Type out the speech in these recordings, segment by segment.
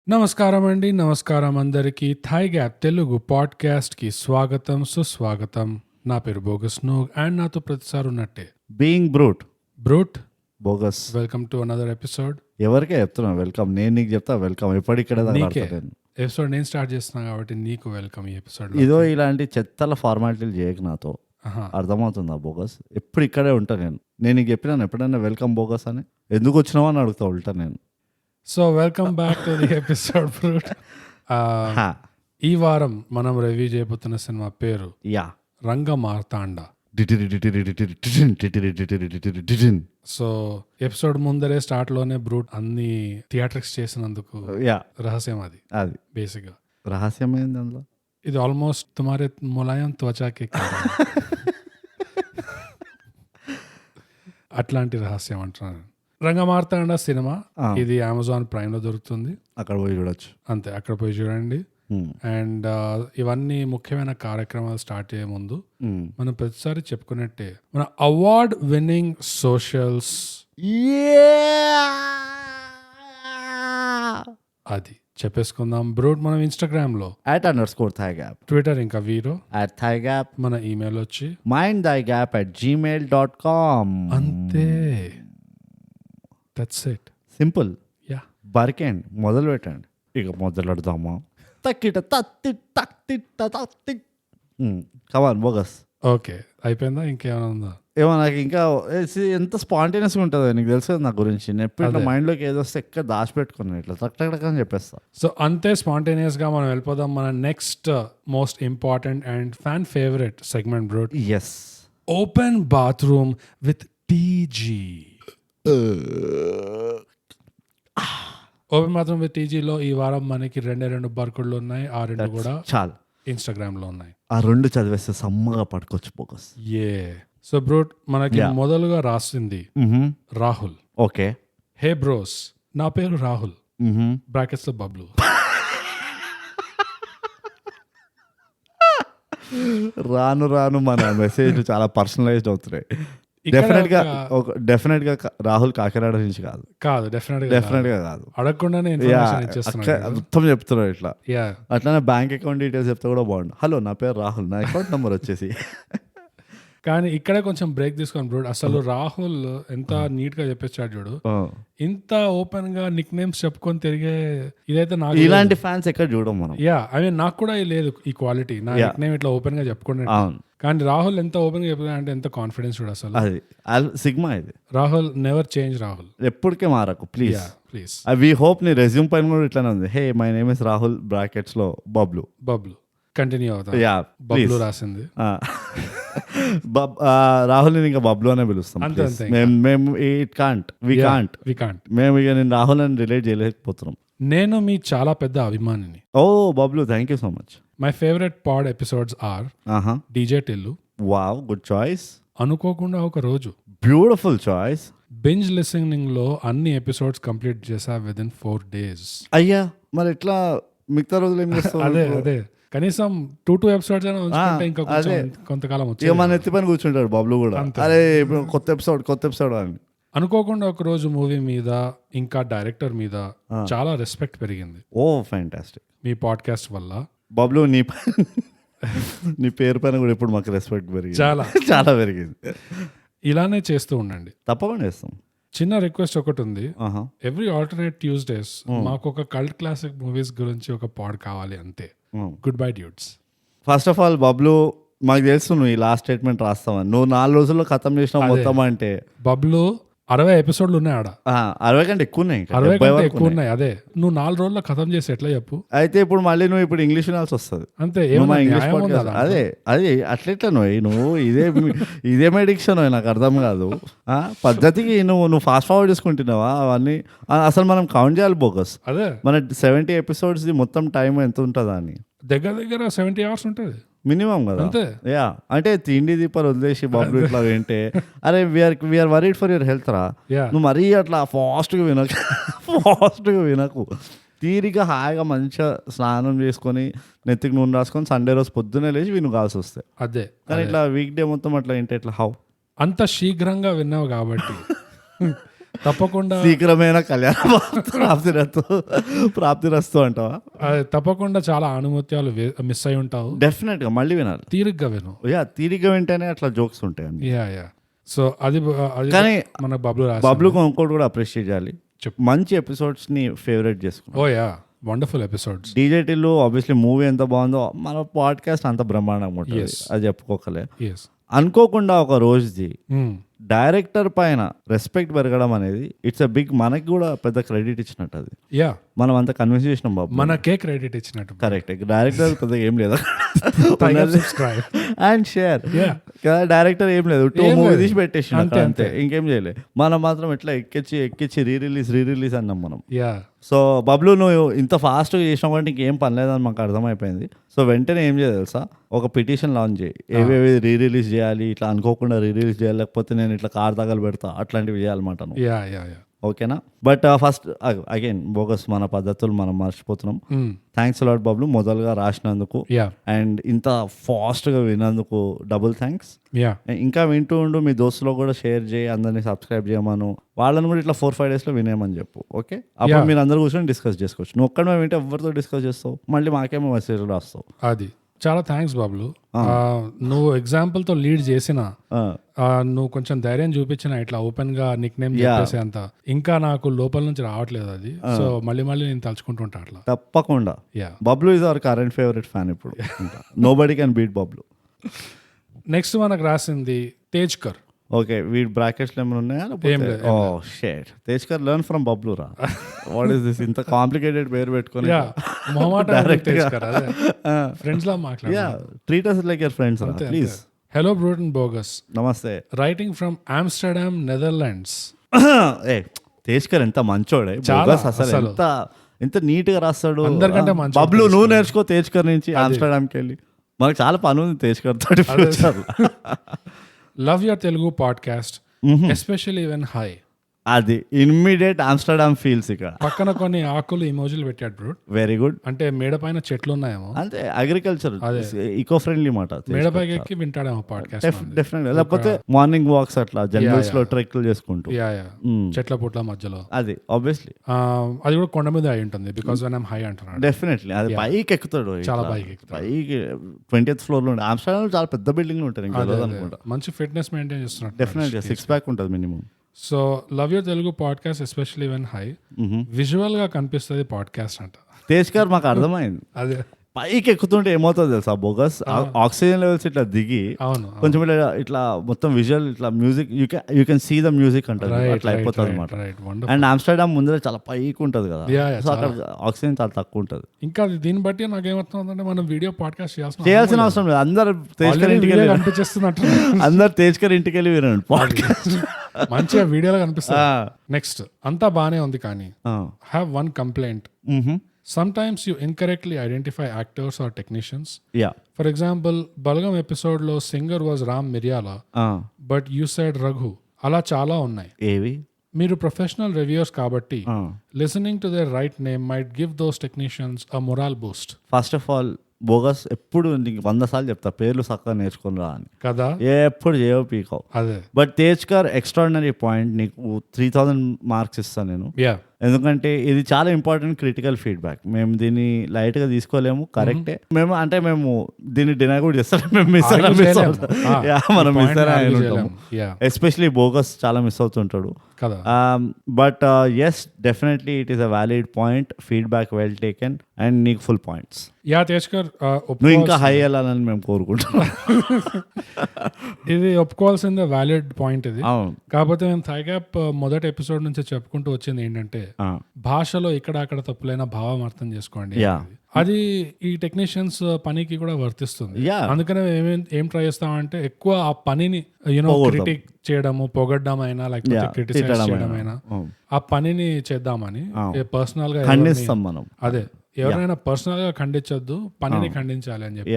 నమస్కారం అందరికీ. Thai gap Telugu పాడ్కాస్ట్కి స్వాగతం, సుస్వాగతం. నా పేరు బోగస్ నూగ్ అండ్ నాతో ప్రతిసారి ఉన్నట్టే being brute bogus. Welcome to another episode. ఎవరికే చెప్తున్నా వెల్కమ్, నేను నీకు చెప్తా వెల్కమ్. ఎప్పటిక్కడ ఎపిసోడ్ నేను స్టార్ట్ చేస్తున్నా కాబట్టి నీకు వెల్కమ్. ఈ ఎపిసోడ్ ఇదో ఇలాంటి చెత్తల ఫార్మాలిటీలు చేయకు నాతో, అర్థమవుతుందా బోగస్? ఎప్పుడు ఇక్కడే ఉంటా నేను నీకు చెప్పినాను ఎప్పుడైనా వెల్కమ్ బోగస్ అని? ఎందుకు వచ్చినావా అని అడుగుతా ఉంటా నేను. So welcome back to the episode brute. ఈ వారం మనం రివ్యూ చేయబోతున్న సినిమా పేరు రంగమార్తాండ. సో ఎపిసోడ్ ముందరే స్టార్ట్ లోనే బ్రూట్ అన్ని థియేటర్స్ చేసినందుకు రహస్యం అది బేసిక్ గా. రహస్యం ఏంది అందులో? ఇది ఆల్మోస్ట్ తుమారే ములాయం త్వచాకి అట్లాంటి రహస్యం అంటున్నాను. రంగమార్తాండ సినిమా ఇది అమెజాన్ ప్రైమ్ లో దొరుకుతుంది, అక్కడ పోయి చూడొచ్చు. అంతే, అక్కడ పోయి చూడండి. అండ్ ఇవన్నీ ముఖ్యమైన కార్యక్రమాలు స్టార్ట్ అయ్యే ముందు మనం ప్రతిసారి చెప్పుకున్నట్టే మన అవార్డ్ విన్నింగ్ సోషల్స్ అది చెప్పేసుకుందాం బ్రూట్. మనం ఇన్స్టాగ్రామ్ లో @_thigap, ట్విట్టర్ ఇంకా వీరో @thigap, మన ఈమెయిల్ వచ్చి mindthigap@gmail.com. అంతే, దట్స్ ఇట్. సింపుల్. యా, బరికండి, మొదలు పెట్టండి. ఇక మొదలెడదామా? తక్కిట తత్తి తక్తిట్ట తత్తి. కమాన్ బోగస్. ఓకే, అయిపోయిందా? ఇంకేమైనా ఉందా? ఏమో నాకు ఇంకా ఎంత స్పాంటేనియస్గా ఉంటుందో నీకు తెలుసు నా గురించి. నేను ఎప్పుడు ఇట్లా మైండ్లోకి ఏదో వస్తే ఎక్కడ దాచిపెట్టుకున్నాను, ఇట్లా టక్ అని చెప్పేస్తా. సో అంతే స్పాంటేనియస్ గా మనం వెళ్ళిపోదాం మన next most important and fan favourite segment brute. Yes, open bathroom with TG. Open bathroom with టీజీలో ఈ వారం మనకి రెండు బర్కుడ్లు ఉన్నాయి. ఆ రెండు కూడా చాలు ఇన్స్టాగ్రామ్ లో ఉన్నాయి. ఆ రెండు చదివేస్తే సమ్మగా పట్టుకోవచ్చు బోగస్. సో బ్రూట్ మనకి మొదలుగా రాసింది రాహుల్. ఓకే. హే బ్రోస్, నా పేరు రాహుల్, బ్రాకెట్స్ లో బబ్లు. రాను మన మెసేజ్ చాలా పర్సనలైజ్డ్ అవుతున్నాయి. డెఫినెట్ గా రాహుల్ కాకినాడ నుంచి కాదు, డెఫినెట్ గా కాదు. అడగకుండానే మొత్తం చెప్తున్నాడు ఇట్లా. అట్లానే బ్యాంక్ అకౌంట్ డీటెయిల్స్ చెప్తే కూడా బాగుండు. హలో, నా పేరు రాహుల్, నా అకౌంట్ నెంబర్ వచ్చేసి. కానీ ఇక్కడే కొంచెం బ్రేక్ తీసుకొని బ్రో, అసలు రాహుల్ ఎంత నీట్ గా చెప్పేసాడు చూడు. ఇంత ఓపెన్ గా నిక్ నేమ్స్ చెప్పుకొని తిరిగే ఇదైతే నాకు ఇలాంటి ఫ్యాన్స్ ఎక్కడ చూడడం మనం. ఐ మీన్ నాకు కూడా లేదు ఈ క్వాలిటీ, నా నిక్ నేమ్ ఇట్లా ఓపెన్ గా చెప్పుకునే. కానీ రాహుల్ ఎంత ఓపెన్ గా చెప్పుకున్నా అంటే ఎంత కాన్ఫిడెన్స్ చూడు అసలు. అది సిగ్మా ఇది. Rahul never change. రాహుల్ ఎప్పటికే మారకు ప్లీజ్. వి హోప్ నీ రెజ్యూమ్ పైన కూడా ఇట్లానే ఉంది. Hey my name is Rahul brackets లో బబ్లు కంటిన్యూ అవుతా. బబ్లు రాసింది. రాహుల్ ఇంకా బబ్లు అనే పిలుస్తాం. మేము మేము ఇక నేను రాహుల్ అని రిలేట్ చేయలేకపోతున్నాం. నేను మీ చాలా పెద్ద అభిమానిని. Oh Bablu, thank you so much. My favourite pod episodes are DJ Tillu. Wow, good choice. అనుకోకుండా ఒక రోజు. Beautiful choice. బింజ్ లిసనింగ్ లో అన్ని ఎపిసోడ్స్ కంప్లీట్ చేసా విదిన్ 4 days. అయ్యా, మరి ఎట్లా మిగతా రోజులు ఏం చేస్తావు? అదే కనీసం 2 episodes అయినా ఉంచుకుంటే ఇంకా కొంతకాలం వచ్చి మన ఎత్తి పని కూర్చుంటాడు బబ్లు కూడా. అరే కొత్త ఎపిసోడ్ అని. అనుకోకుండా ఒక రోజు మూవీ మీద ఇంకా డైరెక్టర్ మీద చాలా రెస్పెక్ట్ పెరిగింది. ఓ ఫ్యాంటాస్టిక్. మీ పాడ్కాస్ట్ వల్ల బబ్లు, నీ పేరు పైన కూడా ఇప్పుడు మాకు రెస్పెక్ట్ పెరిగింది, చాలా పెరిగింది. ఇలానే చేస్తూ ఉండండి, తప్పకుండా చేస్తాం. చిన్న రిక్వెస్ట్ ఒకటి ఉంది. ఎవ్రీ ఆల్టర్నేట్ ట్యూస్డేస్ మాకు ఒక కల్ట్ క్లాసిక్ మూవీస్ గురించి ఒక పాడ్ కావాలి, అంతే. Good bye dudes. First of all Bablu, మాకు తెలుసు నువ్వు ఈ లాస్ట్ స్టేట్మెంట్ రాస్తావని. నువ్వు 4 రోజుల్లో ఖతం చేసినావు మొత్తం అంటే. బబ్లు 60 ఎపిసోడ్లు ఉన్నాయి ఆడ. 60 కంటే ఎక్కువ ఉన్నాయి. 60 కంటే ఎక్కువ ఉన్నాయి. అదే నువ్వు 4 రోజుల్లో ఖతం చేసి ఎట్లా చెప్పు. అయితే ఇప్పుడు మళ్ళీ నువ్వు ఇప్పుడు ఇంగ్లీష్ వినాల్సి వస్తుంది. అంతే, అదే అట్లెట్లా నువ్వు ఇదే మెడిక్షన్ నాకు అర్థం కాదు. పద్ధతికి నువ్వు ఫాస్ట్ ఫార్వర్డ్ చేసుకుంటున్నావా అవన్నీ? అసలు మనం కౌంట్ చేయాలి బోగస్. అదే మన 70 episodes మొత్తం టైం ఎంత ఉంటుందా అని. దగ్గర 70 hours ఉంటుంది మినిమం కదా. అంటే తిండి దీపాలు వదిలేసి బబ్లు ఇట్లా వింటే అరే we're worried for your health రా. నువ్వు మరీ అట్లా ఫాస్ట్గా వినకు. తీరిగా హాయిగా మంచిగా స్నానం చేసుకొని నెత్తికి నూనె రాసుకొని సండే రోజు పొద్దున్నే లేచి విను కావాల్సి వస్తాయి. అదే, కానీ ఇట్లా వీక్ డే మొత్తం అట్లా ఏంటి ఎట్లా హౌ అంత శీఘ్రంగా విన్నావు కాబట్టి తప్పకుండా శీఘ్రమైన కళ్యాణ ప్రాప్తిరస్తు అంటావా? తప్పకుండా చాలా అనుమత్యాలు మిస్ అయి ఉంటావు. డెఫినెట్ గా మళ్ళీ వినాలి, తీరిగ్గా విను. తీరిగ్గా వింటేనే అట్లా జోక్స్ ఉంటాయి. యా సో అది కానీ మన బబ్లు ఇంకోటి కూడా అప్రిషియేట్ చేయాలి, మంచి ఎపిసోడ్స్ ని ఫేవరెట్ చేసుకున్నాం. Oh yeah, wonderful episodes. డీజేటీలో ఆబ్వియస్లీ మూవీ ఎంత బాగుందో మన పాడ్కాస్ట్ అంత బ్రహ్మాండంగా ఉంటుంది, అది చెప్పుకోకలే. అనుకోకుండా ఒక రోజుది డైరెక్టర్ పైన రెస్పెక్ట్ పెరగడం అనేది ఇట్స్ అ బిగ్, మనకి కూడా పెద్ద క్రెడిట్ ఇచ్చినట్టు. అది యా, మనం అంత కన్విన్స్ చేసినాం బాబు, మనకే క్రెడిట్ ఇచ్చినట్టు. కరెక్ట్, డైరెక్టర్ పెద్దగా ఏం లేదు అండ్ షేర్ కదా, డైరెక్టర్ ఏం లేదు, 2 మూవీ తీసి పెట్టేసి అంతే, ఇంకేం చేయలేదు. మనం మాత్రం ఎట్లా ఎక్కించి రీ రిలీజ్ అన్నాం మనం. సో బబ్లు నువ్వు ఇంత ఫాస్ట్గా చేసిన కూడా ఇంకేం పని లేదని మాకు అర్థమైపోయింది. సో వెంటనే ఏం చేయాలి తెలుసా, ఒక పిటిషన్ లాంచ్ చేయి, ఏవేవి రిలీజ్ చేయాలి, ఇట్లా అనుకోకుండా రిలీజ్ చేయాలి, లేకపోతే నేను ఇట్లా కార్ తగలు పెడతా, అట్లాంటివి చేయాలన్నమాట. ఓకేనా? బట్ ఫస్ట్ అగైన్ బోగస్ మన పద్ధతులు మనం మర్చిపోతున్నాం. థ్యాంక్స్ అలాట్ బబ్లు, మొదలుగా రాసినందుకు అండ్ ఇంత ఫాస్ట్గా విన్నందుకు డబుల్ థ్యాంక్స్. ఇంకా వింటూ ఉండు, మీ దోస్తులో కూడా షేర్ చేయి, అందరినీ సబ్స్క్రైబ్ చేయమను, వాళ్ళని కూడా ఇట్లా 4-5 డేస్లో వినేయమని చెప్పు. ఓకే, అప్పుడు మీరు అందరూ కూర్చొని డిస్కస్ చేసుకోవచ్చు. నువ్వు ఒక్కడే వింటే ఎవరితో డిస్కస్ చేస్తావు, మళ్ళీ మాకేమో మెసేజ్ రాస్తావు. అది చాలా థ్యాంక్స్ బాబులు. నువ్వు ఎగ్జాంపుల్తో లీడ్ చేసిన, నువ్వు కొంచెం ధైర్యం చూపించిన, ఇట్లా ఓపెన్ గా నిక్ నేమ్ చెప్పేసి అంత ఇంకా నాకు లోపల నుంచి రావట్లేదు అది. సో మళ్ళీ నేను తలుచుకుంటుంటా అట్లా. తప్పకుండా Bablu is our current favourite fan ఇప్పుడు. Nobody can beat Bablu. Next మనకు రాసింది తేజ్కర్. ఓకే, వీడి బ్రాకెట్స్ ఏమైనా ఉన్నాయా? Oh shit, Tejkar learn from Bablu రా. వాట్ ఇస్ దిస్, ఇంత కాంప్లికేటెడ్ పేరు పెట్టుకొని ఫ్రెండ్స్ లా మాట్లాడు. Treat us like your friends రా ప్లీజ్. హలో బ్రూటన్ బోగస్, నమస్తే. Writing from Amsterdam, Netherlands. ఏ తేజ్కర్ ఎంత మంచోడే, బోగస్ అసలు ఎంత నీట్ గా రాస్తాడు. అందరికంటే బబ్లు నువ్వు నేర్చుకో తేజ్కర్ నుంచి, ఆమ్స్టర్డామ్కి వెళ్ళి. మనకు చాలా పని ఉంది తేజ్కర్ తోటి. Love your Telugu podcast, especially when high. అది ఇమ్మీడియట్ ఆమ్స్టర్డామ్ ఫీల్స్. ఇక్కడ పక్కన కొన్ని ఆకులు ఇమోజీలు పెట్టాడు బ్రో. Very good. అంటే మేడ పైన చెట్లు ఉన్నాయేమో, అంటే అగ్రికల్చర్ ఈకో ఫ్రెండ్లీ మాట. మేడ పైకి ఎక్కి వింటాడేమో పాడ్కాస్ట్ డెఫినెట్లీ. లేకపోతే మార్నింగ్ వాక్స్ అట్లా జంగల్స్ లో ట్రెక్లు చేసుకుంటూ చెట్ల పుట్ల మధ్యలో. అది ఆబ్వియస్లీ అది కూడా కొండ మీద అయి ఉంటుంది, బికాస్ వెన్ ఐమ్ హై అంటున్నాడు. డెఫినెట్లీ అది పైకి ఎక్కుతాడు, చాలా పైకి ఎక్కుతాడు. పైకి 20th ఫ్లోర్ లో ఉంటాయి. ఆమ్స్టర్డామ్ చాలా పెద్ద బిల్డింగ్ ఉంటాయి అనుకుంటా. మంచి ఫిట్నెస్ మెయింటైన్ చేస్తున్నాడు. డెఫినెట్లీ 6 ప్యాక్ ఉంటుంది minimum. So love your Telugu podcast especially when high, visual గా కనిపిస్తుంది పాడ్కాస్ట్ అంట. తేజ్కర్ మాకు అర్థమైంది. అదే పైకి ఎక్కుతుంటే ఏమవుతుంది తెలుసా బోగస్, ఆక్సిజన్ లెవెల్స్ ఇట్లా దిగి కొంచెం ఇట్లా మొత్తం విజువల్ ఇట్లా music you can see the music అంటారు, అట్లా అయిపోతుంది అనమాట. అండ్ ఆమ్స్టర్డామ్ ముందర చాలా పైకి ఉంటుంది కదా, సో అక్కడ ఆక్సిజన్ చాలా తక్కువ ఉంటుంది. ఇంకా దీన్ని బట్టి నాకు ఏమవుతుందంటే మనం వీడియో పాడ్కాస్ట్ చేయాల్సిన అవసరం లేదు. అందరు తేజ్కర్ ఇంటికి వెళ్ళి కనిపించేస్తున్నట్టు, అందరు తేజ్కర్ ఇంటికి వెళ్ళి వినండి పాడ్కాస్ట్, మంచిగా వీడియోలో కనిపిస్తుంది. నెక్స్ట్, అంతా బానే ఉంది కానీ have one complaint. Sometimes you incorrectly identify actors or technicians. Yeah. For example, Balgam episode lo singer was Ram Miryala, but you said Raghu. Ala chala unnai. Evi? Meeru professional reviewers kabatti, listening to their right name might give those technicians a morale boost. First of all, bogus ఎప్పుడు నీకు 100 సార్లు చెప్తా పేర్లు చక్కగా నేర్చుకుని రా అని కదా, ఎప్పుడు చేయవు పీకవు. అదే బట్ తేజ్కర్ ఎక్స్ట్రాడినరీ పాయింట్, నీకు 3000 మార్క్స్ ఇస్తాను నేను. ఎందుకంటే ఇది చాలా ఇంపార్టెంట్ క్రిటికల్ ఫీడ్బ్యాక్. మేము దీన్ని లైట్ గా తీసుకోలేము, కరెక్టే. మేము దీన్ని డినై కూడా చేస్తాం, మేము మిస్ మనం మిస్ ఉంటాము. ఎస్పెషలీ బోగస్ చాలా మిస్ అవుతుంటాడు కదా. But yes, definitely it is a valid point, feedback well taken and నీకు ఫుల్ పాయింట్స్. యా తేజ్కర్, నువ్వు ఇంకా హై వెళ్ళాలని మేము కోరుకుంటున్నాం. ఇది ఒప్పుకోవాల్సిందే వ్యాలిడ్ పాయింట్ ఇది. కాకపోతే మేము థైగ్యాప్ మొదటి ఎపిసోడ్ నుంచి చెప్పుకుంటూ వచ్చింది ఏంటంటే, భాషలో ఇక్కడ అక్కడ తప్పులైన భావం అర్థం చేసుకోండి. అది ఈ టెక్నీషియన్స్ పనికి కూడా వర్తిస్తుంది. అందుకనే ఏం ట్రై చేస్తామంటే ఎక్కువ ఆ పనిని క్రిటిక్ చేయడము, పొగడ్డమైనా లేకపోతే క్రిటిసైజ్ చేయడమైనా ఆ పనిని చేద్దామని పర్సనల్ గా ఖండిస్తాం మనం. అదే ఎవరైనా పర్సనల్ గా ఖండించొద్దు, పనిని ఖండించాలి అని చెప్పి.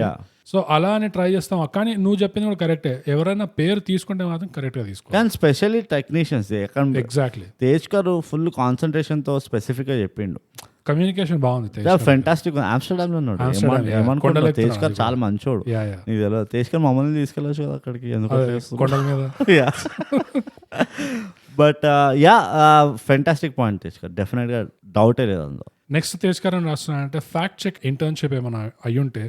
సో అలా అని ట్రై చేస్తాం. కానీ నువ్వు చెప్పింది కూడా కరెక్టే, ఎవరైనా పేరు తీసుకుంటే మాత్రం కరెక్ట్ గా తీసుకో. కానీ specially technicians exactly Tejkar full concentration తో స్పెసిఫిక్ గా చెప్పిండు. కమ్యూనికేషన్ బాగుంది, ఫెంటాస్టిక్. ఆమ్స్టర్డామ్ లో ఉన్నాడు, ఏమనుకుంటా తేజ్కర్ చాలా మంచోడు. నీకు తెలియదు, తేజ్కర్ మమ్మల్ని తీసుకెళ్ళచ్చు కదా అక్కడికి, ఎందుకు కొండల మీద. బట్ యా ఫెంటాస్టిక్ పాయింట్ తెచ్చుకో, డెఫినెట్గా డౌటే లేదు అందులో. నెక్స్ట్ తేజ్కర్ అని రాస్తున్నానంటే ఫ్యాక్ట్ చెక్ ఇంటర్న్షిప్ ఏమైనా అయ్యుంటే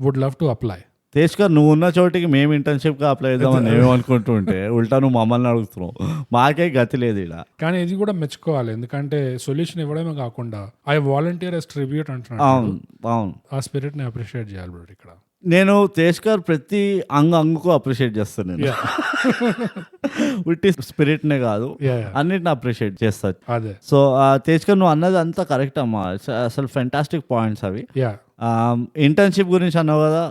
would love to apply. Tejkar నువ్వు ఉన్న చోటికి మేము ఇంటర్న్షిప్గా అప్లై చేద్దామని ఏమనుకుంటూ ఉంటే ఉల్టా నువ్వు మమ్మల్ని అడుగుతున్నావు, మాకే గతి లేదు ఇలా. కానీ ఇది కూడా మెచ్చుకోవాలి, ఎందుకంటే సొల్యూషన్ ఇవ్వడమే కాకుండా ఐ వాలంటీర్ ఎస్ ట్రిబ్యూట్ అంటున్నాడు. అవును, ఆ స్పిరిట్ ని అప్రిషియేట్ చేయాలి బ్రో ఇక్కడ. నేను తేజ్కర్ ప్రతి అంగుకు అప్రిషియేట్ చేస్తాను నేను. ఉట్టి స్పిరిట్నే కాదు, అన్నిటిని అప్రిషియేట్ చేస్తాను. అదే సో తేజ్కర్ నువ్వు అన్నది అంతా కరెక్ట్ అమ్మా, అసలు ఫెంటాస్టిక్ పాయింట్స్ అవి. ఇంటర్న్షిప్ గురించి అన్నావు కదా,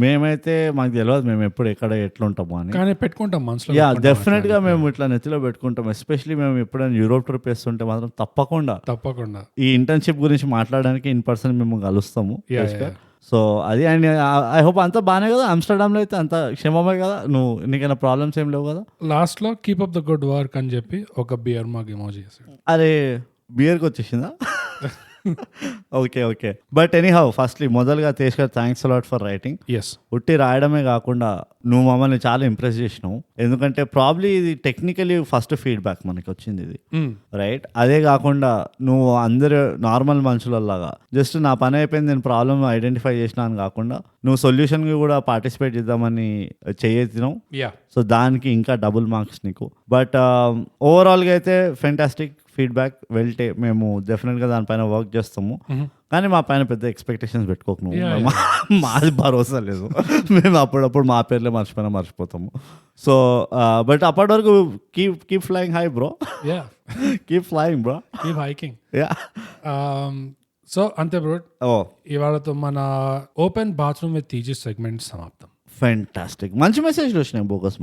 మేమైతే మాకు తెలియదు మేము ఎప్పుడు ఎక్కడ ఎట్లుంటాము అని, కానీ పెట్టుకుంటాం మనసులో. యా డెఫినెట్ గా మేము ఇట్లా నెత్తిలో పెట్టుకుంటాం. ఎస్పెషల్లీ మేము ఎప్పుడైనా యూరోప్ ట్రిప్ వేస్తుంటే మాత్రం తప్పకుండా ఈ ఇంటర్న్షిప్ గురించి మాట్లాడడానికి ఇన్ పర్సన్ మేము కలుస్తాము. సో అది, అండ్ ఐ హోప్ అంతా బాగానే కదా, ఆమ్స్టర్డామ్ లో అయితే అంత క్షేమమే కదా, నువ్వు నీకైనా ప్రాబ్లమ్స్ ఏం లేవు కదా. లాస్ట్ లో keep up the good work అని చెప్పి ఒక బియర్ మాకు ఎమోజీ చేసాడు. అరే బియర్కి వచ్చేసిందా? ఓకే బట్ ఎనీహౌ ఫస్ట్లీ మొదలుగా Tejkar thanks a lot for writing. ఉట్టి రాయడమే కాకుండా నువ్వు మమ్మల్ని చాలా ఇంప్రెస్ చేసినావు, ఎందుకంటే ప్రాబ్లీ ఇది టెక్నికలీ ఫస్ట్ ఫీడ్బ్యాక్ మనకి వచ్చింది ఇది, రైట్? అదే కాకుండా నువ్వు అందరు నార్మల్ మనుషులలాగా జస్ట్ నా పని అయిపోయింది నేను ప్రాబ్లమ్ ఐడెంటిఫై చేసినా అని కాకుండా నువ్వు సొల్యూషన్ కూడా పార్టిసిపేట్ చేద్దామని చేయెత్తినావు. సో దానికి ఇంకా డబుల్ మార్క్స్ నీకు. బట్ ఓవరాల్గా అయితే ఫెంటాస్టిక్ ఫీడ్బ్యాక్, వెళ్తే మేము డెఫినెట్గా దానిపైన వర్క్ చేస్తాము. కానీ మా పైన పెద్ద ఎక్స్పెక్టేషన్స్ పెట్టుకోకు నువ్వు, మాది భరోసా లేదు, మేము అప్పుడప్పుడు మా పేర్లే మర్చిపోతాము. సో బట్ అప్పటి వరకు keep flying hi bro, keep flying bro, keep hiking. So అంతే బ్రో, ఇవాళతో మన open bathroom with TG segment సమాప్తం. ఫెంటాస్టిక్, మంచి మెసేజ్లు వచ్చినాయి బోగస్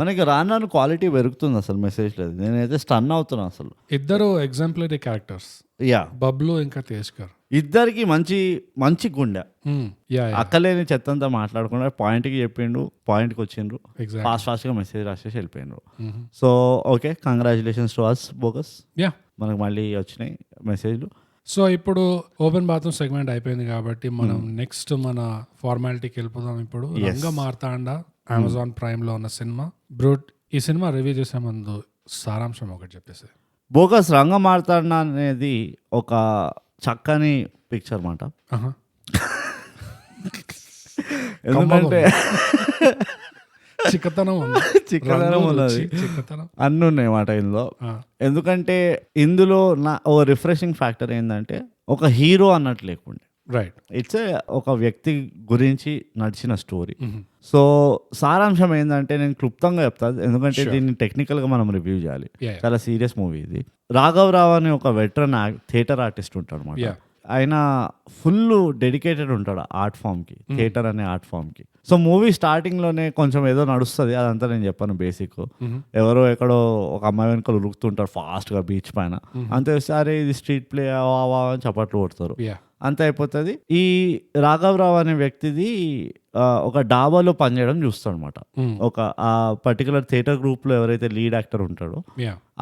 మనకి రాను క్వాలిటీ పెరుగుతుంది అసలు మెసేజ్ లేదు. నేనైతే స్టన్ అవుతున్నా అసలు. ఇద్దరు ఎగ్జాంపులరీ క్యారెక్టర్స్, బబ్లు ఇంకా తేజ్కర్, ఇద్దరికి మంచి గుండె. అక్కలేని చెత్తంతా మాట్లాడకుండా పాయింట్కి చెప్పిండు, పాయింట్కి వచ్చిండ్రు, ఫాస్ట్ గా మెసేజ్ రాసేసి వెళ్ళిపోయిండ్రు. So okay, congratulations to us bogus, మనకు మళ్ళీ వచ్చినాయి మెసేజ్లు. సో ఇప్పుడు ఓపెన్ బాత్రూమ్ సెగ్మెంట్ అయిపోయింది కాబట్టి మనం నెక్స్ట్ మన ఫార్మాలిటీకి వెళ్ళిపోదాం. ఇప్పుడు రంగ మార్తాండ అమెజాన్ ప్రైమ్ లో ఉన్న సినిమా. బ్రూట్, ఈ సినిమా రివ్యూ చేసే ముందు సారాంశం ఒకటి చెప్పేసి. బోగస్, రంగ మార్తాండ అనేది ఒక చక్కని పిక్చర్ మాట. ఎందుకంటే చిక్కతనం ఉన్నది, అన్నీ ఉన్నాయి మాట ఇందులో. ఎందుకంటే ఇందులో ఓ రిఫ్రెషింగ్ ఫ్యాక్టర్ ఏంటంటే ఒక హీరో అన్నట్టు లేకుండా, రైట్, ఇట్స్ ఒక వ్యక్తి గురించి నడిచిన స్టోరీ. సో సారాంశం ఏంటంటే నేను క్లుప్తంగా చెప్తాను, ఎందుకంటే దీన్ని టెక్నికల్ గా మనం రివ్యూ చేయాలి, చాలా సీరియస్ మూవీ ఇది. రాఘవరావు అని ఒక వెటరన్ థియేటర్ ఆర్టిస్ట్ ఉంటాడు అన్నమాట. ఆయన ఫుల్ డెడికేటెడ్ ఉంటాడు ఆర్ట్ ఫామ్కి, థియేటర్ అనే ఆర్ట్ ఫామ్కి. సో మూవీ స్టార్టింగ్లోనే కొంచెం ఏదో నడుస్తుంది, అదంతా నేను చెప్పాను బేసిక్. ఎవరో ఎక్కడో ఒక అమ్మాయి వెనుకలు ఉరుకుతుంటారు ఫాస్ట్గా బీచ్ పైన, అంతే సరే ఇది స్ట్రీట్ ప్లే అని చప్పట్లు కొడతారు, అంతే అయిపోతుంది. ఈ రాఘవరావు అనే వ్యక్తిది ఒక డాబాలో పనిచేయడం చూస్తాడు అనమాట. ఒక ఆ పర్టికులర్ థియేటర్ గ్రూప్ లో ఎవరైతే లీడ్ యాక్టర్ ఉంటాడో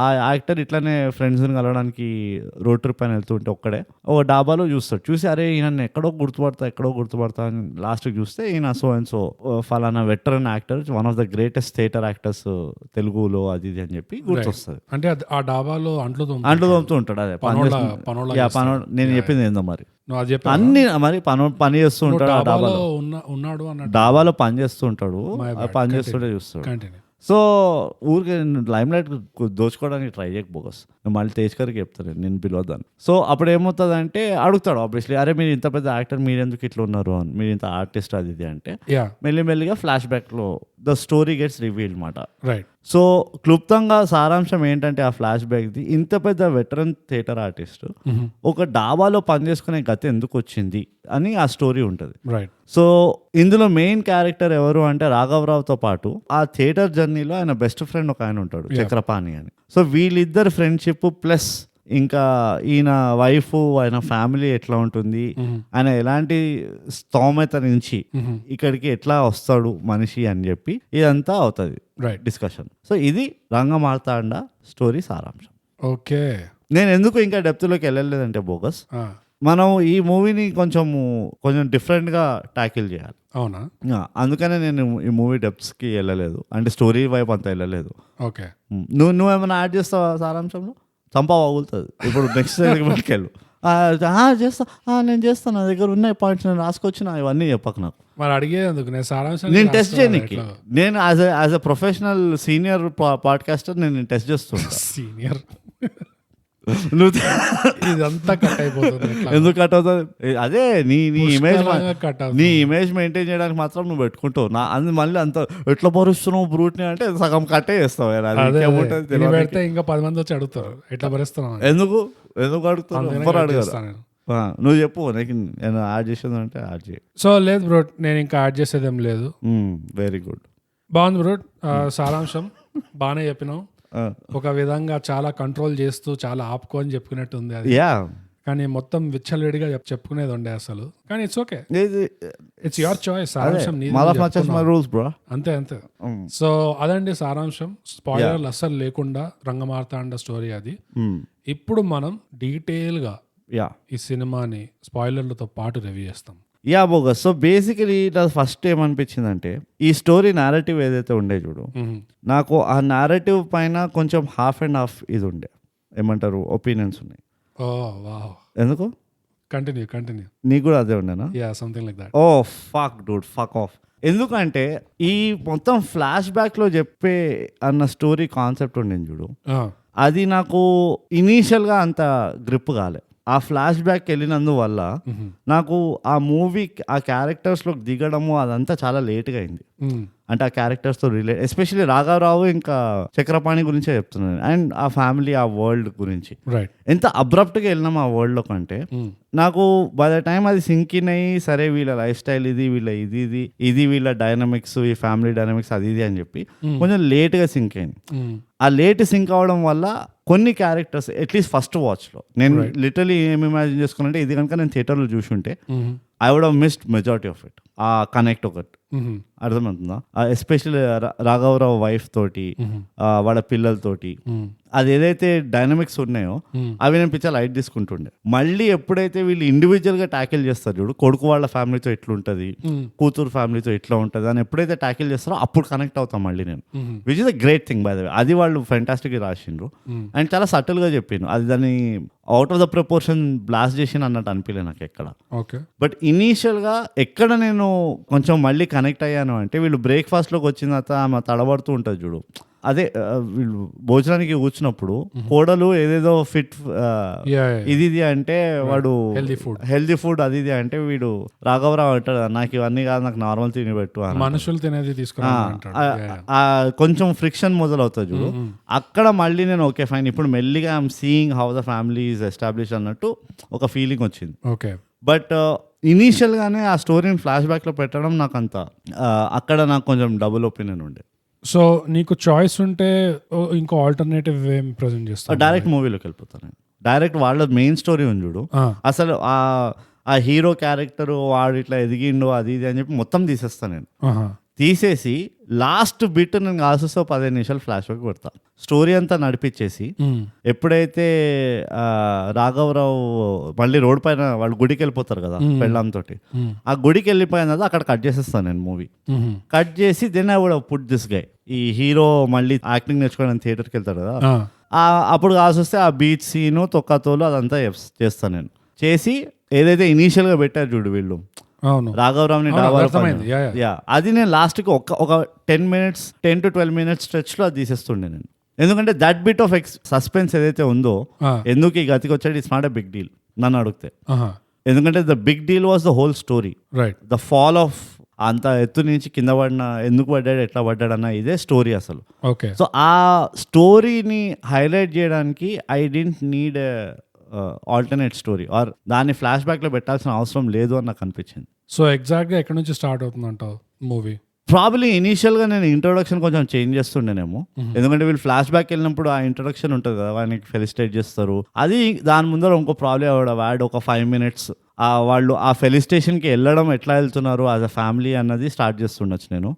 ఆ యాక్టర్ ఇట్లానే ఫ్రెండ్స్ కలవడానికి రోడ్ ట్రిప్ అని వెళ్తుంటే ఒక్కడే ఒక డాబాలో చూస్తాడు. చూసి అరే ఈయన ఎక్కడో గుర్తుపడతా అని లాస్ట్ చూస్తే ఈయన సో అండ్ సో ఫలానా veteran actor, one of the greatest theatre actors తెలుగులో, అది ఇది అని చెప్పి గుర్తొస్తుంది. అంటే ఆ డాబాలో అంట్లు తోముతూ ఉంటాడు. అదే నేను చెప్పింది ఏందో మరి అన్ని మరి పని చేస్తూ ఉంటాడు డాబాలో పని చేస్తూ ఉంటాడు, పని చేస్తుంటే చూస్తాడు. సో ఊరికి లైమ్ లైట్ దోచుకోవడానికి ట్రై చేయకపోగస్, మళ్ళీ తేజ్కర్కి చెప్తాను నేను పిలవద్దాను. సో అప్పుడు ఏమవుతుంది అంటే అడుగుతాడు ఆబ్వియస్లీ, అరే మీరు ఇంత పెద్ద యాక్టర్ మీరు ఎందుకు ఇట్లా ఉన్నారు అని, మీరు ఇంత ఆర్టిస్ట్ అది ఇది అంటే మెల్లిమెల్లిగా ఫ్లాష్ బ్యాక్ లో ద స్టోరీ గెట్స్ రివీల్డ్ మాట. రైట్. సో క్లుప్తంగా సారాంశం ఏంటంటే ఆ ఫ్లాష్ బ్యాక్ది, ఇంత పెద్ద వెటరన్ థియేటర్ ఆర్టిస్ట్ ఒక డాబాలో పనిచేసుకునే గతి ఎందుకు వచ్చింది అని ఆ స్టోరీ ఉంటుంది. రైట్. సో ఇందులో మెయిన్ క్యారెక్టర్ ఎవరు అంటే రాఘవరావుతో పాటు ఆ థియేటర్ జర్నీలో ఆయన బెస్ట్ ఫ్రెండ్ ఒక ఆయన ఉంటాడు, చక్రపాణి అని. సో వీళ్ళిద్దరు ఫ్రెండ్షిప్ ప్లస్ ఇంకా ఈయన వైఫ్, ఆయన ఫ్యామిలీ ఎట్లా ఉంటుంది, ఆయన ఎలాంటి స్తోమత నుంచి ఇక్కడికి ఎట్లా వస్తాడు మనిషి అని చెప్పి ఇదంతా అవుతుంది డిస్కషన్. సో ఇది రంగమార్తాండ స్టోరీ సారాంశం. ఓకే. నేను ఎందుకు ఇంకా డెప్త్లోకి వెళ్ళలేదంటే బోగస్, మనం ఈ మూవీని కొంచెం డిఫరెంట్గా ట్యాకిల్ చేయాలి. అవునా? అందుకనే నేను ఈ మూవీ డెప్త్స్కి వెళ్ళలేదు, అంటే స్టోరీ వైపు అంతా వెళ్ళలేదు. ఓకే. నువ్వేమైనా యాడ్ చేస్తావా సారాంశంలో? చంప బాగుతుంది. ఇప్పుడు నెక్స్ట్ సెగ్మెంట్కి వెళ్ళు. నేను చేస్తాను, నా దగ్గర ఉన్నాయి పాయింట్స్, నేను రాసుకొచ్చిన ఇవన్నీ చెప్పకు నాకు. మరి అడిగేందుకు నేను సారాంశం నేను టెస్ట్ చేయడానికి, నేను as a professional senior podcaster నేను టెస్ట్ చేస్తున్నా. సీనియర్ నువ్వు ఇదంతా కట్ అయిపోతుంది. ఎందుకు కట్ అవుతుంది? అదే నీ కట్ నీ ఇమేజ్ మెయింటైన్ చేయడానికి మాత్రం నువ్వు పెట్టుకుంటావు. మళ్ళీ అంత ఎట్లా భరుస్తున్నావు బ్రూట్ని అంటే సగం కట్టే చేస్తావు. పెడితే ఇంకా 10 మంది వచ్చి అడుగుతారు ఎట్లా భరిస్తున్నావు. ఎందుకు అడుగుతారు? ఎవరు అడగారు. నువ్వు చెప్పు, నేను యాడ్ చేసేది అంటే యాడ్ చేయి. సో లేదు బ్రో, నేను ఇంకా యాడ్ చేసేది ఏం లేదు. వెరీ గుడ్, బాగుంది బ్రో. సారాంశం బాగానే చెప్పినావు. ఒక విధంగా చాలా కంట్రోల్ చేస్తూ చాలా ఆపుకొని చెప్పుకున్నట్టు ఉంది అది. కానీ మొత్తం విచ్చలవిడిగా చెప్పుకునేది ఉండే అసలు. కానీ it's okay, it's your choice. సారాంశం అంతే. సో అదండి సారాంశం. స్పాయిలర్లు అస్సలు లేకుండా రంగమార్తాండ స్టోరీ అది. ఇప్పుడు మనం డీటెయిల్ గా ఈ సినిమాని స్పాయిలర్లతో పాటు రివ్యూ చేస్తాం. బోగస్. సో బేసికలీ నాకు ఫస్ట్ ఏమనిపించిందంటే, ఈ స్టోరీ నారేటివ్ ఏదైతే ఉండే చూడు, నాకు ఆ నారేటివ్ పైన కొంచెం హాఫ్ అండ్ హాఫ్ ఇది ఉండే, ఏమంటారు, ఒపీనియన్స్ ఉన్నాయి. ఎందుకు? కంటిన్యూ. నీకు కూడా అదే ఉండేనా? Something like that. Oh fuck dude, fuck off. ఎందుకంటే ఈ మొత్తం ఫ్లాష్ బ్యాక్ లో చెప్పే అన్న స్టోరీ కాన్సెప్ట్ ఉండేది చూడు, అది నాకు ఇనీషియల్గా అంత గ్రిప్ కాలే. ఆ ఫ్లాష్ బ్యాక్ వెళ్ళినందువల్ల నాకు ఆ మూవీ ఆ క్యారెక్టర్స్లోకి దిగడము అదంతా చాలా లేట్గా అయింది. అంటే ఆ క్యారెక్టర్స్తో రిలేట్, ఎస్పెషల్లీ రాఘవరావు ఇంకా చక్రపాణి గురించే చెప్తున్నాను, అండ్ ఆ ఫ్యామిలీ, ఆ వరల్డ్ గురించి. ఎంత అబ్రప్ట్గా వెళ్ళినాం ఆ వరల్డ్లో కంటే, నాకు బై ద టైం అది సింక్ ఇన్ అయ్యి, సరే వీళ్ళ లైఫ్ స్టైల్ ఇది, వీళ్ళ ఇది వీళ్ళ డైనమిక్స్, ఈ ఫ్యామిలీ డైనమిక్స్ అది ఇది అని చెప్పి కొంచెం లేట్గా సింక్ అయింది. ఆ లేట్ సింక్ అవడం వల్ల కొన్ని క్యారెక్టర్స్ అట్లీస్ట్ ఫస్ట్ వాచ్లో నేను లిటరలీ ఏం ఇమాజిన్ చేసుకున్నానంటే, ఇది కనుక నేను థియేటర్లో చూసి ఉంటే I would have missed majority of it. ఆ కనెక్ట్ ఒకటి అర్థమవుతుందా? ఎస్పెషల్లీ రాఘవరావు వైఫ్ తోటి, వాళ్ళ పిల్లలతోటి, అది ఏదైతే డైనమిక్స్ ఉన్నాయో అవి నేను పిచ్చా లైట్ తీసుకుంటుండే. మళ్ళీ ఎప్పుడైతే వీళ్ళు ఇండివిజువల్ గా ట్యాకిల్ చేస్తారు చూడు, కొడుకు వాళ్ళ ఫ్యామిలీతో ఎట్లుంటది, కూతురు ఫ్యామిలీతో ఎట్లా ఉంటది అని ఎప్పుడైతే ట్యాకిల్ చేస్తారో అప్పుడు కనెక్ట్ అవుతాం మళ్ళీ నేను, which is a great thing by the way. అది వాళ్ళు ఫెంటాస్టిక్ గా రాసిండ్రు అండ్ చాలా సటిల్ గా చెప్పిండ్రు. అది దాన్ని out of the proportion blast చేసిన అన్నట్టు అనిపించలేదు నాకు ఎక్కడ. బట్ ఇనీషియల్ గా ఎక్కడ నేను కొంచెం మళ్ళీ కనెక్ట్ అయ్యాను అంటే, వీళ్ళు బ్రేక్ఫాస్ట్ లోకి వచ్చిన తర్వాత ఆమె తడబడుతూ ఉంటుంది చూడు, అదే వీళ్ళు భోజనానికి కూర్చున్నప్పుడు కోడలు ఏదేదో ఫిట్ ఇది అంటే వాడు హెల్దీ ఫుడ్ అది ఇది అంటే వీడు రాఘవరావు అంటాడు, నాకు ఇవన్నీ కాదు, నాకు నార్మల్ తిని పెట్టు, మనుషులు తినేది కొంచెం ఫ్రిక్షన్ మొదలవుతుంది చూడు. అక్కడ మళ్ళీ నేను ఓకే ఫైన్, ఇప్పుడు మెల్లిగా I'm seeing how the family is establish అన్నట్టు ఒక ఫీలింగ్ వచ్చింది. ఓకే. బట్ ఇనీషియల్గానే ఆ స్టోరీని ఫ్లాష్ బ్యాక్లో పెట్టడం నాకు అంత, అక్కడ నాకు కొంచెం డబుల్ ఒపీనియన్ ఉండే. సో నీకు చాయిస్ ఉంటే ఇంకో ఆల్టర్నేటివ్ ఏం ప్రెజెంట్ చేస్తాను? డైరెక్ట్ మూవీలోకి వెళ్ళిపోతాను. డైరెక్ట్ వాళ్ళ మెయిన్ స్టోరీ ఉంది చూడు, అసలు ఆ హీరో క్యారెక్టర్ వాడు ఇట్లా ఎదిగిండు అది ఇది అని చెప్పి మొత్తం తీసేస్తాను నేను. తీసేసి లాస్ట్ బిట్ నేను కాల్సి 15 నిమిషాలు ఫ్లాష్ బ్యాక్ పెడతా. స్టోరీ అంతా నడిపించేసి ఎప్పుడైతే రాఘవరావు మళ్ళీ రోడ్ పైన వాళ్ళు గుడికి వెళ్ళిపోతారు కదా పెళ్ళాంతో, ఆ గుడికి వెళ్ళిపోయిన తర్వాత అక్కడ కట్ చేసేస్తాను నేను మూవీ. కట్ చేసి then I would put this guy, ఈ హీరో మళ్ళీ యాక్టింగ్ నేర్చుకోవడానికి థియేటర్కి వెళ్తాడు కదా, అప్పుడు కాల్సి వస్తే ఆ బీచ్ సీను తొక్కతోలు అదంతా చేస్తాను నేను. చేసి ఏదైతే ఇనీషియల్ గా పెట్టారు చూడు వీళ్ళు రాఘవరావుని, అది నేను లాస్ట్ కి ఒక 10 to 12 minutes స్ట్రెచ్ లో అది తీసేస్తుండే నేను. ఎందుకంటే దట్ బిట్ ఆఫ్ సస్పెన్స్ ఏదైతే ఉందో, ఎందుకు ఈ గతికి వచ్చాడు, it's not a big deal నన్ను అడిగితే. ఎందుకంటే the big deal was the whole story, the fall off, అంత ఎత్తు నుంచి కింద పడిన, ఎందుకు పడ్డాడు, ఎట్లా పడ్డాడు అన్న ఇదే స్టోరీ అసలు. సో ఆ స్టోరీని హైలైట్ చేయడానికి I don't need alternate story or దాన్ని ఫ్లాష్ బ్యాక్ లో పెట్టాల్సిన అవసరం లేదు అని నాకు అనిపించింది. సో ఎగ్జాక్ట్ గా ఎక్కడి నుంచి స్టార్ట్ అవుతుందంటావు మూవీ? ప్రాబ్లీ ఇనీషియల్ గా నేను ఇంట్రొడక్షన్ కొంచెం చేంజ్ చేస్తుండేనేమో, ఎందుకంటే వీళ్ళు ఫ్లాష్ బ్యాక్ వెళ్ళినప్పుడు ఆ ఇంట్రొడక్షన్ ఉంటుంది కదా, వానికి ఫెలిసిటేట్ చేస్తారు, అది దాని ముందర ఇంకో ప్రాబ్లమ్ వాడు ఒక 5 minutes వాళ్ళు ఆ ఫెలిసిటేషన్కి వెళ్ళడం ఎట్లా వెళ్తున్నారు యాజ్ అ ఫ్యామిలీ అన్నది స్టార్ట్ చేస్తుండొచ్చు నేను,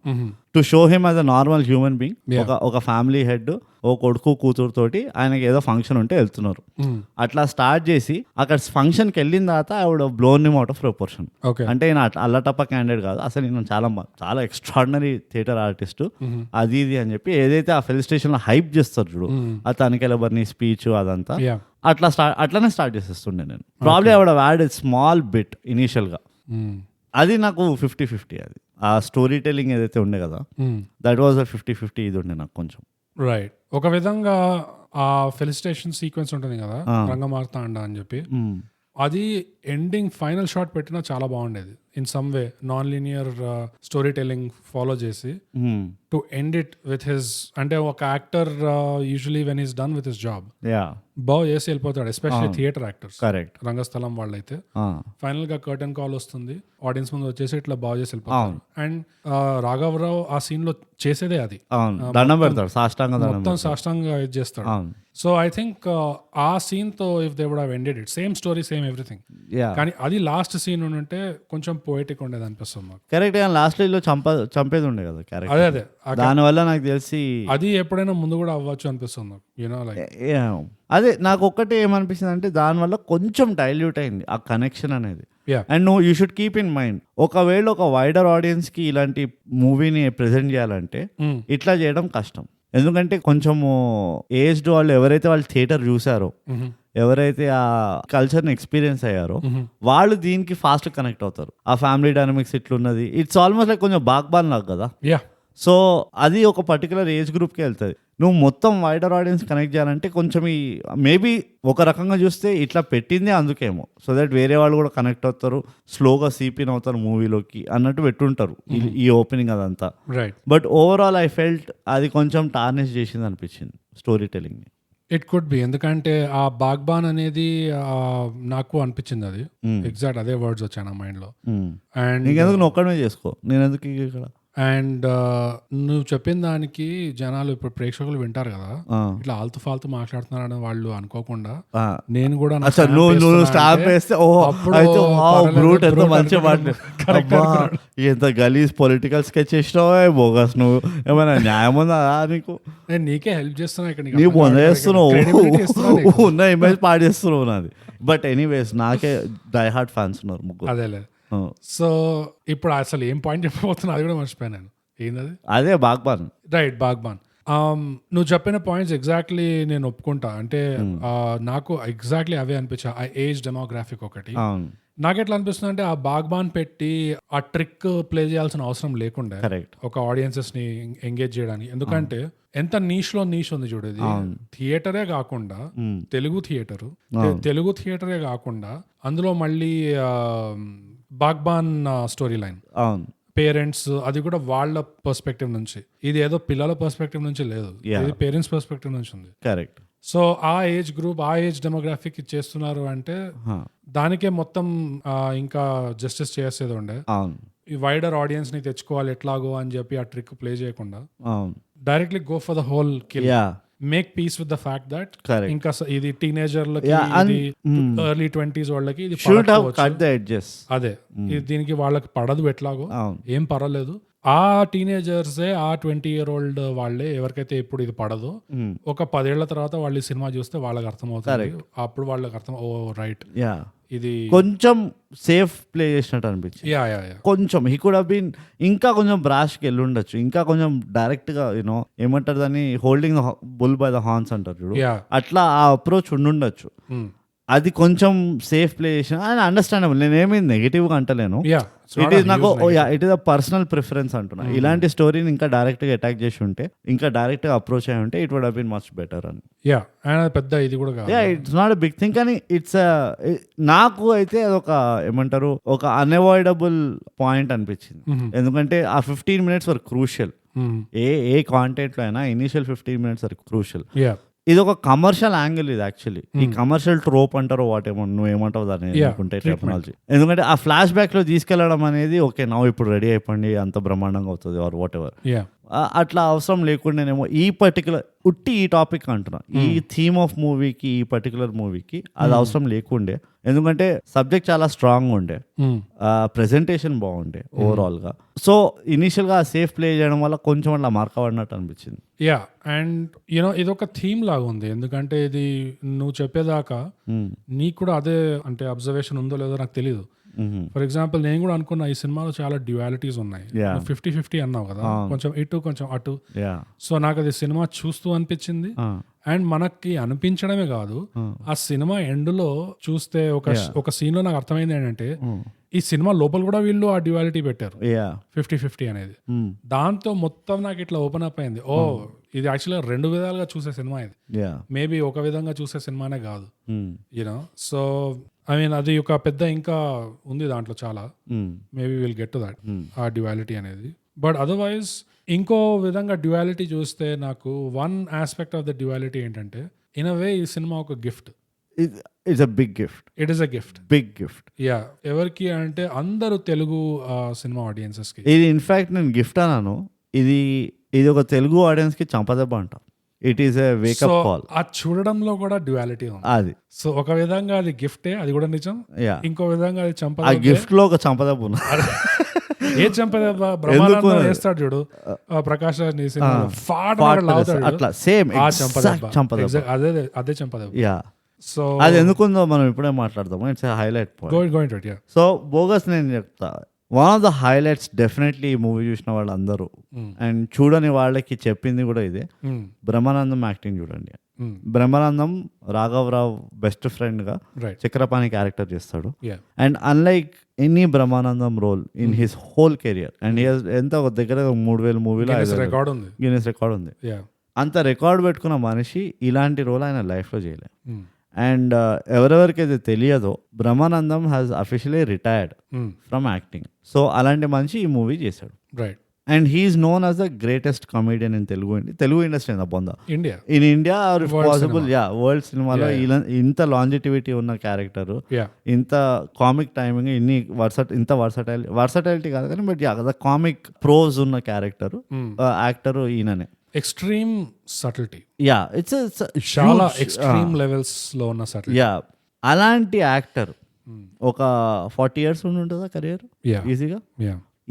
to show him as a normal human being, ఒక ఫ్యామిలీ హెడ్ ఓ కొడుకు కూతురుతోటి ఆయనకి ఏదో ఫంక్షన్ ఉంటే వెళ్తున్నారు. అట్లా స్టార్ట్ చేసి అక్కడ ఫంక్షన్కి వెళ్ళిన తర్వాత ఆవిడ blown him out of proportion. అంటే ఈయన అల్లటప్ప క్యాండిడేట్ కాదు, అసలు నేను చాలా ఎక్స్ట్రాడినరీ థియేటర్ ఆర్టిస్ట్ అది ఇది అని చెప్పి ఏదైతే ఆ ఫిల్ స్టేషన్ లో హైప్ చేస్తారు చూడు, ఆ తనికెలబర్ని స్పీచ్ అదంతా అట్లానే స్టార్ట్ చేసేస్తుండే నేను. ప్రాబ్లీ ఆవిడ యాడ్ స్మాల్ బిట్ ఇనీషియల్ గా, అది నాకు 50-50. అది ఆ స్టోరీ టెల్లింగ్ ఏదైతే ఉండే కదా, దట్ వాజ్ 50-50. ఇది ఉండే నాకు కొంచెం. రైట్. ఒక విధంగా ఆ ఫెలిసిటేషన్ సీక్వెన్స్ ఉంటుంది కదా, రంగమార్తాండ అని చెప్పి, అది ఎండింగ్ ఫైనల్ షాట్ పెట్టినా చాలా బాగుండేది. In some way non linear storytelling follow చేసి to end it with his, అంటే ఒక actor usually when is done with his job బాగా చేసి వెళ్ళిపోతాడు, ఎస్పెషల్లీ థియేటర్ యాక్టర్స్. కరెక్ట్. రంగస్థలం వాళ్ళైతే ఫైనల్ గా కర్టన్ కాల్ వస్తుంది, ఆడియన్స్ ముందు వచ్చేసి ఇట్లా బాగా చేసి వెళ్ళిపోతారు. అండ్ రాఘవరావు ఆ సీన్ లో చేసేదే అది, దండం పెడతాడు, మొత్తం సాష్టాంగ ఇది చేస్తాడు. సో ఐ థింక్ ఆ సీన్ తో if they would have ended it, same story same everything, కానీ అది లాస్ట్ సీన్ ఉంటే కొంచెం పోయిటిక్ ఉండేది అనిపిస్తుంది నాకు. కరెక్ట్. లాస్ట్ లో చంపేది ఉండే కదా క్యారెక్టర్, అదే దాని వల్ల నాకు తెలిసి అది ఎప్పుడైనా ముందు కూడా అవ్వచ్చు అనిపిస్తుంది నాకు, యూనో లైక్. అదే నాకు ఒక్కటే ఏమనిపిస్తుంది అంటే దానివల్ల కొంచెం డైల్యూట్ అయింది ఆ కనెక్షన్ అనేది. And you should keep in mind, ఒకవేళ ఒక వైడర్ ఆడియన్స్ కి ఇలాంటి మూవీని ప్రెజెంట్ చేయాలంటే ఇట్లా చేయడం కష్టం. ఎందుకంటే కొంచెము ఏజ్డ్ వాళ్ళు ఎవరైతే వాళ్ళు థియేటర్ చూసారో, ఎవరైతే ఆ కల్చర్ని ఎక్స్పీరియన్స్ అయ్యారో వాళ్ళు దీనికి ఫాస్ట్ కనెక్ట్ అవుతారు. ఆ ఫ్యామిలీ డైనమిక్స్ ఇట్లున్నది, ఇట్స్ ఆల్మోస్ట్ లైక్ కొంచెం బాగ్బాన్ లాగా కదా. సో అది ఒక పర్టికులర్ ఏజ్ గ్రూప్కి వెళ్తుంది. నువ్వు మొత్తం వైడర్ ఆడియన్స్ కనెక్ట్ చేయాలంటే కొంచెం ఈ మేబీ ఒక రకంగా చూస్తే ఇట్లా పెట్టిందే అందుకేమో, సో దట్ వేరే వాళ్ళు కూడా కనెక్ట్ అవుతారు, స్లోగా సీపిన్ అవుతారు మూవీలోకి అన్నట్టు పెట్టుంటారు ఈ ఓపెనింగ్ అదంతా. బట్ ఓవరాల్ ఐ ఫెల్ట్ అది కొంచెం టార్నిష్ చేసింది అనిపించింది story telling. It could be, ఎందుకంటే ఆ బాగ్బాన్ అనేది నాకు అనిపించింది అది ఎగ్జాక్ట్ అదే వర్డ్స్ వచ్చాయి నా మైండ్ లో. అండ్ నీకెందుకు నువ్వు ఒక్కడమే చేసుకో, నేను ఎందుకు ఇక్కడ. అండ్ నువ్వు చెప్పిన దానికి జనాలు ఇప్పుడు ప్రేక్షకులు వింటారు కదా, ఇట్లా ఆల్తు ఫాల్తు మాట్లాడుతున్నారని వాళ్ళు అనుకోకుండా నేను కూడా ఎంత గలీజ్ పొలిటికల్ స్కెచ్ చేసినావే బోగస్, నువ్వు ఏమైనా న్యాయం ఉందా నీకు? నేను నీకే హెల్ప్ చేస్తున్నా, ఇక్కడ నీకు పొందేస్తున్నావు, ఉన్న ఇమేజ్ పాడేస్తున్నావు నాది. బట్ ఎనీవేస్ నాకే డై హార్ట్ ఫ్యాన్స్ ఉన్నారు ముగ్గురు. అదేలే. సో ఇప్పుడు అసలు ఏం పాయింట్ చెప్పబోతున్నా అది కూడా మర్చిపోయాను. ఏంటది? అదే బాగ్బాన్. రైట్, బాగ్బాన్. నువ్వు చెప్పిన పాయింట్స్ ఎగ్జాక్ట్లీ నేను ఒప్పుకుంటా. అంటే నాకు ఎగ్జాక్ట్లీ అవే అనిపించా. ఆ ఏజ్ డెమోగ్రాఫిక్ ఒకటి నాకు ఎట్లా అనిపిస్తుంది అంటే, ఆ బాగ్బాన్ పెట్టి ఆ ట్రిక్ ప్లే చేయాల్సిన అవసరం లేకుండా ఒక ఆడియన్సెస్ ని ఎంగేజ్ చేయడానికి. ఎందుకంటే ఎంత నీష్ లో నీష్ ఉంది చూడు, ఇది థియేటరే కాకుండా తెలుగు థియేటరే కాకుండా అందులో మళ్ళీ బాగ్బాన్ స్టోరీ లైన్, పేరెంట్స్, అది కూడా వాళ్ళ పర్స్పెక్టివ్ నుంచి. ఇది ఏదో పిల్లల పర్స్పెక్టివ్ నుంచి లేదు, ఇది పేరెంట్స్ పర్స్పెక్టివ్ నుంచి ఉంది. కరెక్ట్. సో ఆ ఏజ్ గ్రూప్, ఆ ఏజ్ డెమోగ్రాఫిక్ చేస్తున్నారు అంటే దానికే మొత్తం ఇంకా జస్టిస్ చేసేది ఉండే. ఈ వైడర్ ఆడియన్స్ ని తెచ్చుకోవాలి ఎట్లాగో అని చెప్పి ఆ ట్రిక్ ప్లే చేయకుండా directly go for the whole kill, make peace with the fact that ఇంకా ఇది టీనేజర్లకి, ఎర్లీ 20s వాళ్ళకి ఇది అదే, దీనికి వాళ్ళకి పడదు ఎట్లాగో, ఏం పర్వాలేదు. ఆ టీనేజర్సే, ఆ 20-year-old వాళ్ళే ఎవరికైతే ఇప్పుడు ఇది పడదో, ఒక 10 ఏళ్ల తర్వాత వాళ్ళు ఈ సినిమా చూస్తే వాళ్ళకి అర్థమవుతుంది. అప్పుడు వాళ్ళకి అర్థం, ఓ రైట్, ఇది కొంచెం సేఫ్ ప్లే చేసినట్టు అనిపించింది. కొంచెం హీ కుడ్ హావ్ బీన్ ఇంకా కొంచెం బ్రాష్కి వెళ్ళి ఉండొచ్చు, ఇంకా కొంచెం డైరెక్ట్ గా యూనో ఏమంటారు దాన్ని, holding bull by the horns అంటారు చూడు, అట్లా ఆ అప్రోచ్ ఉండుండొచ్చు. అది కొంచెం సేఫ్ ప్లే చేసిన అండ్ అండర్స్టాండబుల్. నేనేమి నెగిటివ్ గా అంటలేను, ఇట్ ఈస్ నాకు it is a personal preference అంటున్నా. ఇలాంటి స్టోరీని ఇంకా డైరెక్ట్ గా అటాక్ చేసి ఉంటే, ఇంకా డైరెక్ట్ గా అప్రోచ్ అయి ఉంటే it would have been much better అని. పెద్ద ఇది కూడా it's not a big thing, కానీ ఇట్స్ నాకు అయితే అదొక ఏమంటారు, ఒక అన్అవాయిడబుల్ పాయింట్ అనిపించింది. ఎందుకంటే ఆ 15 minutes వరకు క్రూషియల్, ఏ కాంటెంట్ లో అయినా ఇనిషియల్ 15 minutes వరకు క్రూషియల్. ఇది ఒక కమర్షియల్ యాంగిల్, ఇది యాక్చువల్లీ ఈ కమర్షియల్ ట్రోప్ అంటారో వాటేమో, నువ్వు ఏమంటావు దాన్ని అనుకుంటే టెక్నాలజీ. ఎందుకంటే ఆ ఫ్లాష్ బ్యాక్ లో తీసుకెళ్లడం అనేది, ఓకే నవ్వు ఇప్పుడు రెడీ అయిపోండి అంత బ్రహ్మాండంగా అవుతుంది ఆర్ వాట్ ఎవర్, అట్లా అవసరం లేకుండానేమో ఈ పర్టికులర్ ఉట్టి ఈ టాపిక్ అంటున్నా, ఈ థీమ్ ఆఫ్ మూవీకి, ఈ పర్టికులర్ మూవీకి అది అవసరం లేకుండే. ఎందుకంటే సబ్జెక్ట్ చాలా స్ట్రాంగ్ ఉండే, ప్రెజెంటేషన్ బాగుండే ఓవరాల్ గా. సో ఇనిషియల్ గా సేఫ్ ప్లే చేయడం వల్ల కొంచెం అట్లా మార్క్ అవ్వనట్టు అనిపించింది. యా అండ్ యూనో ఇది ఒక థీమ్ లాగా ఉంది, ఎందుకంటే ఇది నువ్వు చెప్పేదాకా నీకు కూడా అదే అంటే అబ్జర్వేషన్ ఉందో లేదో నాకు తెలియదు. ఫర్ ఎగ్జాంపుల్ నేను కూడా అనుకున్నా ఈ సినిమాలో చాలా డ్యువాలిటీస్ ఉన్నాయి, 50-50 అన్నావు కదా, కొంచెం ఇటు కొంచెం అటు. సో నాకు అది సినిమా చూస్తూ అనిపించింది. అండ్ మనకి అనిపించడమే కాదు, ఆ సినిమా ఎండ్ లో చూస్తే ఒక సీన్ లో నాకు అర్థమైంది ఏంటంటే ఈ సినిమా లోపల కూడా వీళ్ళు ఆ డ్యువాలిటీ పెట్టారు 50-50 అనేది. దాంతో మొత్తం నాకు ఇట్లా ఓపెన్ అప్ అయింది, ఓ ఇది యాక్చువల్గా 2 విధాలుగా చూసే సినిమా ఇది, మేబీ ఒక విధంగా చూసే సినిమానే కాదు యూనో. సో ఐ మీన్ అది ఒక పెద్ద ఇంకా ఉంది దాంట్లో చాలా, maybe will get to that ఆ డ్యువాలిటీ అనేది. బట్ అదర్వైజ్ ఇంకో విధంగా డ్యువాలిటీ చూస్తే నాకు one aspect of the duality ఏంటంటే ఇన్ అ వే ఈ సినిమా ఒక gift. It's a big gift. It is a gift, big gift. Yeah ఎవరికి అంటే అందరూ తెలుగు సినిమా ఆడియన్సెస్ కి. ఇది ఇన్ఫాక్ట్ నేను గిఫ్ట్ అన్నాను, ఇది ఒక తెలుగు ఆడియన్స్ కి చంపదెబ్బ అంట. It is a wake up call. ఆ చూడడంలో కూడా డ్యువాలిటీ ఉంది అది. సో ఒక విధంగా అది గిఫ్టే, అది కూడా నిజం. ఇంకో విధంగా అది ఆ గిఫ్ట్ లో ఒక చంపదెబ్బ ఉంది. ఏ చంపదెబ్బ బ్రహ్మానందం వేస్తాడు చూడు ప్రకాష్ రాజ్ అట్లా సేమ్ చంపదెబ్బ, అదే చంపదెబ్బ. యా. సో అది ఎందుకుందో మనం ఇప్పుడే మాట్లాడదాము. It's highlight point. So bogus నేను చెప్తా, one of the highlights definitely ఈ మూవీ చూసిన వాళ్ళందరూ అండ్ చూడని వాళ్ళకి చెప్పింది కూడా ఇదే, బ్రహ్మానందం యాక్టింగ్ చూడండి. బ్రహ్మానందం రాఘవరావు బెస్ట్ ఫ్రెండ్ గా చక్రపాణి క్యారెక్టర్ చేస్తాడు. And unlike any Brahmanandam role in his whole career, and ఎంత దగ్గర 3000 మూవీలో గిన్నెస్ రికార్డ్ ఉంది. అంత రికార్డ్ పెట్టుకున్న మనిషి ఇలాంటి రోల్ ఆయన లైఫ్ లో చేయలేదు. అండ్ ఎవరెవరికైతే తెలియదో Brahmanandam has officially retired from acting. So అలాంటి మనిషి ఈ మూవీ చేశాడు. And he's known as the greatest comedian in Telugu industry in India or possible world సినిమాలో ఇంత లాంజిటివిటీ ఉన్న క్యారెక్టర్, ఇంత కామిక్ టైమింగ్, ఇంత వర్సటైలిటీ కాదు కానీ బట్ కామిక్ ప్రోజ్ ఉన్న క్యారెక్టర్ యాక్టర్ ఈయననే. ఎక్స్ట్రీమ్ సటిల్టీ, యా ఇట్స్ చాలా ఎక్స్ట్రీమ్ లెవెల్స్ లో ఉన్న సటిల్టీ. యా అలాంటి యాక్టర్ ఒక 40 years ఉండి ఉంటుందా కెరియర్ ఈజీగా.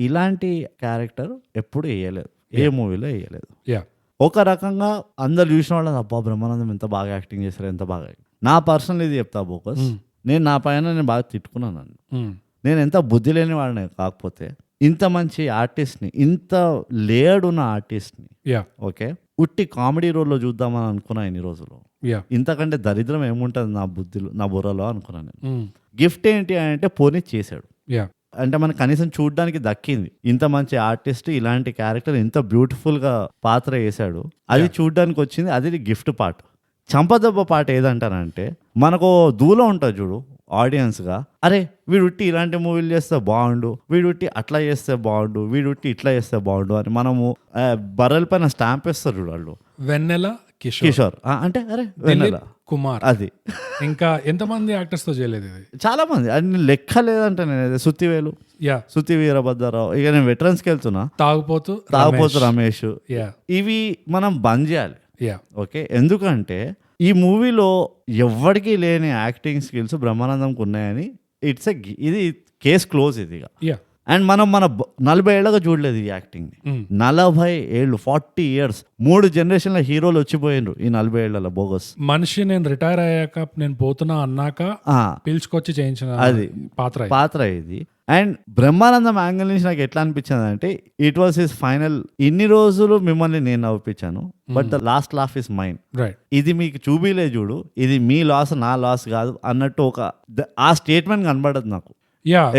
ఇలాంటి క్యారెక్టర్ ఎప్పుడు వేయలేదు, ఏ మూవీలో వేయలేదు. ఒక రకంగా అందరు చూసిన వాళ్ళు అబ్బా బ్రహ్మానందం ఎంత బాగా యాక్టింగ్ చేస్తారు, ఎంత బాగా. నా పర్సనల్ ఇది చెప్తా బోకస్, నేను నా పైన నేను బాగా తిట్టుకున్నాను. నేను ఎంత బుద్ధి లేని వాడిని కాకపోతే ఇంత మంచి ఆర్టిస్ట్ని, ఇంత లేయర్డ్ ఉన్న ఆర్టిస్ట్ని ఓకే ఉట్టి కామెడీ రోల్లో చూద్దామని అనుకున్నా ఇన్ని రోజులు. ఇంతకంటే దరిద్రం ఏముంటుంది నా బుద్ధిలో, నా బుర్రలో అనుకున్నాను నేను. గిఫ్ట్ ఏంటి అంటే పోనీ చేశాడు, అంటే మనకు కనీసం చూడడానికి దక్కింది. ఇంత మంచి ఆర్టిస్ట్ ఇలాంటి క్యారెక్టర్ ఇంత బ్యూటిఫుల్ గా పాత్ర వేశాడు, అది చూడడానికి వచ్చింది. అది గిఫ్ట్ పార్ట్. చంపదెబ్బ పాట ఏదంటానంటే మనకు దూలో ఉంటుంది చూడు ఆడియన్స్ గా, అరే వీడుట్టి ఇలాంటి మూవీలు చేస్తే బాగుండు, వీడుట్టి అట్లా చేస్తే బాగుండు, వీడుట్టి ఇట్లా చేస్తే బాగుండు అని మనము బర్రెల పైన స్టాంప్ వేస్తారు చూడు వాళ్ళు. వెన్నెల కిషోర్ అంటే అరే వెన్నెల కుమార్, అది ఇంకా ఎంతమంది యాక్టర్స్ తో చేయలేదు ఇది, చాలా మంది. అది లెక్క లేదంటే నేను సుత్తివేలు, సుత్తి వీరభద్రరావు, ఇక నేను వెటరన్స్ కి వెళ్తున్నా, తాగుపోతు రమేష్, ఇవి మనం బంద్ చేయాలి. ఓకే ఎందుకంటే ఈ మూవీలో ఎవ్వడికి లేని యాక్టింగ్ స్కిల్స్ బ్రహ్మానందంకి ఉన్నాయని ఇది కేస్ క్లోజ్ ఇది. అండ్ మన 40 ఏళ్ళగా చూడలేదు ఈ యాక్టింగ్. 40 ఏళ్ళు 40 years 3 generationల హీరోలు వచ్చిపోయినరు ఈ 40 ఏళ్లలో. బోగస్ మనిషి నేను రిటైర్ అయ్యాక నేను పోతున్నా అన్నాక పిలుచుకొచ్చి చేయించిన అది పాత్ర ఇది. అండ్ బ్రహ్మానందం యాంగిల్ నుంచి నాకు ఎట్లా అనిపించింది అంటే ఇట్ వాస్ హిస్ ఫైనల్. ఇన్ని రోజులు మిమ్మల్ని నేను నవ్విపించాను, but the last laugh is mine. ఇది మీకు చూపిలే చూడు, ఇది మీ లాస్ నా లాస్ కాదు అన్నట్టు ఒక ఆ స్టేట్మెంట్ కనబడదు నాకు.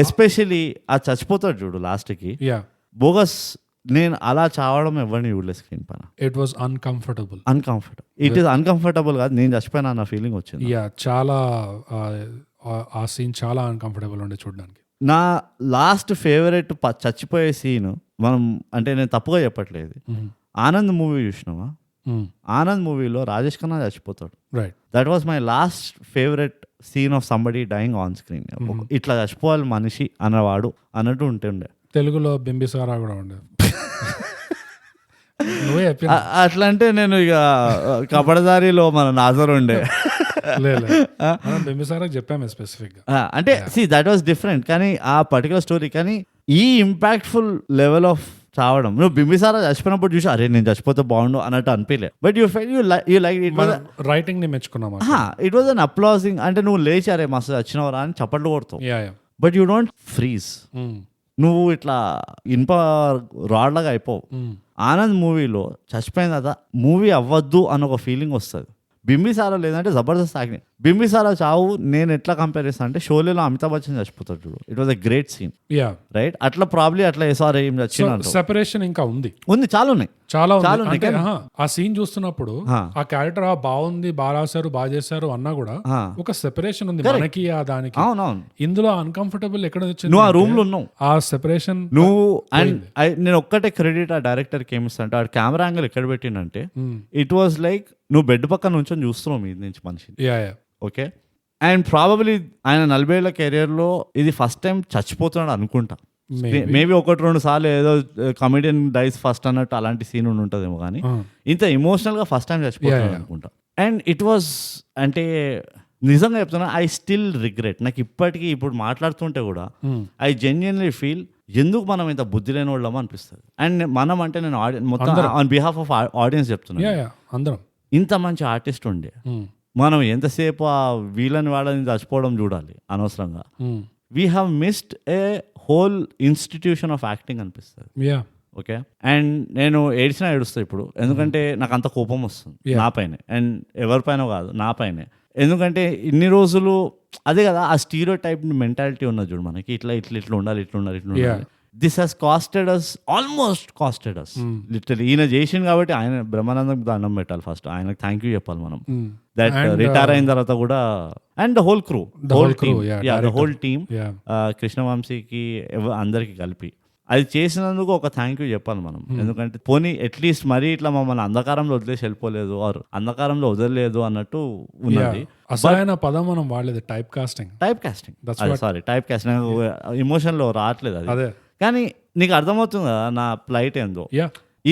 ఎస్పెషలీ ఆ చచ్చిపోతాడు చూడు లాస్ట్ కి. బోగస్ నేను అలా చావడం ఎవరిని చూడలేదు స్క్రీన్ పైన. It was uncomfortable. It is uncomfortable కాదు, నేను చచ్చిపోయినా అన్న ఫీలింగ్ వచ్చింది. చాలా ఆ సీన్ చాలా అన్కంఫర్టబుల్ ఉండే చూడడానికి. నా లాస్ట్ ఫేవరెట్ చచ్చిపోయే సీన్ మనం అంటే నేను తప్పుగా చెప్పట్లేదు, ఆనంద్ మూవీ చూసినావా? ఆనంద్ మూవీలో రాజేష్ ఖన్నా చచ్చిపోతాడు. That was my last favourite scene of somebody dying on screen. ఇట్లా చచ్చిపోవాలి మనిషి అన్నవాడు అన్నట్టు ఉంటుండే. తెలుగులో బింబిసారా కూడా ఉండేది. అట్లా అంటే నేను ఇక కబడదారిలో మన నాజర్ ఉండే చెప్పాము స్పెసిఫిక్ గా. అంటే దట్ వాస్ డిఫరెంట్, కానీ ఆ పర్టికులర్ స్టోరీ. కానీ ఈ ఇంపాక్ట్ఫుల్ లెవెల్ ఆఫ్ చావడం. నువ్వు బింబిసారా చచ్చిపోయినప్పుడు చూసి అరే నేను చచ్చిపోతే బాగుండు అన్నట్టు అనిపించలే. But you fell you like it was writing ని మెచ్చుకున్నాం. It was an అప్లాజింగ్. అంటే నువ్వు లేచి అరే మస్తు చచ్చినవరా అని చప్పట్లు కొడతావు. But you don't freeze. నువ్వు ఇట్లా ఇనుప రాడ్లాగా అయిపోవు. ఆనంద్ మూవీలో చచ్చిపోయిన కదా మూవీ అవ్వద్దు అన్న ఒక ఫీలింగ్ వస్తుంది. బింబిసారా లేదంటే జబర్దస్త్ యాక్టింగ్. బింబిసారా చావు నేను ఎట్లా కంపేర్ చేస్తాను అంటే షోలేలో అమితాబ్ బచ్చన్ చచ్చిపోతాడు చూడు, it was a great scene. Right, అట్లా ప్రాబ్లీ అట్లా సారీ ఏం చచ్చిన సెపరేషన్ ఇంకా ఉంది చాలా ఉన్నాయి. ఆ సీన్ చూస్తున్నప్పుడు ఆ క్యారెక్టర్ బాగుంది, బాగా రాశారు, బాగా చేశారు అన్నా కూడా ఒక సెపరేషన్ ఉంది మనకి దానికి. అవునవును, ఇందులో అన్కంఫర్టబుల్ ఎక్కడ వచ్చింది? నువ్వు ఆ రూమ్ లో ఉన్నావు, ఆ సెపరేషన్ నువ్వు. అండ్ నేను ఒక్కటే క్రెడిట్ ఆ డైరెక్టర్ కి ఏమిస్తా అంటే ఆ కెమెరా యాంగిల్ ఎక్కడ పెట్టిండంటే ఇట్ వాజ్ లైక్ నువ్వు బెడ్ పక్కన నుంచి చూస్తున్నావు మీద నుంచి మనిషిని. ఓకే, అండ్ ప్రాబబ్లీ ఆయన 40 ఏళ్ల కెరియర్లో ఇది ఫస్ట్ టైం చచ్చిపోతున్నాడు అనుకుంటా. మేబీ 1-2 సార్లు ఏదో కమెడియన్ డైస్ ఫస్ట్ అన్నట్టు అలాంటి సీన్ ఉంటుందేమో, కానీ ఇంత ఎమోషనల్ గా ఫస్ట్ టైం చచ్చిపోతున్నాడు అనుకుంటా. అండ్ ఇట్ వాజ్ అంటే నిజంగా చెప్తున్నా, ఐ స్టిల్ రిగ్రెట్. నాకు ఇప్పటికీ ఇప్పుడు మాట్లాడుతుంటే కూడా ఐ జెన్యున్లీ ఫీల్ ఎందుకు మనం ఇంత బుద్ధి లేని వాళ్ళమో అనిపిస్తుంది. అండ్ మనం అంటే నేను మొత్తం ఆన్ బిహాఫ్ ఆఫ్ ఆడియన్స్ చెప్తున్నా, అందరం ఇంత మంచి ఆర్టిస్ట్ ఉండే మనం ఎంతసేపు ఆ వీళ్ళని వాళ్ళని చచ్చిపోవడం చూడాలి అనవసరంగా. We have missed A whole institution of acting అనిపిస్తుంది. ఓకే, అండ్ నేను ఏడుస్తా ఇప్పుడు, ఎందుకంటే నాకు అంత కోపం వస్తుంది నా పైనే, అండ్ ఎవరిపైన కాదు నా పైనే. ఎందుకంటే ఇన్ని రోజులు అదే కదా ఆ స్టీరియో టైప్ మెంటాలిటీ ఉన్నది చూడు మనకి, ఇట్లా ఉండాలి, ఇట్లా ఉండాలి. This he's casted us, almost casted us literally. ఈయన చేసింది కాబట్టి ఆయన బ్రహ్మానందం దండం పెట్టాలి ఫస్ట్, ఆయనకు థ్యాంక్ యూ చెప్పాలి మనం. దట్ రిటైర్ అయిన తర్వాత కూడా, and the whole crew, the whole team, కృష్ణవంశీకి అందరికి కలిపి అది చేసినందుకు ఒక థ్యాంక్ యూ చెప్పాలి మనం. ఎందుకంటే పోనీ అట్లీస్ట్ మరీ ఇట్లా మమ్మల్ని అంధకారంలో వదిలేసి వెళ్ళిపోలేదు, ఆర్ అంధకారంలో వదలలేదు అన్నట్టు ఉన్నది. అసలైన పదం మనం వాడలేదు, type casting. Sorry, type casting emotion లో రావట్లేదు అది. కానీ నీకు అర్థమవుతుంది కదా నా ప్లైట్ ఏందో.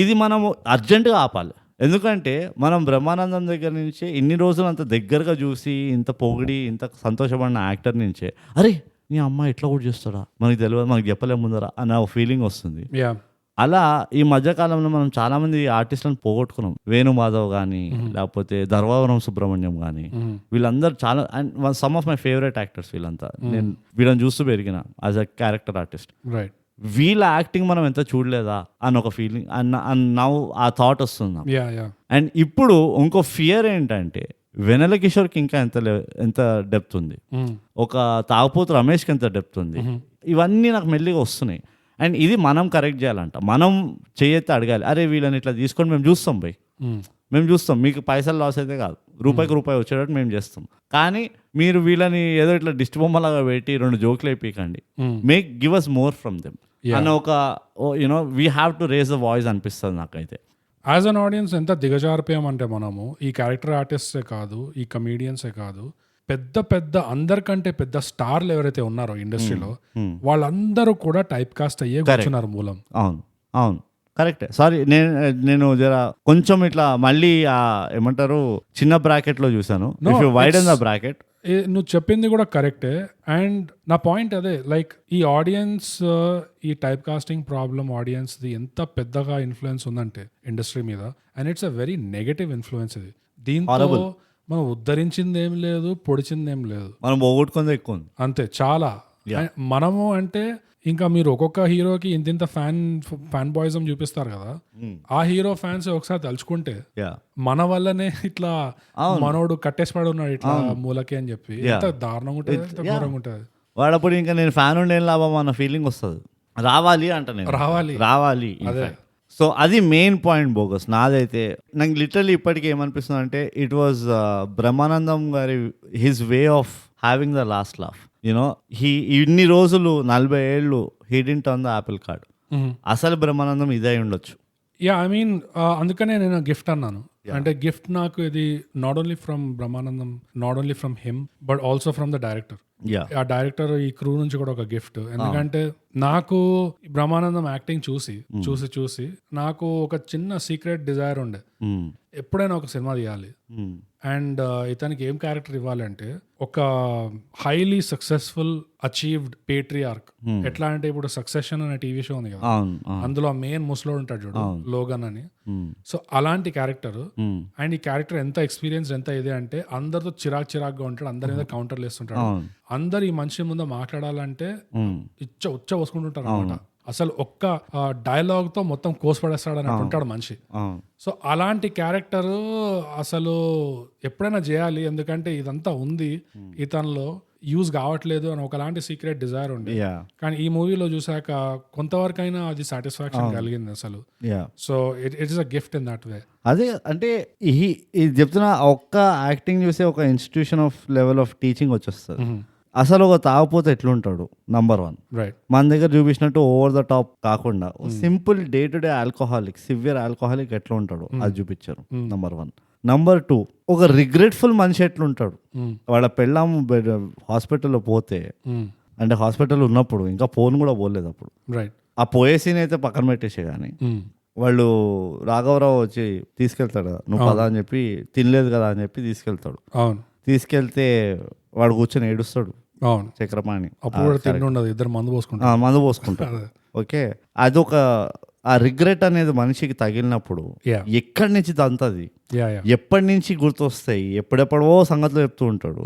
ఇది మనము అర్జెంటుగా ఆపాలి. ఎందుకంటే మనం బ్రహ్మానందం దగ్గర నుంచే ఇన్ని రోజులు అంత దగ్గరగా చూసి ఇంత పొగిడి ఇంత సంతోషపడిన యాక్టర్ నుంచే అరే నీ అమ్మ ఎట్లా కూడా చేస్తాడా మనకి తెలియదు, మనకి చెప్పలే ముందరా అన్న ఫీలింగ్ వస్తుంది. అలా ఈ మధ్యకాలంలో మనం చాలా మంది ఆర్టిస్టులను పోగొట్టుకున్నాం. వేణుమాధవ్ కానీ, లేకపోతే ధర్వావరం సుబ్రహ్మణ్యం కానీ, వీళ్ళందరూ చాలా, and some of my favourite actors వీళ్ళంతా. నేను వీళ్ళని చూస్తూ పెరిగిన యాజ్ అ క్యారెక్టర్ ఆర్టిస్ట్. వీళ్ళ యాక్టింగ్ మనం ఎంత చూడలేదా అన్న ఒక ఫీలింగ్ నౌ ఆ థాట్ వస్తుంది. అండ్ ఇప్పుడు ఇంకో ఫియర్ ఏంటంటే వెన్నెల కిషోర్కి ఇంకా ఎంత డెప్త్ ఉంది, ఒక తాగుపోతు రమేష్కి ఎంత డెప్త్ ఉంది, ఇవన్నీ నాకు మెల్లిగా వస్తున్నాయి. అండ్ ఇది మనం కరెక్ట్ చేయాలంట. మనం చేయైతే అడగాలి, అరే వీళ్ళని ఇట్లా తీసుకొని మేము చూస్తాం బై, మేము చూస్తాం, మీకు పైసలు లాస్ అయితే కాదు, రూపాయికి రూపాయి వచ్చేటట్టు మేము చేస్తాం, కానీ మీరు వీళ్ళని ఏదో ఇట్లా దిష్టి బొమ్మలాగా పెట్టి 2 జోకులు అయిపోకండి, give us more from them అన్న ఒక you know we have to raise the voice అనిపిస్తుంది నాకైతే. యాజ్ అన్ ఆడియన్స్ ఎంత దిగజారిపోయామంటే మనము ఈ క్యారెక్టర్ ఆర్టిస్టే కాదు, ఈ కమీడియన్సే కాదు, పెద్ద అందరికంటే పెద్ద స్టార్లు ఎవరైతే ఉన్నారో ఇండస్ట్రీలో వాళ్ళందరూ కూడా టైప్ కాస్ట్ అయ్యే కూర్చున్నారు మూలం. అవును కరెక్టే. సారీ నేను జర కొంచెం ఇట్లా మళ్ళీ ఏమంటారు చిన్న బ్రాకెట్ లో చూసాను. If you widen the bracket, నువ్వు చెప్పింది కూడా కరెక్టే. అండ్ నా పాయింట్ అదే, లైక్ ఈ ఆడియన్స్, ఈ టైప్ కాస్టింగ్ ప్రాబ్లం ఆడియన్స్ది ఎంత పెద్దగా ఇన్ఫ్లుయెన్స్ ఉందంటే ఇండస్ట్రీ మీద, and it's a very negative influence ఇది. దీంతో మనం ఉద్ధరించింది ఏం లేదు, పొడిచింది ఏం లేదు, మనం పోగొట్టుకుంది ఎక్కువ అంతే చాలా. మనము అంటే ఇంకా మీరు ఒక్కొక్క హీరోకి ఇంత ఫ్యాన్ బాయ్జం చూపిస్తారు కదా, ఆ హీరో ఫ్యాన్స్ ఒకసారి తలుచుకుంటే మన వల్లనే ఇట్లా మనోడు కట్టేసిపడి ఉన్నాడు ఇట్లా మూలకి అని చెప్పి ఎంత దారుణంగా ఉంటుంది, ఎంత ఘోరంగా ఉంటుంది. వాడప్పుడు ఇంకా నేను ఫ్యాన్ ఉండే లాభం అన్న ఫీలింగ్ వస్తుంది. రావాలి అంట నేను, రావాలి. సో అది మెయిన్ పాయింట్ బోగస్ నాదైతే. నాకు లిటరలీ ఇప్పటికీ ఏమనిపిస్తుంది అంటే ఇట్ వాజ్ బ్రహ్మానందం గారి his way of having the last laugh. You know ఇన్ని రోజులు 40 ఏళ్ళు he didn't turn the Apple card. అసలు బ్రహ్మానందం ఇదే ఉండొచ్చు. ఐ మీన్ అందుకనే నేను గిఫ్ట్ అన్నాను. అంటే గిఫ్ట్ నాకు ఇది not only from Brahmanandam, not only from him, but also from the director. ఆ డైరెక్టర్ ఈ క్రూ నుంచి కూడా ఒక గిఫ్ట్. ఎందుకంటే నాకు బ్రహ్మానందం యాక్టింగ్ చూసి నాకు ఒక చిన్న సీక్రెట్ డిజైర్ ఉండే, ఎప్పుడైనా ఒక సినిమా తీయాలి. అండ్ ఇతనికి ఏం క్యారెక్టర్ ఇవ్వాలంటే ఒక హైలీ సక్సెస్ఫుల్ అచీవ్డ్ పేట్రియార్క్. ఎట్లా అంటే ఇప్పుడు సక్సెషన్ అనే టీవీ షో ఉంది కదా, అందులో మెయిన్ ముసలోడు ఉంటాడు చూడు, లోగన్ అని. సో అలాంటి క్యారెక్టర్. అండ్ ఈ క్యారెక్టర్ ఎంత ఎక్స్పీరియన్స్ ఎంత ఇది అంటే అందరితో చిరాక్గా ఉంటాడు, అందరి మీద కౌంటర్లు వేస్తుంటాడు. అందరు ఈ మనిషి ముందు మాట్లాడాలంటే ఉచ్చ పోసుకుంటుంటారు అనమాట. అసలు ఒక్క డైలాగ్ తో మొత్తం కోసపడేస్తాడు అని ఉంటాడు మనిషి. సో అలాంటి క్యారెక్టర్ అసలు ఎప్పుడైనా చేయాలి, ఎందుకంటే ఇదంతా ఉంది ఇతనిలో, యూజ్ కావట్లేదు అని ఒకలాంటి సీక్రెట్ డిజైర్ ఉంది. కానీ ఈ మూవీలో చూసాక కొంతవరకైనా అది సాటిస్ఫాక్షన్ కలిగింది అసలు. So it is a gift in that way. అదే అంటే ఇది చెప్తున్నా, ఒక్క యాక్టింగ్ చూసే ఒక institution of level of teaching వచ్చేస్తుంది. అసలు ఒక తాగపోతే ఎట్లుంటాడు నంబర్ 1. మన దగ్గర చూపించినట్టు ఓవర్ ద టాప్ కాకుండా simple day to day alcoholic, severe alcoholic ఎట్లా ఉంటాడు అది చూపించారు నంబర్ 1. నంబర్ 2, ఒక రిగ్రెట్ఫుల్ మనిషి ఎట్లుంటాడు. వాళ్ళ పెళ్ళాం హాస్పిటల్లో పోతే, అంటే హాస్పిటల్ ఉన్నప్పుడు ఇంకా ఫోన్ కూడా పోలేదు అప్పుడు, ఆ పోయే సీన్ అయితే పక్కన పెట్టేసే కానీ వాళ్ళు రాఘవరావు వచ్చి తీసుకెళ్తాడు, నువ్వు పదా అని చెప్పి, తినలేదు కదా అని చెప్పి తీసుకెళ్తాడు. తీసుకెళ్తే వాడు కూర్చొని ఏడుస్తాడు చక్రపాణి. ఇద్దరు మందు పోసుకుంటారు. ఓకే, అదొక ఆ రిగ్రెట్ అనేది మనిషికి తగిలినప్పుడు ఎక్కడి నుంచి తంతది, ఎప్పటి నుంచి గుర్తొస్తాయి, ఎప్పుడెప్పుడో సంగతులు చెప్తూ ఉంటాడు.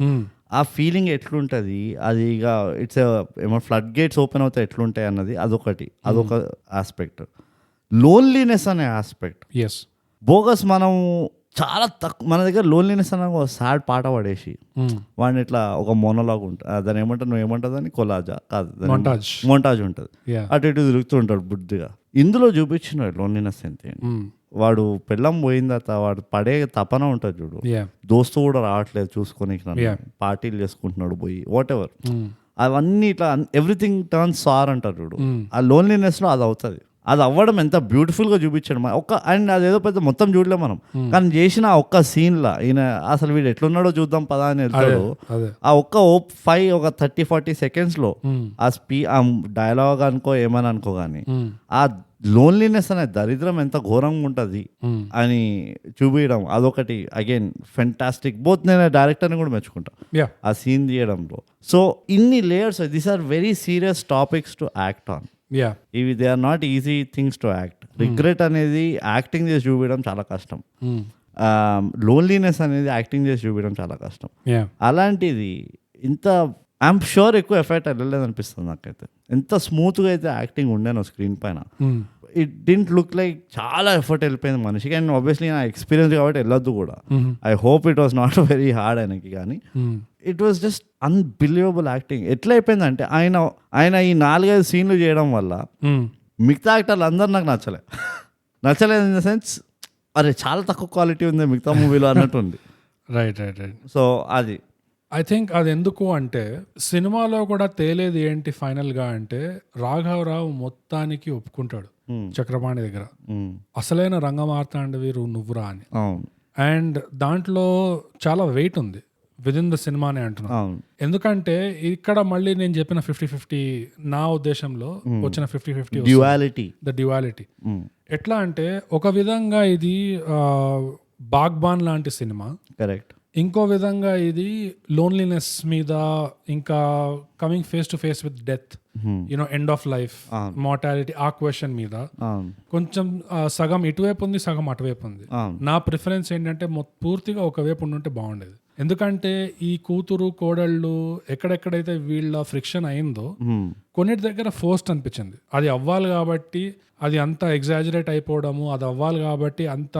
ఆ ఫీలింగ్ ఎట్లుంటది, అది ఇక ఇట్స్ ఏమో ఫ్లడ్ గేట్స్ ఓపెన్ అవుతాయి ఎట్లుంటాయి అన్నది అదొక ఆస్పెక్ట్. లోన్లీనెస్ అనే ఆస్పెక్ట్. బోగస్ మనం చాలా తక్కువ, మన దగ్గర లోన్లీనెస్ అన్న ఒక సాడ్ పాట పడేసి వాడిని ఇట్లా ఒక మోనోలాగ్ ఉంటుంది, దాని ఏమంటారు, నువ్వు ఏమంటుంది అని, కొలాజా కాదు, మోంటాజ్ ఉంటుంది, అటు ఇటు తిరుగుతూ ఉంటాడు బుద్ధిగా. ఇందులో చూపించినాడు లోన్లీనెస్ ఎంత. వాడు పెళ్ళం పోయిన తర్వాత వాడు పడే తపన ఉంటుంది చూడు, దోస్తు కూడా రావట్లేదు చూసుకొని, పార్టీలు చేసుకుంటున్నాడు పోయి, వాట్ ఎవర్, అవన్నీ ఇట్లా ఎవ్రీథింగ్ టర్న్స్ సార్ అంటారు చూడు. ఆ లోన్లీనెస్ లో అది అవుతుంది. అది అవ్వడం ఎంత బ్యూటిఫుల్ గా చూపించాడు అండ్ అదేదో పెద్ద మొత్తం చూడలేం మనం, కానీ చేసిన ఆ ఒక్క సీన్ లా ఈయన అసలు వీడు ఎట్లున్నాడో చూద్దాం పదా అని వెళ్తాడు. ఆ ఒక్క 30-40 సెకండ్స్ లో ఆ డైలాగ్ అనుకో ఏమని అనుకో గానీ, ఆ లోన్లీనెస్ అనే దరిద్రం ఎంత ఘోరంగా ఉంటది అని చూపించడం అదొకటి అగైన్ ఫెంటాస్టిక్. బోత్ నేను డైరెక్టర్ని కూడా మెచ్చుకుంటా ఆ సీన్ తీయడంలో. సో ఇన్ని layers, these are very serious topics to act on. ఇవి they are not easy things to act. Regret అనేది యాక్టింగ్ చేసి చూపించడం చాలా కష్టం. లోన్లీనెస్ అనేది యాక్టింగ్ చేసి చూపించడం చాలా కష్టం. అలాంటిది ఇంత ఐఎమ్ షూర్ ఎక్కువ ఎఫెక్ట్ వెళ్ళలేదు అనిపిస్తుంది నాకైతే. ఎంత స్మూత్గా అయితే యాక్టింగ్ ఉండేను స్క్రీన్ పైన. ఇట్ డింట్ లుక్ లైక్ చాలా ఎఫర్ట్ వెళ్ళిపోయింది మనిషికి. అండ్ ఆబ్వియస్లీ నా ఎక్స్పీరియన్స్ కాబట్టి వెళ్ళొద్దు కూడా. I hope it was not very hard ఆయనకి, కానీ it was just unbelievable acting. ఎట్లా అయిపోయిందంటే ఆయన ఈ 4-5 సీన్లు చేయడం వల్ల మిగతా యాక్టర్లు అందరు నాకు నచ్చలేదు ఇన్ ద సెన్స్, అరే చాలా తక్కువ క్వాలిటీ ఉంది మిగతా మూవీలో అన్నట్టు ఉంది. రైట్. సో అది ఐ థింక్ అది ఎందుకు అంటే సినిమాలో కూడా తేలేది ఏంటి ఫైనల్ గా అంటే, రాఘవరావు మొత్తానికి ఒప్పుకుంటాడు చక్రపాణి దగ్గర, అసలైన రంగమార్తాండవి నువ్వురా అని. అండ్ దాంట్లో చాలా వెయిట్ ఉంది విదిన్ ద సినిమానే అంటున్నాను. ఎందుకంటే ఇక్కడ మళ్ళీ నేను చెప్పిన 50-50 నా ఉద్దేశంలో వచ్చిన 50-50 ద డ్యువాలిటీ. ఎట్లా అంటే ఒక విధంగా ఇది బాగ్బాన్ లాంటి సినిమా, కరెక్ట్. ఇంకో విధంగా ఇది లోన్లీనెస్ మీద, ఇంకా coming face to face with death, you know end of life, mortality, ఆ క్వశ్చన్ మీద కొంచెం సగం ఇటువైపు ఉంది, సగం అటువైపు ఉంది. నా ప్రిఫరెన్స్ ఏంటంటే పూర్తిగా ఒకవైపు ఉండుంటే బాగుండేది. ఎందుకంటే ఈ కూతురు కోడళ్ళు ఎక్కడెక్కడైతే వీళ్ళ ఫ్రిక్షన్ అయిందో కొన్నిటి దగ్గర ఫోర్స్డ్ అనిపించింది. అది అవ్వాలి కాబట్టి అది అంత ఎగ్జాజరేట్ అయిపోవడము, అది అవ్వాలి కాబట్టి అంత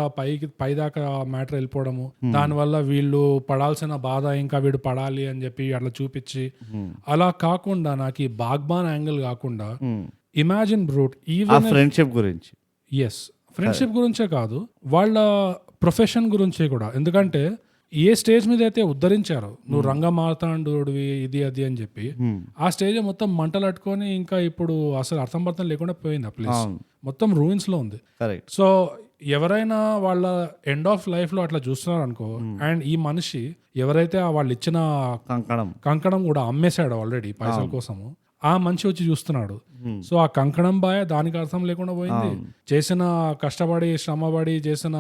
పైదాకా మ్యాటర్ వెళ్ళిపోవడము, దానివల్ల వీళ్ళు పడాల్సిన బాధ ఇంకా వీడు పడాలి అని చెప్పి అట్లా చూపించి, అలా కాకుండా నాకు ఈ బాగ్బాన్ యాంగిల్ కాకుండా ఇమాజిన్ బ్రూట్ ఈవెన్ ఫ్రెండ్షిప్ గురించి, ఫ్రెండ్షిప్ గురించే కాదు, వాళ్ళ ప్రొఫెషన్ గురించే కూడా. ఎందుకంటే ఏ స్టేజ్ మీద అయితే ఉద్ధరించారో, నువ్వు రంగమార్తాండుడివి ఇది అది అని చెప్పి, ఆ స్టేజ్ మొత్తం మంటలు అట్టుకొని ఇంకా ఇప్పుడు అసలు అర్థం పర్థం లేకుండా పోయింది. ఆ ప్లేస్ మొత్తం రూయిన్స్ లో ఉంది. సో ఎవరైనా వాళ్ళ ఎండ్ ఆఫ్ లైఫ్ లో అట్లా చూస్తున్నారు అనుకో, అండ్ ఈ మనిషి ఎవరైతే వాళ్ళు ఇచ్చిన కంకణం కూడా అమ్మేశాడు ఆల్రెడీ పైసల కోసము, ఆ మనిషి వచ్చి చూస్తున్నాడు. సో ఆ కంకణం బాయ దానికి అర్థం లేకుండా పోయింది. చేసిన కష్టపడి శ్రమపడి చేసిన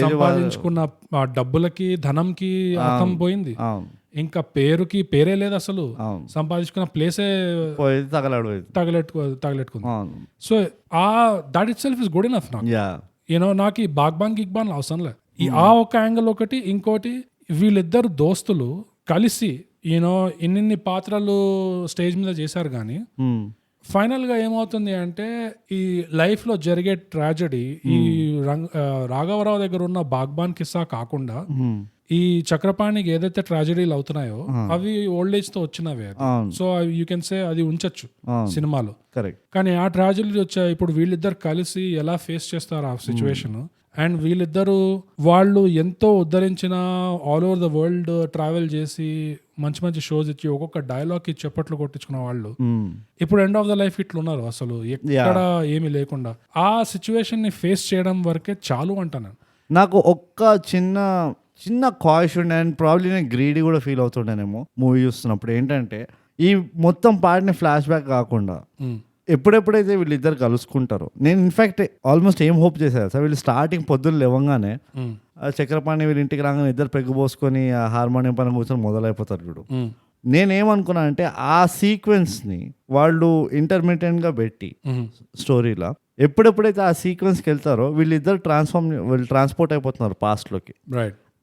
సంపాదించుకున్న డబ్బులకి ధనంకి అర్థం పోయింది. ఇంకా పేరే లేదు అసలు, సంపాదించుకున్న ప్లేసే తగలెట్టుకుంది. So that itself is good enough నాకు. యూనో నాకు ఈ బాగ్బాన్ గిగ్బాన్ అవసరం లేదు. ఆ ఒక యాంగిల్ ఒకటి. ఇంకోటి వీళ్ళిద్దరు దోస్తులు కలిసి యూనో ఇన్ని పాత్రలు స్టేజ్ మీద చేశారు కానీ ఫైనల్ గా ఏమవుతుంది అంటే ఈ లైఫ్ లో జరిగే ట్రాజడీ ఈ రాఘవరావు దగ్గర ఉన్న బాగ్బాన్ కిస్సా కాకుండా ఈ చక్రపాణికి ఏదైతే ట్రాజడీలు అవుతున్నాయో అవి ఓల్డ్ ఏజ్ తో వచ్చినవే. సో యూ కెన్ సే అది ఉంచొచ్చు సినిమాలో. కానీ ఆ ట్రాజడీ వచ్చాయి. ఇప్పుడు వీళ్ళిద్దరు కలిసి ఎలా ఫేస్ చేస్తారు ఆ సిచ్యువేషన్, అండ్ వీళ్ళిద్దరూ వాళ్ళు ఎంతో ఉద్ధరించిన all over the world travel చేసి మంచి మంచి షోస్ ఇచ్చి ఒక్కొక్క డైలాగ్ ఇచ్చి చెప్పట్లు కొట్టించుకున్న వాళ్ళు ఇప్పుడు ఎండ్ ఆఫ్ ద లైఫ్ ఇట్లా ఉన్నారు. అసలు ఎక్కడ ఏమీ లేకుండా ఆ సిచ్యువేషన్ ని ఫేస్ చేయడం వరకే చాలు అంటాను. నాకు ఒక్క చిన్న కాయిష్ ఉండే, అండ్ ప్రాబ్లీ నేను గ్రీడీ కూడా ఫీల్ అవుతుండేనేమో మూవీ చూస్తున్నప్పుడు. ఏంటంటే ఈ మొత్తం పార్ట్ని ఫ్లాష్ బ్యాక్ కాకుండా ఎప్పుడెప్పుడైతే వీళ్ళిద్దరు కలుసుకుంటారో, నేను ఇన్ఫాక్ట్ ఆల్మోస్ట్ ఏం హోప్ చేశాను సార్, వీళ్ళు స్టార్టింగ్ పొద్దున్న లేవగానే చక్రపాణి వీళ్ళ ఇంటికి రాగానే ఇద్దరు పెగ్గు పోసుకొని ఆ హార్మోనియం పైన కూర్చొని మొదలైపోతారు చూడు. నేనేమనుకున్నా అంటే ఆ సీక్వెన్స్ని వాళ్ళు ఇంటర్మీడియట్గా పెట్టి స్టోరీలో ఎప్పుడెప్పుడైతే ఆ సీక్వెన్స్కి వెళ్తారో వీళ్ళు ట్రాన్స్పోర్ట్ అయిపోతున్నారు పాస్ట్లోకి.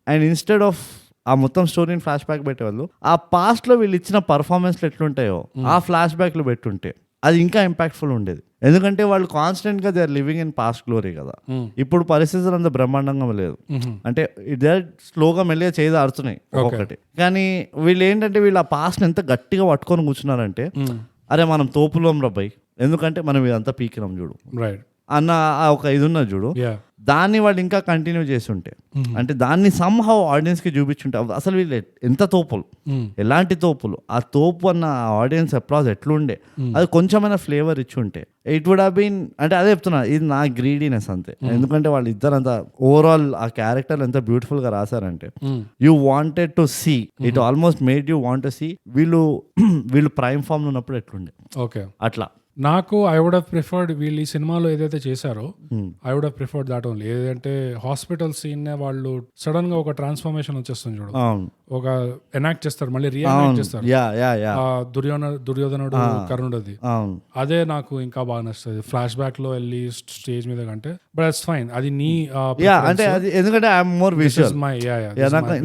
అండ్ ఇన్స్టెడ్ ఆఫ్ ఆ మొత్తం స్టోరీని ఫ్లాష్ బ్యాక్ పెట్టేవాళ్ళు ఆ పాస్ట్లో వీళ్ళు ఇచ్చిన పర్ఫార్మెన్స్లు ఎట్లుంటాయో ఆ ఫ్లాష్ బ్యాక్లు పెట్టుంటే అది ఇంకా ఇంపాక్ట్ఫుల్ ఉండేది. ఎందుకంటే వాళ్ళు కాన్స్టెంట్గా they are living in past glory కదా. ఇప్పుడు పరిస్థితులు అంత బ్రహ్మాండంగా లేదు, అంటే దే స్లోగా మెల్లిగా చేసి ఆడుతున్నాయి ఒకటి. కానీ వీళ్ళు ఏంటంటే వీళ్ళు ఆ పాస్ట్ని ఎంత గట్టిగా పట్టుకొని కూర్చున్నారంటే అరే మనం తోపులోం రబ్బాయి, ఎందుకంటే మనం ఇదంతా పీకినాం చూడు అన్న ఒక ఇది ఉన్నది చూడు. దాన్ని వాళ్ళు ఇంకా కంటిన్యూ చేసి ఉంటే, అంటే దాన్ని సమ్హౌ ఆడియన్స్కి చూపించుంటే అసలు వీళ్ళు ఎంత తోపులు, ఎలాంటి తోపులు, ఆ తోపు అన్న ఆడియన్స్ అప్లాజ్ ఎట్లుండే, అది కొంచెమైనా ఫ్లేవర్ ఇచ్చి ఉంటే ఇట్ వుడ్ హావ్ బీన్. అంటే అదే చెప్తున్నా, ఇది నా గ్రీడీనెస్ అంతే. ఎందుకంటే వాళ్ళు ఇద్దరు అంతా ఓవరాల్ ఆ క్యారెక్టర్ ఎంత బ్యూటిఫుల్ గా రాశారంటే you wanted to see it, almost made you want to see వీళ్ళు ప్రైమ్ ఫామ్ లో ఉన్నప్పుడు ఎట్లుండే. అట్లా నాకు ఐ వుడ్ హావ్ ప్రిఫర్డ్ వీళ్ళు ఈ సినిమాలో ఏదైతే చేశారో I would have preferred that only. ఏదంటే హాస్పిటల్ సీన్ వాళ్ళు సడన్ గా ఒక ట్రాన్స్ఫర్మేషన్ వచ్చేస్తుంది చూడు, ఒక ఎనాక్ట్ చేస్తారు మళ్ళీ రీఎనాక్ట్ చేస్తారు దుర్యోధనుడు కర్ణుడది. అదే నాకు ఇంకా బాగా నచ్చుతుంది ఫ్లాష్ బ్యాక్ లో వెళ్ళి స్టేజ్ మీద కంటే. బట్ ఇట్స్ ఫైన్, అది నీ అంటే ఎందుకంటే ఐఎమ్ మోర్ విజువల్,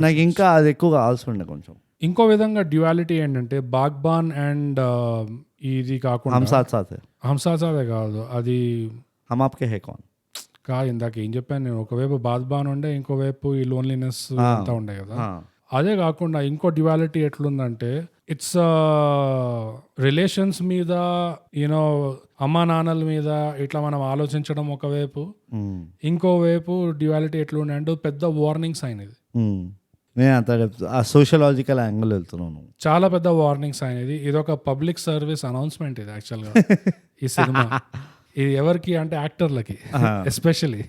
నాకు ఇంకా అది ఎక్కువ కావాల్సి ఉండే కొంచెం. ఇంకో విధంగా డ్యువాలిటీ ఏంటంటే బాగ్బాన్ అండ్ ఇది కాకుండా హంసాదే కాదు, అది కాదు. ఇందాక ఏం చెప్పాను నేను, ఒకవైపు బాగ్బాన్ ఉండే, ఇంకోవైపు ఈ లోన్లీనెస్ అంతా ఉండే కదా. అదే కాకుండా ఇంకో డ్యువాలిటీ ఎట్లుందంటే ఇట్స్ రిలేషన్స్ మీద యూనో అమ్మా నాన్నల మీద ఇట్లా మనం ఆలోచించడం ఒకవైపు, ఇంకోవైపు డ్యువాలిటీ ఎట్లుండే అంటే పెద్ద వార్నింగ్ సైన్ ఇది. నేను అంత ఆ సోషలాజికల్ యాంగిల్ వెళ్తున్నాను, చాలా పెద్ద వార్నింగ్ సైన్ ఇది. ఇది ఒక పబ్లిక్ సర్వీస్ అనౌన్స్మెంట్ ఇది యాక్చువల్గా. ఈ సినిమా ఇది ఎవరికి అంటే యాక్టర్లకి, ఎస్పెషలీ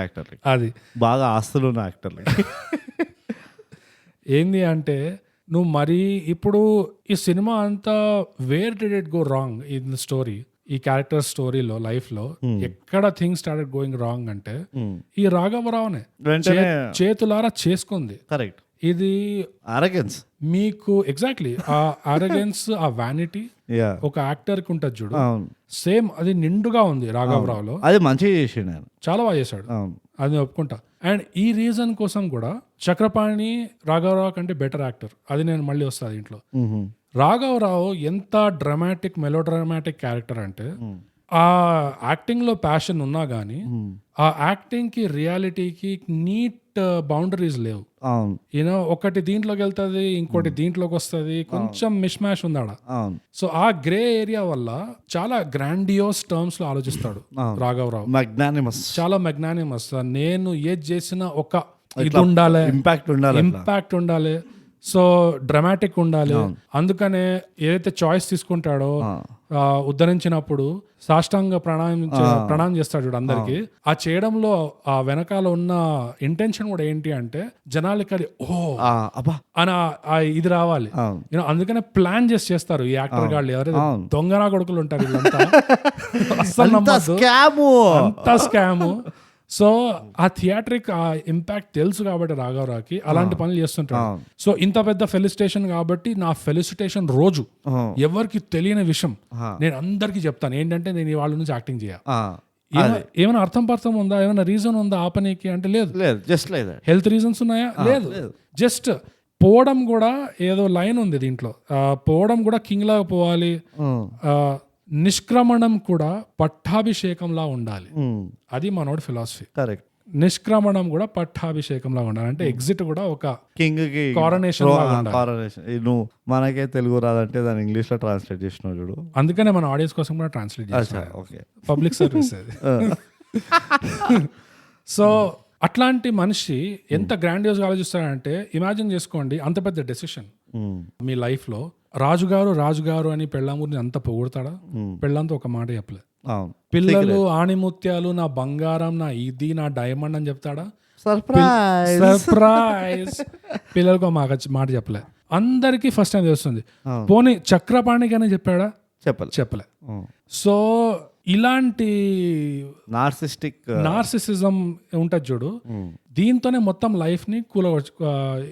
యాక్టర్లకి, అది బాగా ఆస్తులు ఉన్న యాక్టర్లకి. ఏంది అంటే నువ్వు మరీ ఇప్పుడు ఈ సినిమా అంతా where did it go wrong in story, ఈ క్యారెక్టర్ స్టోరీలో లైఫ్ లో ఎక్కడ థింగ్స్ స్టార్టెడ్ గోయింగ్ రాంగ్ అంటే ఈ రాఘవరావునే చేతులారా చేసుకుంది. కరెక్ట్, ఇది అరగెన్స్ మీకు ఎగ్జాక్ట్లీ ఆ అరగెన్స్, ఆ వ్యానిటీ ఒక యాక్టర్ కి ఉంటుంది చూడు, సేమ్ అది నిండుగా ఉంది రాఘవరావులో. అది మంచిగా చేసాడు ఆయన, చాలా బాగా చేశాడు, అది ఒప్పుకుంటా. అండ్ ఈ రీజన్ కోసం కూడా చక్రపాణి రాఘవరావు కంటే బెటర్ యాక్టర్, అది నేను మళ్ళీ వస్తా దీంట్లో. రాఘవరావు ఎంత డ్రామాటిక్ మెలోడ్రామాటిక్ క్యారెక్టర్ అంటే ఆ యాక్టింగ్ లో ప్యాషన్ ఉన్నా గానీ ఆ యాక్టింగ్ కి రియాలిటీకి నీట్ బౌండరీస్ లేవు. యూనో ఒకటి దీంట్లోకి వెళ్తుంది, ఇంకోటి దీంట్లోకి వస్తుంది, కొంచెం మిష్ మ్యాష్ ఉంది ఆడ. సో ఆ గ్రే ఏరియా వల్ల చాలా గ్రాండియోస్ టర్మ్స్ లో ఆలోచిస్తాడు రాఘవరావు, చాలా మెగ్నానిమస్. నేను ఏది చేసినా ఒక ఇది ఉండాలి, ఇంపాక్ట్ ఉండాలి, సో డ్రామాటిక్ ఉండాలి. అందుకనే ఏదైతే చాయిస్ తీసుకుంటాడో ఉద్ధరించినప్పుడు సాష్టాంగ ప్రణామం చేస్తాడు చూడు అందరికి. ఆ చేయడంలో ఆ వెనకాల ఉన్న ఇంటెన్షన్ కూడా ఏంటి అంటే జనాలకి అది అని ఇది రావాలి. అందుకనే ప్లాన్ చేస్తారు ఈ యాక్టర్ గాళ్ళు, ఎవరైతే దొంగనా కొడుకులు ఉంటారు వీళ్ళంతా. అస్సలు నమ్మద్దు, అంతా స్కాము. సో ఆ థియేట్రిక్ ఆ ఇంపాక్ట్ తెలుసు కాబట్టి రాఘవరావుకి అలాంటి పనులు చేస్తుంటాడు. సో ఇంత పెద్ద ఫెలిసిటేషన్ కాబట్టి నా ఫెలిసిటేషన్ రోజు ఎవరికి తెలియని విషయం నేను అందరికి చెప్తాను ఏంటంటే నేను ఇవాళ నుంచి యాక్టింగ్ చేయాలి. ఏమైనా అర్థం ఉందా, ఏమైనా రీజన్ ఉందా ఆపనీకి అంటే లేదు. జస్ట్ హెల్త్ రీజన్స్ ఉన్నాయా లేదు. జస్ట్ పోవడం కూడా ఏదో లైన్ ఉంది దీంట్లో, పోవడం కూడా కింగ్ లాగా పోవాలి, నిష్క్రమణం కూడా పట్టాభిషేకంలా ఉండాలి. అది మనోడి ఫిలాసఫీ. కరెక్ట్. నిష్క్రమణం కూడా పట్టాభిషేకంలా ఉండాలి అంటే ఎగ్జిట్ కూడా ఒక కింగ్ కి కారనేషన్. నువ్వు మనకే తెలుగు రాదంటే దాన్ని ఇంగ్లీష్ లో ట్రాన్స్లేట్ చేసినావు చూడు. అందుకనే మన ఆడియన్స్ కోసం కూడా ట్రాన్స్లేట్ చేస్తాను. పబ్లిక్ సర్వీస్ అది. సో అట్లాంటి మనిషి ఎంత గ్రాండియస్ గా ఆలోచిస్తాడంటే ఇమాజిన్ చేసుకోండి, అంత పెద్ద డెసిషన్ మీ లైఫ్ లో. రాజుగారు అని పెళ్ళాం గురించి అంత పొగుడతాడా? పెళ్ళంతో ఒక మాట చెప్పలేదు. పిల్లలు ఆణిముత్యాలు, నా బంగారం, నా ఇది, నా డైమండ్ అని చెప్తాడా? సర్ప్రైజ్. పిల్లలకు మాట చెప్పలే. అందరికి ఫస్ట్ టైం తెలుస్తుంది. పోనీ చక్రపాణికైనా చెప్పాడా? చెప్పలే. సో ఇలాంటి నార్సిసిజం ఉంటది చూడు, దీంతోనే మొత్తం లైఫ్ ని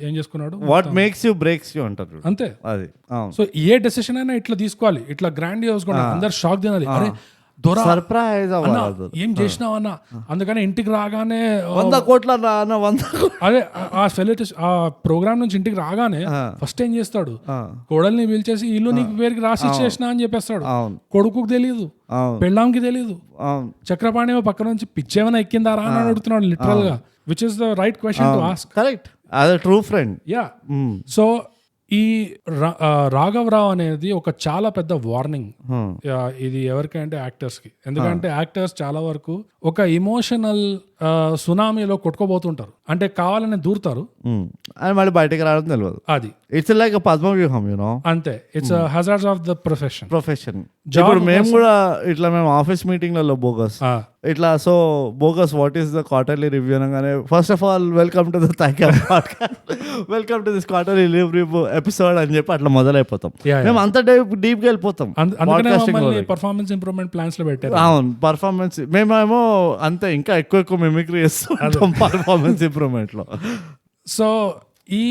ఏం చేసుకున్నాడు. What makes you breaks you అంటారు అంతే అది. సో ఏ డెసిషన్ అయినా ఇట్లా తీసుకోవాలి, ఇట్లా గ్రాండియస్ కూడా అందరు షాక్ తినాలి. అరే సర్ప్రైజ్ ఏం చేసినావు అన్న. అందుకని ఇంటికి రాగానే 100 కోట్ల అదే ఆ ప్రోగ్రామ్ నుంచి ఇంటికి రాగానే ఫస్ట్ ఏం చేస్తాడు, కోడల్ని పిలిచేసి ఇల్లు నీకు పేరుకి రాసి ఇచ్చేసిన అని చెప్పేస్తాడు. కొడుకుకి తెలీదు, పెళ్ళాంకి తెలీదు. చక్రపాణి పక్క నుంచి పిచ్చేమైనా ఎక్కిందారా అని అడుగుతున్నాడు లిటరల్ గా, which is the right question to ask. Correct. అదే ట్రూ ఫ్రెండ్. యా. సో ఈ రాఘవరావు అనేది ఒక చాలా పెద్ద వార్నింగ్ ఇది ఎవరికంటే యాక్టర్స్ కి. ఎందుకంటే యాక్టర్స్ చాలా వరకు ఒక ఇమోషనల్ సునామీలో కొట్టుకోబోతుంటారు, అంటే కావాలని దూరుతారు అని మళ్ళీ బయటకు రావడం తెలియదు. అది ఇట్స్ లైక్ పద్మవ్యూహం, యూనో. అంతే, it's hazards of the profession. ఇప్పుడు మేము కూడా ఇట్లా మేము ఆఫీస్ మీటింగ్లలో బోగస్ ఇట్లా, so bogus what is the quarterly review అనగానే first of all welcome to the welcome to this quarterly review episode అని చెప్పి అట్లా మొదలైపోతాం. మేము అంత డీప్ గా వెళ్ళిపోతాం. పర్ఫార్మెన్స్ ఇంప్రూవ్మెంట్ ప్లాన్స్ లో పెట్టారు. అవును, పర్ఫార్మెన్స్ మేమేమో అంతే ఇంకా ఎక్కువ మిమిక్రీ చేస్తాం పర్ఫార్మెన్స్ ఇంప్రూవ్మెంట్ లో. సో ఈ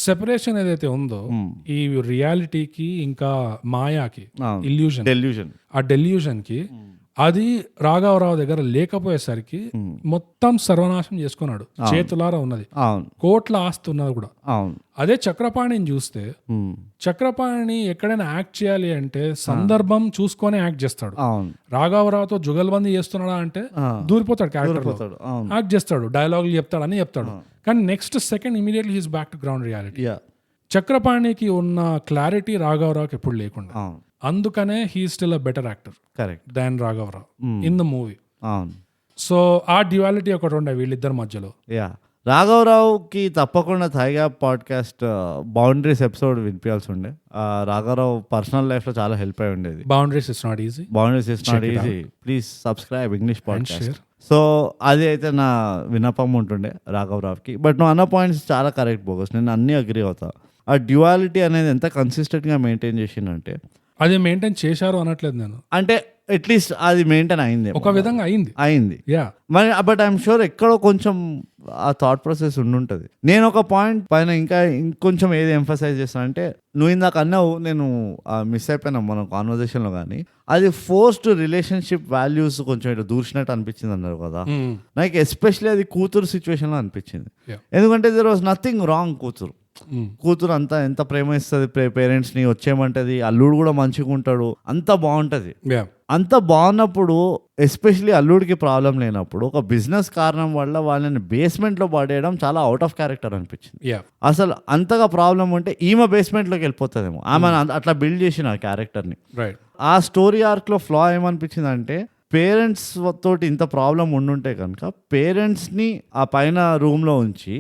సెపరేషన్ ఏదైతే ఉందో ఈ రియాలిటీకి ఇంకా మాయాకి, ఇల్యూజన్, ఆ డెల్యూజన్ కి, అది రాఘవరావు దగ్గర లేకపోయేసరికి మొత్తం సర్వనాశం చేసుకున్నాడు. చేతులారా ఉన్నది, కోట్ల ఆస్తి ఉన్నది కూడా. అదే చక్రపాణిని చూస్తే, చక్రపాణి ఎక్కడైనా యాక్ట్ చేయాలి అంటే సందర్భం చూసుకొని యాక్ట్ చేస్తాడు. రాఘవరావుతో జుగల్బందీ చేస్తున్నాడా అంటే దూరిపోతాడు, క్యారెక్టర్ యాక్ట్ చేస్తాడు, డైలాగులు చెప్తాడు, అని చెప్తాడు. కానీ next second immediately he's back to ground reality. చక్రపాణికి ఉన్న క్లారిటీ రాఘవరావుకి ఎప్పుడు లేకుండా, అందుకనే he still a better actor than రాఘవరావు ఇన్ ద మూవీ. సో ఆ డ్యువాలిటీ ఒకటి ఉండే వీళ్ళిద్దరి మధ్యలో. రాఘవరావుకి తప్పకుండా థైగా పాడ్కాస్ట్ బౌండరీస్ ఎపిసోడ్ వినిపించాల్సి ఉండే. రాఘవరావు పర్సనల్ లైఫ్ లో చాలా హెల్ప్ అయి ఉండేది. Boundaries is not easy. Please subscribe English podcast. So అది అయితే నా విన్నపం ఉంటుండే రాఘవరావుకి. బట్ నువ్వు అన్న పాయింట్స్ చాలా కరెక్ట్ బోగస్, నేను అన్నీ అగ్రీ అవుతా. ఆ డ్యువాలిటీ అనేది ఎంత కన్సిస్టెంట్ గా మెయింటైన్ చేసిందంటే, అది మెయింటైన్ చేశారు అనట్లేదు నేను, అంటే అట్లీస్ట్ అది మెయింటైన్ అయింది, ఒక విధంగా అయింది. మరి బట్ ఐఎమ్ షూర్ ఎక్కడో కొంచెం ఆ థాట్ ప్రాసెస్ ఉండుంటది. నేను ఒక పాయింట్ పైన ఇంకా ఇంకొంచెం ఏది ఎంఫసైజ్ చేస్తానంటే, నువ్వు ఇందాక అన్నావు, నేను మిస్ అయిపోయినా మన కాన్వర్జేషన్ లో, కానీ అది ఫోర్స్డ్ రిలేషన్షిప్ వాల్యూస్ కొంచెం ఇట్లా దూర్చినట్టు అనిపించింది అన్నారు కదా. నాకు ఎస్పెషల్లీ అది కూతురు సిచ్యువేషన్ లో అనిపించింది. ఎందుకంటే దేర్ వాజ్ నథింగ్ రాంగ్. కూతురు అంతా ఎంత ప్రేమ ఇస్తుంది పేరెంట్స్ ని, వచ్చేయమంటది, అల్లుడు కూడా మంచిగా ఉంటాడు, అంత బాగుంటది. అంత బాగున్నప్పుడు, ఎస్పెషలీ అల్లుడికి ప్రాబ్లం లేనప్పుడు, ఒక బిజినెస్ కారణం వల్ల వాళ్ళని బేస్మెంట్ లో పడేయడం చాలా అవుట్ ఆఫ్ క్యారెక్టర్ అనిపించింది. అసలు అంతగా ప్రాబ్లం ఉంటే ఈమె బేస్మెంట్ లోకి వెళ్ళిపోతుందేమో, ఆమె అట్లా బిల్డ్ చేసిన ఆ క్యారెక్టర్ ని. ఆ స్టోరీ ఆర్క్ లో ఫ్లా ఏమనిపించింది అంటే, పేరెంట్స్ తోటి ఇంత ప్రాబ్లం ఉండుంటే కనుక పేరెంట్స్ ని ఆ పైన రూమ్ లో ఉంచి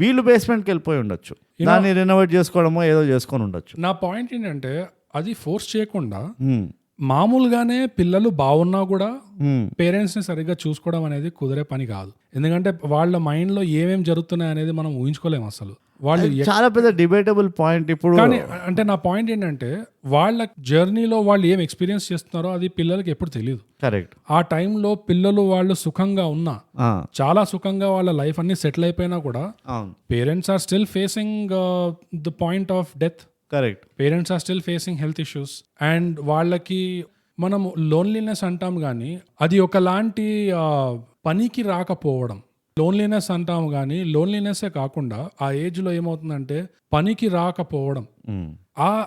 వీళ్ళు బేస్మెంట్కి వెళ్ళిపోయి ఉండొచ్చు, దాన్ని రెనోవేట్ చేసుకోవడమో ఏదో చేసుకొని ఉండొచ్చు. నా పాయింట్ ఏంటంటే, అది ఫోర్స్ చేయకుండా మామూలుగానే పిల్లలు బాగున్నా కూడా పేరెంట్స్ ని సరిగ్గా చూసుకోవడం అనేది కుదిరే పని కాదు. ఎందుకంటే వాళ్ళ మైండ్ లో ఏమేమి జరుగుతున్నాయి అనేది మనం ఊహించుకోలేము అసలు. వాళ్ళు చాలా పెద్ద డిబేటబుల్ పాయింట్ ఇప్పుడు. కానీ అంటే నా పాయింట్ ఏంటంటే వాళ్ళ జర్నీలో వాళ్ళు ఏం ఎక్స్పీరియన్స్ చేస్తున్నారో అది పిల్లలకి ఎప్పుడు తెలియదు. కరెక్ట్. ఆ టైంలో పిల్లలు వాళ్ళు సుఖంగా ఉన్నా, చాలా సుఖంగా వాళ్ళ లైఫ్ అన్ని సెటిల్ అయిపోయినా కూడా parents are still facing the point of death. Correct. Parents are still facing health issues and వాళ్ళకి మనం లోన్లీనెస్ అంటాం కానీ అది ఒకలాంటి పనికి రాకపోవడం. లోన్లీనెస్ అంటాము కానీ లోన్లీనెస్సే కాకుండా ఆ ఏజ్ లో ఏమవుతుందంటే పనికి రాకపోవడం.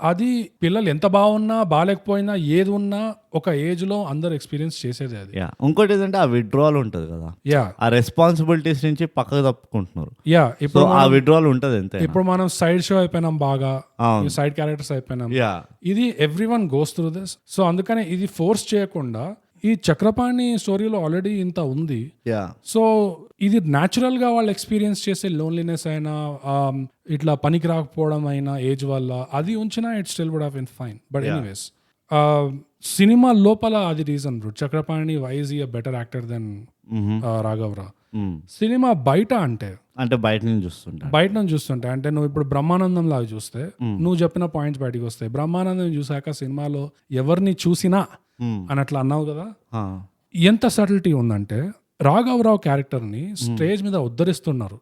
అది పిల్లలు ఎంత బాగున్నా బాగాలేకపోయినా ఏది ఉన్నా ఒక ఏజ్ లో అందరు ఎక్స్పీరియన్స్ చేసేది అది. ఇంకోటి ఏంటంటే ఆ విత్డ్రాల్ ఉంటది కదా, ఆ రెస్పాన్సిబిలిటీస్ నుంచి పక్కకు తప్పుకుంటున్నారు. ఇప్పుడు ఆ విత్డ్రాల్ ఉంటది ఎంత. ఇప్పుడు మనం సైడ్ షో అయిపోయినాం, బాగా సైడ్ క్యారెక్టర్స్ అయిపోయినాం. ఇది everyone goes through this. So అందుకనే ఇది ఫోర్స్ చేయకుండా ఈ చక్రపాణి స్టోరీలో ఆల్రెడీ ఇంత ఉంది. సో ఇది న్యాచురల్ గా వాళ్ళు ఎక్స్పీరియన్స్ చేసే లోన్లీనెస్ అయినా ఇట్లా పనికి రాకపోవడం అయినా ఏజ్ వల్ల అది ఉంచినా it still would have been fine. But anyways cinema లోపల అది reason bro. Chakrapani why is he a better actor than రాఘవరావు. సినిమా బయట అంటే బయట నుంచి చూస్తుంటే అంటే నువ్వు ఇప్పుడు బ్రహ్మానందం లాగా చూస్తే నువ్వు చెప్పిన పాయింట్స్ బయటకు వస్తాయి. బ్రహ్మానందం చూసాక సినిమాలో ఎవరిని చూసినా అని అట్లా అన్నావు కదా, ఎంత సటిల్టీ ఉందంటే రాఘవరావు క్యారెక్టర్ ని స్టేజ్ మీద ఉద్ధరిస్తున్నారు,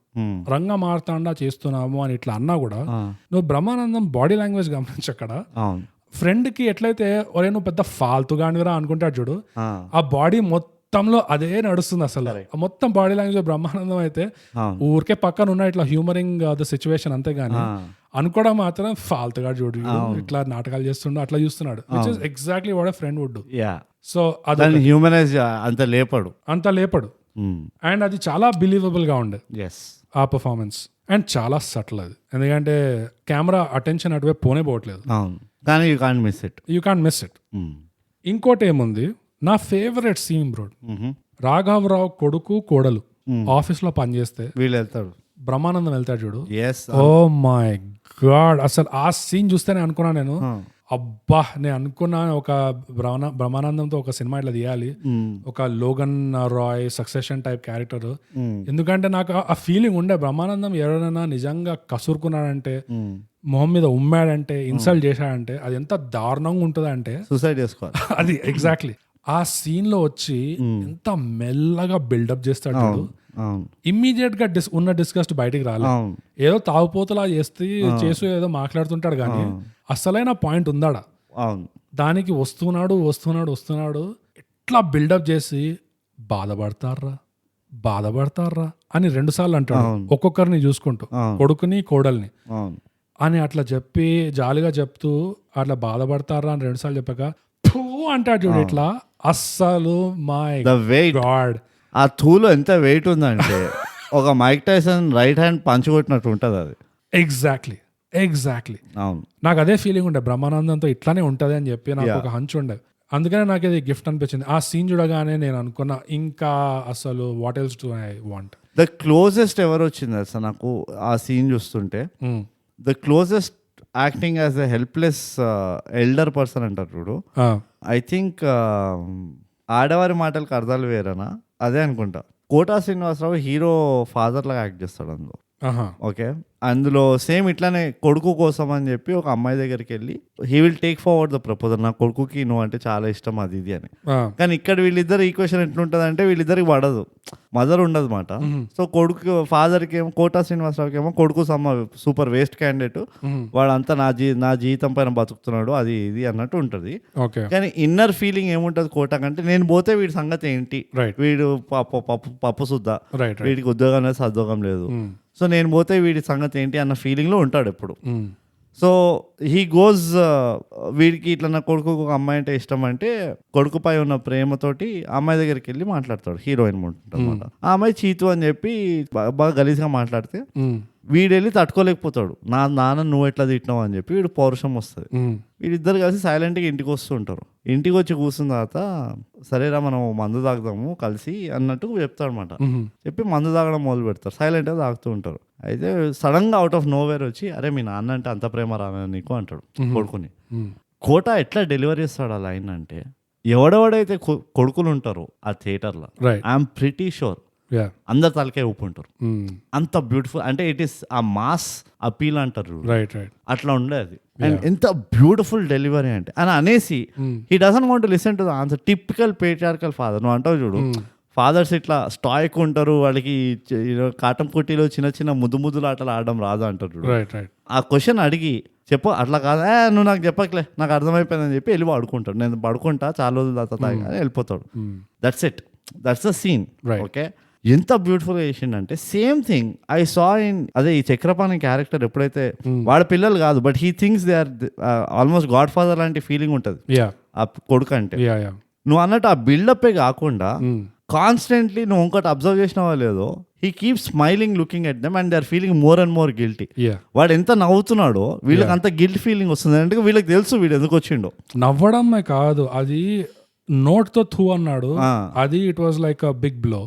రంగ మార్తాండా చేస్తున్నాము అని ఇట్లా అన్నా కూడా నువ్వు బ్రహ్మానందం బాడీ లాంగ్వేజ్ గమనించక్కడ ఫ్రెండ్ కి ఎట్లయితే ఒరే నువ్వు పెద్ద ఫాల్తుగానిరా అనుకుంటాడు చూడు, ఆ బాడీ మొత్తంలో అదే నడుస్తుంది అసలు. మొత్తం బాడీ లాంగ్వేజ్ బ్రహ్మానందం అయితే ఊరికే పక్కన ఉన్న ఇట్లా హ్యూమరింగ్ ద సిచ్యువేషన్ అంతేగాని అనుకోవడం మాత్రం ఫాల్తుగా చూడు ఇట్లా నాటకాలు చేస్తుండో అట్లా చూస్తున్నాడు. Which is exactly what a friend would do. So అది హ్యూమనైజ్ అంత లేపడు అండ్ అది చాలా బిలీవబుల్ గా ఉండే ఆ పర్ఫార్మెన్స్. అండ్ చాలా సటిల్ అది, ఎందుకంటే కెమెరా అటెన్షన్ అటువైపు పోనే పోవట్లేదు. కానీ యూ కాంట్ మిస్ ఇట్. ఇంకోటి ఏముంది, నా ఫేవరెట్ సీన్ బ్రో, రాఘవరావు కొడుకు కోడలు ఆఫీస్ లో పనిచేస్తే వీళ్ళు వెళ్తాడు, బ్రహ్మానందం వెళ్తాడు చూడు. ఓ మై గాడ్, అసలు ఆ సీన్ చూస్తేనే అనుకున్నా నేను, అబ్బా నేను అనుకున్నా ఒక బ్రహ్మానందంతో ఒక సినిమా ఇట్లా తీయాలి, ఒక Logan Roy Succession type character. ఎందుకంటే నాకు ఆ ఫీలింగ్ ఉండే, బ్రహ్మానందం ఎవరైనా నిజంగా కసురుకున్నాడంటే, మొహం మీద ఉమ్మాడంటే, ఇన్సల్ట్ చేశాడంటే అది ఎంత దారుణంగా ఉంటుందంటే సూసైడ్ చేసుకోవాలి. అది ఎగ్జాక్ట్లీ ఆ సీన్ లో వచ్చి ఎంత మెల్లగా బిల్డప్ చేస్తాడు. ఇమ్మీడియట్ గా ఉన్న డిస్కస్ట్ బయటికి రాలేదు, ఏదో తాగుపోతలా చేస్తూ ఏదో మాట్లాడుతుంటాడు కానీ అసలైన పాయింట్ ఉందాడా, దానికి వస్తున్నాడు ఎట్లా బిల్డప్ చేసి బాధపడతారా అని 2 సార్లు అంటాడు, ఒక్కొక్కరిని చూసుకుంటూ, కొడుకుని కోడల్ని అని అట్లా చెప్పి జాలిగా చెప్తూ అట్లా బాధపడతారా అని 2 సార్లు చెప్పాక ఫూ అంటాడు చూడు ఇట్లా. అస్సలు మై గాడ్, ఆ థూలో ఎంత వెయిట్ ఉందంటే ఒక మైక్ టైసన్ రైట్ హ్యాండ్ పంచుకొట్టినట్టు ఉంటుంది అది. ఎగ్జాక్ట్లీ అవును, నాకు అదే ఫీలింగ్ ఉండే, బ్రహ్మానందంతో ఇట్లానే ఉంటది అని చెప్పి నాకు ఒక హంచ్ ఉండే. అందుకనే నాకు ఇది గిఫ్ట్ అనిపించింది. ఆ సీన్ చూడగానే నేను అనుకున్నా ఇంకా అసలు what else do I want. The closest ఎవరు వచ్చింది అసలు నాకు ఆ సీన్ చూస్తుంటే, the closest acting as a helpless elder person అంటారు చూడు. ఐ థింక్ ఆడవారి మాటలకు అర్థాలు వేరేనా అదే అనుకుంటా. కోటా శ్రీనివాసరావు హీరో ఫాదర్ లాగా యాక్ట్ చేస్తాడు అందులో. ఓకే, అందులో సేమ్ ఇట్లానే కొడుకు కోసం అని చెప్పి ఒక అమ్మాయి దగ్గరికి వెళ్ళి he will take forward the proposal, నా కొడుకుకి నువ్వు అంటే చాలా ఇష్టం అది ఇది అని. కానీ ఇక్కడ వీళ్ళిద్దరు ఈక్వేషన్ ఎట్లుంటది అంటే వీళ్ళిద్దరికి పడదు, మదర్ ఉండదు మాట. సో కొడుకు ఫాదర్కి ఏమో, కోటా శ్రీనివాసరావుకి ఏమో కొడుకు సూపర్ వేస్ట్ క్యాండిడేట్, వాడంతా నా జీవితం పైన బతుకుతున్నాడు అది ఇది అన్నట్టు ఉంటది. కానీ ఇన్నర్ ఫీలింగ్ ఏముంటది కోటా కంటే, నేను పోతే వీడి సంగతి ఏంటి, వీడు పప్పు సుద్దా, వీడికి ఉద్యోగం లేదు సద్యోగం లేదు, సో నేను పోతే వీడి సంగతి ఏంటి అన్న ఫీలింగ్లో ఉంటాడు ఎప్పుడు. సో హీ గోజ్, వీడికి ఇట్లా నా కొడుకు ఒక అమ్మాయి అంటే ఇష్టం అంటే కొడుకుపై ఉన్న ప్రేమతోటి అమ్మాయి దగ్గరికి వెళ్ళి మాట్లాడతాడు, హీరోయిన్ అనమాట. ఆ అమ్మాయి చీతు అని చెప్పి బాగా గలీజ్గా మాట్లాడితే వీడెళ్ళి తట్టుకోలేకపోతాడు, నా నాన్న నువ్వు ఎట్లా తిట్టినావు అని చెప్పి వీడు పౌరుషం వస్తుంది. వీడిద్దరు కలిసి సైలెంట్గా ఇంటికి వస్తూ ఉంటారు. ఇంటికి వచ్చి కూర్చున్న తర్వాత సరేరా మనం మందు తాగుదాము కలిసి అన్నట్టు చెప్తాడు అనమాట. చెప్పి మందు తాగడం మొదలు పెడతారు, సైలెంట్గా తాగుతూ ఉంటారు. అయితే సడన్ గా అవుట్ ఆఫ్ నోవేర్ వచ్చి అరే మీ నాన్న అంటే అంత ప్రేమ రానా నీకు అంటాడు కొడుకుని. కోట ఎట్లా డెలివరీ చేస్తాడు ఆ లైన్ అంటే, ఎవడెవడైతే కొడుకులు ఉంటారో ఆ థియేటర్లో, ఐఎమ్ ప్రిటీ షూర్ అందరు తలకే ఊపుంటారు. అంత బ్యూటిఫుల్ అంటే ఇట్ ఈస్ ఆ మాస్ అపీల్ అంటారు, అట్లా ఉండేది. అండ్ ఎంత బ్యూటిఫుల్ డెలివరీ అంటే అని అనేసి he doesn't want to listen to the answer. Typical patriarchal father. నువ్వు అంటావు చూడు, ఫాదర్స్ ఇట్లా స్టాయిక్ ఉంటారు, వాళ్ళకి కాటం కుట్టీలో చిన్న చిన్న ముద్దుల ఆటలు ఆడడం రాదు అంటారు చూడు. ఆ క్వశ్చన్ అడిగి చెప్పు, అట్లా కాదు, నువ్వు నాకు చెప్పకలే, నాకు అర్థమైపోయిందని చెప్పి వెళ్ళి పడుకుంటాడు. నేను పడుకుంటా, చాలా రోజులు తాగుతా వెళ్ళిపోతాడు. That's it, that's the scene. Okay, ఎంత బ్యూటిఫుల్గా చేసిండంటే same thing I saw in అదే ఈ చక్రపాణి క్యారెక్టర్. ఎప్పుడైతే వాడి పిల్లలు కాదు, but he thinks they are almost godfather లాంటి ఫీలింగ్ ఉంటుంది ఆ కొడుకు అంటే. నువ్వు అన్నట్టు ఆ బిల్డప్పే కాకుండా కాన్స్టెంట్లీ నువ్వు ఇంకోటి అబ్జర్వ్ చేసినావో లేదో, he keep smiling looking at them and they are feeling more and more guilty. వాడు ఎంత నవ్వుతున్నాడో వీళ్ళకి అంత గిల్ట్ ఫీలింగ్ వస్తుంది. అంటే వీళ్ళకి తెలుసు వీడు ఎందుకు వచ్చిండో. నవ్వడమే కాదు, అది నోట్ తో థూ అన్నాడు, అది it was like a big blow.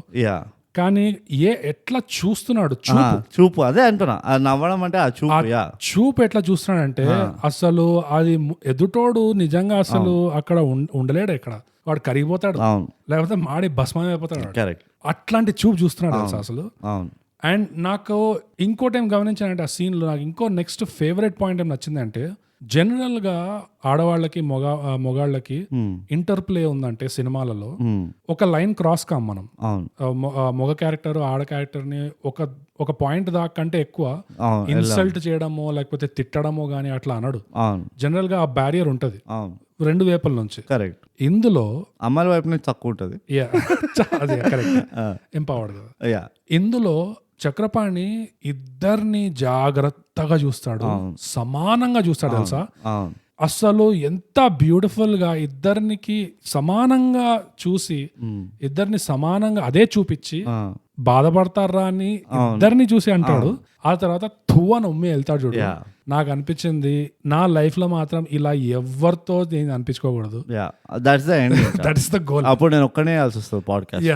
కానీ ఎట్లా చూస్తున్నాడు చూపు, అదే అంటున్నా, నవ్వడం అంటే ఆ చూపు ఎట్లా చూస్తున్నాడంటే అసలు అది ఎదుటోడు నిజంగా అసలు అక్కడ ఉండలేడు, ఇక్కడ వాడు కరిగిపోతాడు, లేకపోతే మాడి భస్మం అయిపోతాడు. అట్లాంటి చూపు చూస్తున్నాడు అసలు. అండ్ నాకు ఇంకోటి ఏం గమనించానంటే ఆ సీన్ లో నాకు ఇంకో నెక్స్ట్ ఫేవరెట్ పాయింట్ ఏం నచ్చిందంటే, జనరల్ గా ఆడవాళ్ళకి మొగాళ్ళకి ఇంటర్ప్లే ఉందంటే సినిమాలలో ఒక లైన్ క్రాస్ కాం మనం. మగ క్యారెక్టర్ ఆడ క్యారెక్టర్ ని ఒక పాయింట్ దాకంటే ఎక్కువ ఇన్సల్ట్ చేయడమో లేకపోతే తిట్టడమో గానీ అట్లా అనడు. జనరల్ గా ఆ బ్యారియర్ ఉంటది రెండు వైపుల నుంచి. కరెక్ట్. ఇందులో అమ్మాయిల వైపు నుంచి తక్కువ ఉంటది, ఎంపవర్డ్ కదా. ఇందులో చక్రపాణి ఇద్దరిని జాగ్రత్తగా చూస్తాడు, సమానంగా చూస్తాడు తెలుసా. అసలు ఎంత బ్యూటిఫుల్ గా ఇద్దరికి సమానంగా చూసి ఇద్దరిని సమానంగా అదే చూపించి బాధపడతారా అని ఇద్దరిని చూసి అంటాడు. ఆ తర్వాత తువ్వను ఉమ్మి వెళ్తాడు చూడు. నాకు అనిపించింది నా లైఫ్ లో మాత్రం ఇలా ఎవరితో నేను అనిపించుకోకూడదు. That's the goal. అప్పుడు నేను ఒక్కనే podcast.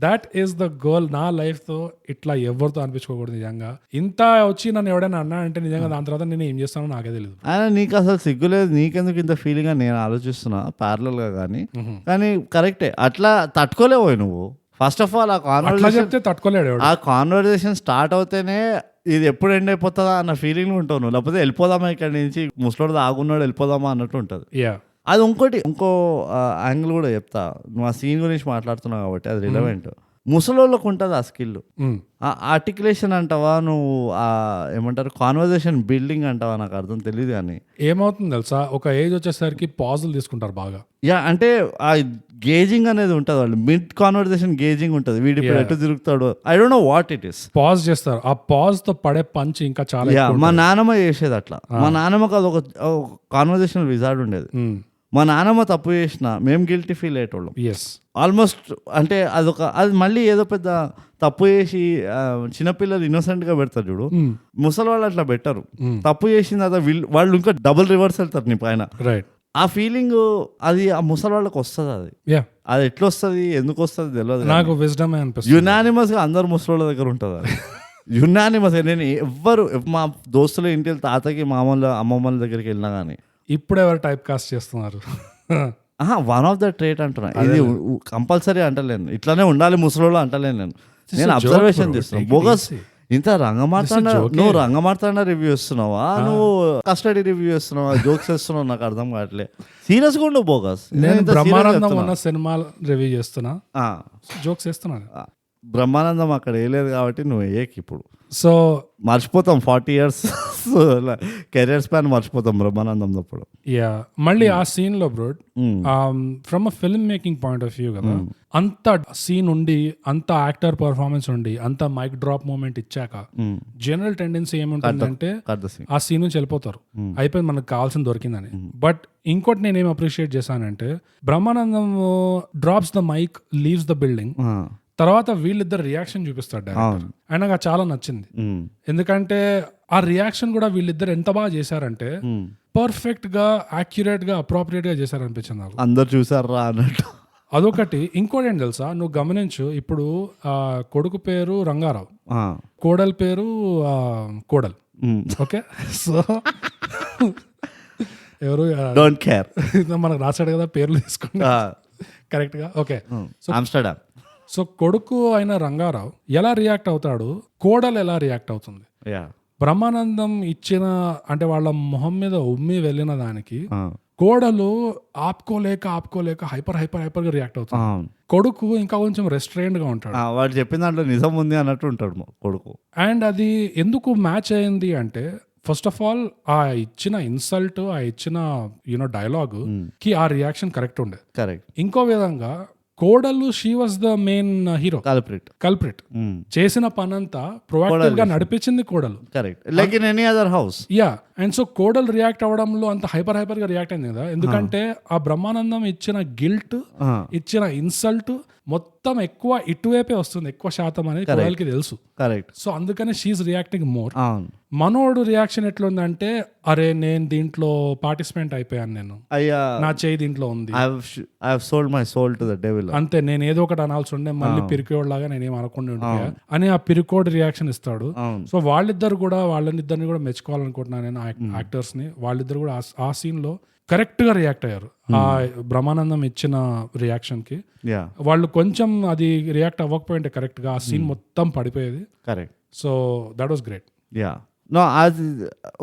That is the goal. నా లైఫ్ తో ఇట్లా ఎవరితో అనిపించుకోకూడదు. నిజంగా ఇంత వచ్చి నన్ను ఎవడైనా అన్నా అంటే నిజంగా దాని తర్వాత నేను ఏం చేస్తానో నాకే తెలియదు. నీకు అసలు సిగ్గులేదు, నీకెందుకు ఇంత ఫీలింగ్ అని నేను ఆలోచిస్తున్నా ప్యారలల్ గా. కానీ కరెక్టే, అట్లా తట్టుకోలేవు నువ్వు. ఫస్ట్ ఆఫ్ ఆల్ ఆ కాన్వర్సేషన్ స్టార్ట్ అవుతేనే ఇది ఎప్పుడు ఎండ్ అయిపోతుందా అన్న ఫీలింగ్ ఉంటావు నువ్వు. లేకపోతే వెళ్ళిపోదామా ఇక్కడ నుంచి, ముసలోడు ఆగున్నాడు వెళ్ళిపోదామా అన్నట్టు ఉంటుంది. అది ఇంకో యాంగిల్ కూడా చెప్తా. నువ్వు ఆ సీన్ గురించి మాట్లాడుతున్నావు కాబట్టి అది రిలవెంట్. ముసలోళ్ళకు ఉంటుంది ఆ స్కిల్. ఆ ఆర్టికులేషన్ అంటావా నువ్వు, ఏమంటారు కాన్వర్సేషన్ బిల్డింగ్ అంటావా, నాకు అర్థం తెలియదు. కానీ ఏమవుతుంది తెలుసా, ఒక ఏజ్ వచ్చేసరికి పాజులు తీసుకుంటారు బాగా. అంటే ఆ గేజింగ్ అనేది ఉంటుంది, వాళ్ళు మిడ్ కాన్వర్సేషన్ గేజింగ్ ఉంటుంది. వీడి ఎటు తిరుగుతాడు, I don't know what it is. Pause చేస్తారు, ఆ పాజ్ తో పడే పంచ్ ఇంకా చాలా. మా నాన్నమ్మ చేసేది అట్లా. మా నాన్నమ్మకి అది ఒక కాన్వర్సేషన్ విజార్డ్ ఉండేది. మా నాన్నమ్మ తప్పు చేసిన మేము గిల్టీ ఫీల్ అయ్యేటోళ్ళం ఆల్మోస్ట్. అంటే అది మళ్ళీ ఏదో పెద్ద తప్పు చేసి చిన్నపిల్లలు ఇన్నోసెంట్ గా పెడతారు చూడు, ముసలి వాళ్ళు అట్లా పెట్టరు. తప్పు చేసింది అదే వాళ్ళు ఇంకా డబుల్ రివర్స్ వెళ్తారు నీ పైన. ఆ ఫీలింగ్ అది ఆ ముసలి వాళ్ళకి వస్తుంది. అది ఎట్లా వస్తుంది, ఎందుకు వస్తుంది తెలియదు. నాకు విజ్డమ్ అనిపిస్తుంది. యునానిమస్ గా అందరు ముసలి వాళ్ళ దగ్గర ఉంటుంది అది. యునానిమస్. నేను మా దోస్తుల ఇంటి తాతకి మామూలు అమ్మమ్మల దగ్గరికి వెళ్ళినా కానీ ఇప్పుడు ఎవరు టైప్ కాస్ట్ చేస్తున్నారు. వన్ ఆఫ్ ద ట్రేట్ అంటున్నా, ఇది కంపల్సరీ అంటలేను, ఇట్లానే ఉండాలి ముసలోళ్ళు అంటలేను. నేను అబ్జర్వేషన్ చేస్తున్నాను. బోగస్ ఇంత నువ్వు రంగమార్తాండ రివ్యూ ఇస్తున్నావా, నువ్వు కస్టడీ రివ్యూ ఇస్తున్నావా, జోక్స్ వేస్తున్నావు, నాకు అర్థం కావట్లే. సీరియస్ గా ఉండు బోగస్. నేను బ్రహ్మానందం ఉన్న సినిమా రివ్యూ చేస్తున్నా, జోక్స్ వేస్తున్నాను. బ్రహ్మానందం అక్కడ వేయలేదు కాబట్టి నువ్వు వేయకి. ఇప్పుడు సో మర్చిపోతాం 40 years కెరియర్ స్పాన్ మర్చిపోతాం బ్రహ్మానందం అప్పుడు. మళ్ళీ ఆ సీన్ లో bro, from a film making point of view కదా, అంత సీన్ ఉండి, అంత యాక్టర్ పర్ఫార్మెన్స్ ఉండి, అంత మైక్ డ్రాప్ మూమెంట్ ఇచ్చాక జనరల్ టెండెన్సీ ఏముంటుందంటే ఆ సీన్ నుంచి వెళ్ళిపోతారు, అయిపోయి మనకు కావాల్సింది దొరికిందని. బట్ ఇంకోటి నేనేం అప్రిషియేట్ చేశానంటే, Brahmanandam drops the mic, leaves the building, తర్వాత వీళ్ళిద్దరు రియాక్షన్ చూపిస్తాడు డైరెక్టర్. ఆయన నాకు చాలా నచ్చింది. ఎందుకంటే ఆ రియాక్షన్ కూడా వీళ్ళిద్దరు ఎంత బాగా చేశారంటే పర్ఫెక్ట్ గా, యాక్యురేట్ గా, అప్రోప్రియేట్ గా చేశారనిపించింది నాకు. అందరు చూసారా అన్నట్టు. అదొకటి. ఇంకోటి ఏంటి తెలుసా, నువ్వు గమనించు, ఇప్పుడు కొడుకు పేరు రంగారావు, కోడలు పేరు కోడలు. ఓకే, సో ఎవరు డోంట్ కేర్. మనకు రాశాడు కదా పేర్లు తీసుకోండి కరెక్ట్ గా. Okay, Amsterdam. సో కొడుకు అయిన రంగారావు ఎలా రియాక్ట్ అవుతాడు, కోడలు ఎలా రియాక్ట్ అవుతుంది. బ్రహ్మానందం ఇచ్చిన అంటే వాళ్ళ మొహం మీద ఉమ్మి వెళ్ళిన దానికి కోడలు ఆపుకోలేక హైపర్ గా రియాక్ట్ అవుతుంది. కొడుకు ఇంకా కొంచెం రెస్ట్రైన్డ్ గా ఉంటాడు. వాడు చెప్పిన దాంట్లో నిజం ఉంది అన్నట్టు ఉంటాడు కొడుకు. అండ్ అది ఎందుకు మ్యాచ్ అయింది అంటే ఫస్ట్ ఆఫ్ ఆల్ ఆ ఇచ్చిన ఇన్సల్ట్, ఆ ఇచ్చిన డైలాగ్ కి ఆ రియాక్షన్ కరెక్ట్ ఉండే. కరెక్ట్. ఇంకో విధంగా కోడలు she was the main hero, culprit. చేసిన పనంతా ప్రొయాక్టివ్ గా నడిపించింది కోడలు. Correct. Like in any other house. Yeah. And so కోడలు రియాక్ట్ అవ్వడంలో అంత హైపర్ గా రియాక్ట్ అయింది కదా, ఎందుకంటే ఆ బ్రహ్మానందం ఇచ్చిన గిల్ట్, ఇచ్చిన ఇన్సల్ట్ మొత్తం ఎక్కువ ఇటువైపే వస్తుంది, ఎక్కువ శాతం అనేది కోడలికి తెలుసు. కరెక్ట్. సో అందుకనే షీఈ్ రియాక్టింగ్ మోర్. మనోడు రియాక్షన్ ఎట్లుందంటే, అరే నేను దీంట్లో పార్టిసిపెంట్ అయిపోయాను, నేను నా చేయి దీంట్లో ఉంది, అంతే, నేను ఏదో ఒకటి అనాల్సి ఉండే, మళ్ళీ పిరికోడ్లాగా నేనేం అనకుండా ఉండిపోయా అని ఆ పిరికోడ్ రియాక్షన్ ఇస్తాడు. సో వాళ్ళిద్దరిని కూడా మెచ్చుకోవాలనుకుంటున్నాను నేను యాక్టర్స్ ని. వాళ్ళిద్దరు కూడా ఆ సీన్ లో కరెక్ట్ గా రియాక్ట్ అయ్యారు ఆ బ్రహ్మానందం ఇచ్చిన రియాక్షన్ కి. వాళ్ళు కొంచెం అది రియాక్ట్ అవ్వకపోయింటే కరెక్ట్ గా ఆ సీన్ మొత్తం పడిపోయేది. Correct. So that was great. అది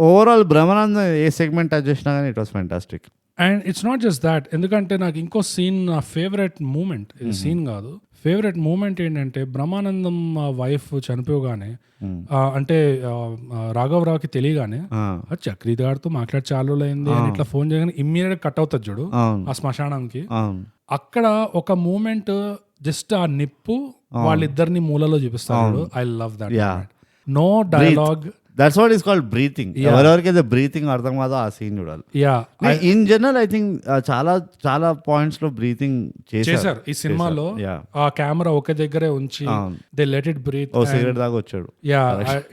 ఓవరాల్ బ్రహ్మానందం ఏ సెగ్మెంట్ టచ్ చేసినా కానీ it was fantastic. And it's not just that, ఎందుకంటే నాకు ఇంకో సీన్, నా ఫేవరెట్ మూమెంట్, ఇది సీన్ కాదు, ఫేవరెట్ మూమెంట్ ఏంటంటే బ్రహ్మానందం వైఫ్ చనిపోగానే, అంటే రాఘవరావుకి తెలియగానే చక్రి గారితో మాట్లాడి చాలు అయింది అని ఇట్లా ఫోన్ చేయగానే ఇమ్మీడియట్ కట్ అవుతుంది చూడు ఆ శ్మశానానికి. అక్కడ ఒక మూమెంట్ జస్ట్ ఆ నిప్పు వాళ్ళిద్దరిని మూలలో చూపిస్తాడు. I love that. No dialogue. That's what is called breathing. ఎవరెవరికైతే బ్రీతింగ్ అర్థం కాదో ఆ సీన్ చూడాలి. ఇన్ జనరల్ ఐ థింక్ చాలా పాయింట్స్ లో బ్రీతింగ్ చేశారు ఈ సినిమాలో. ఆ కెమెరా ఒకే దగ్గరే ఉంచి they let it breathe. Cigarette దాకా వచ్చాడు.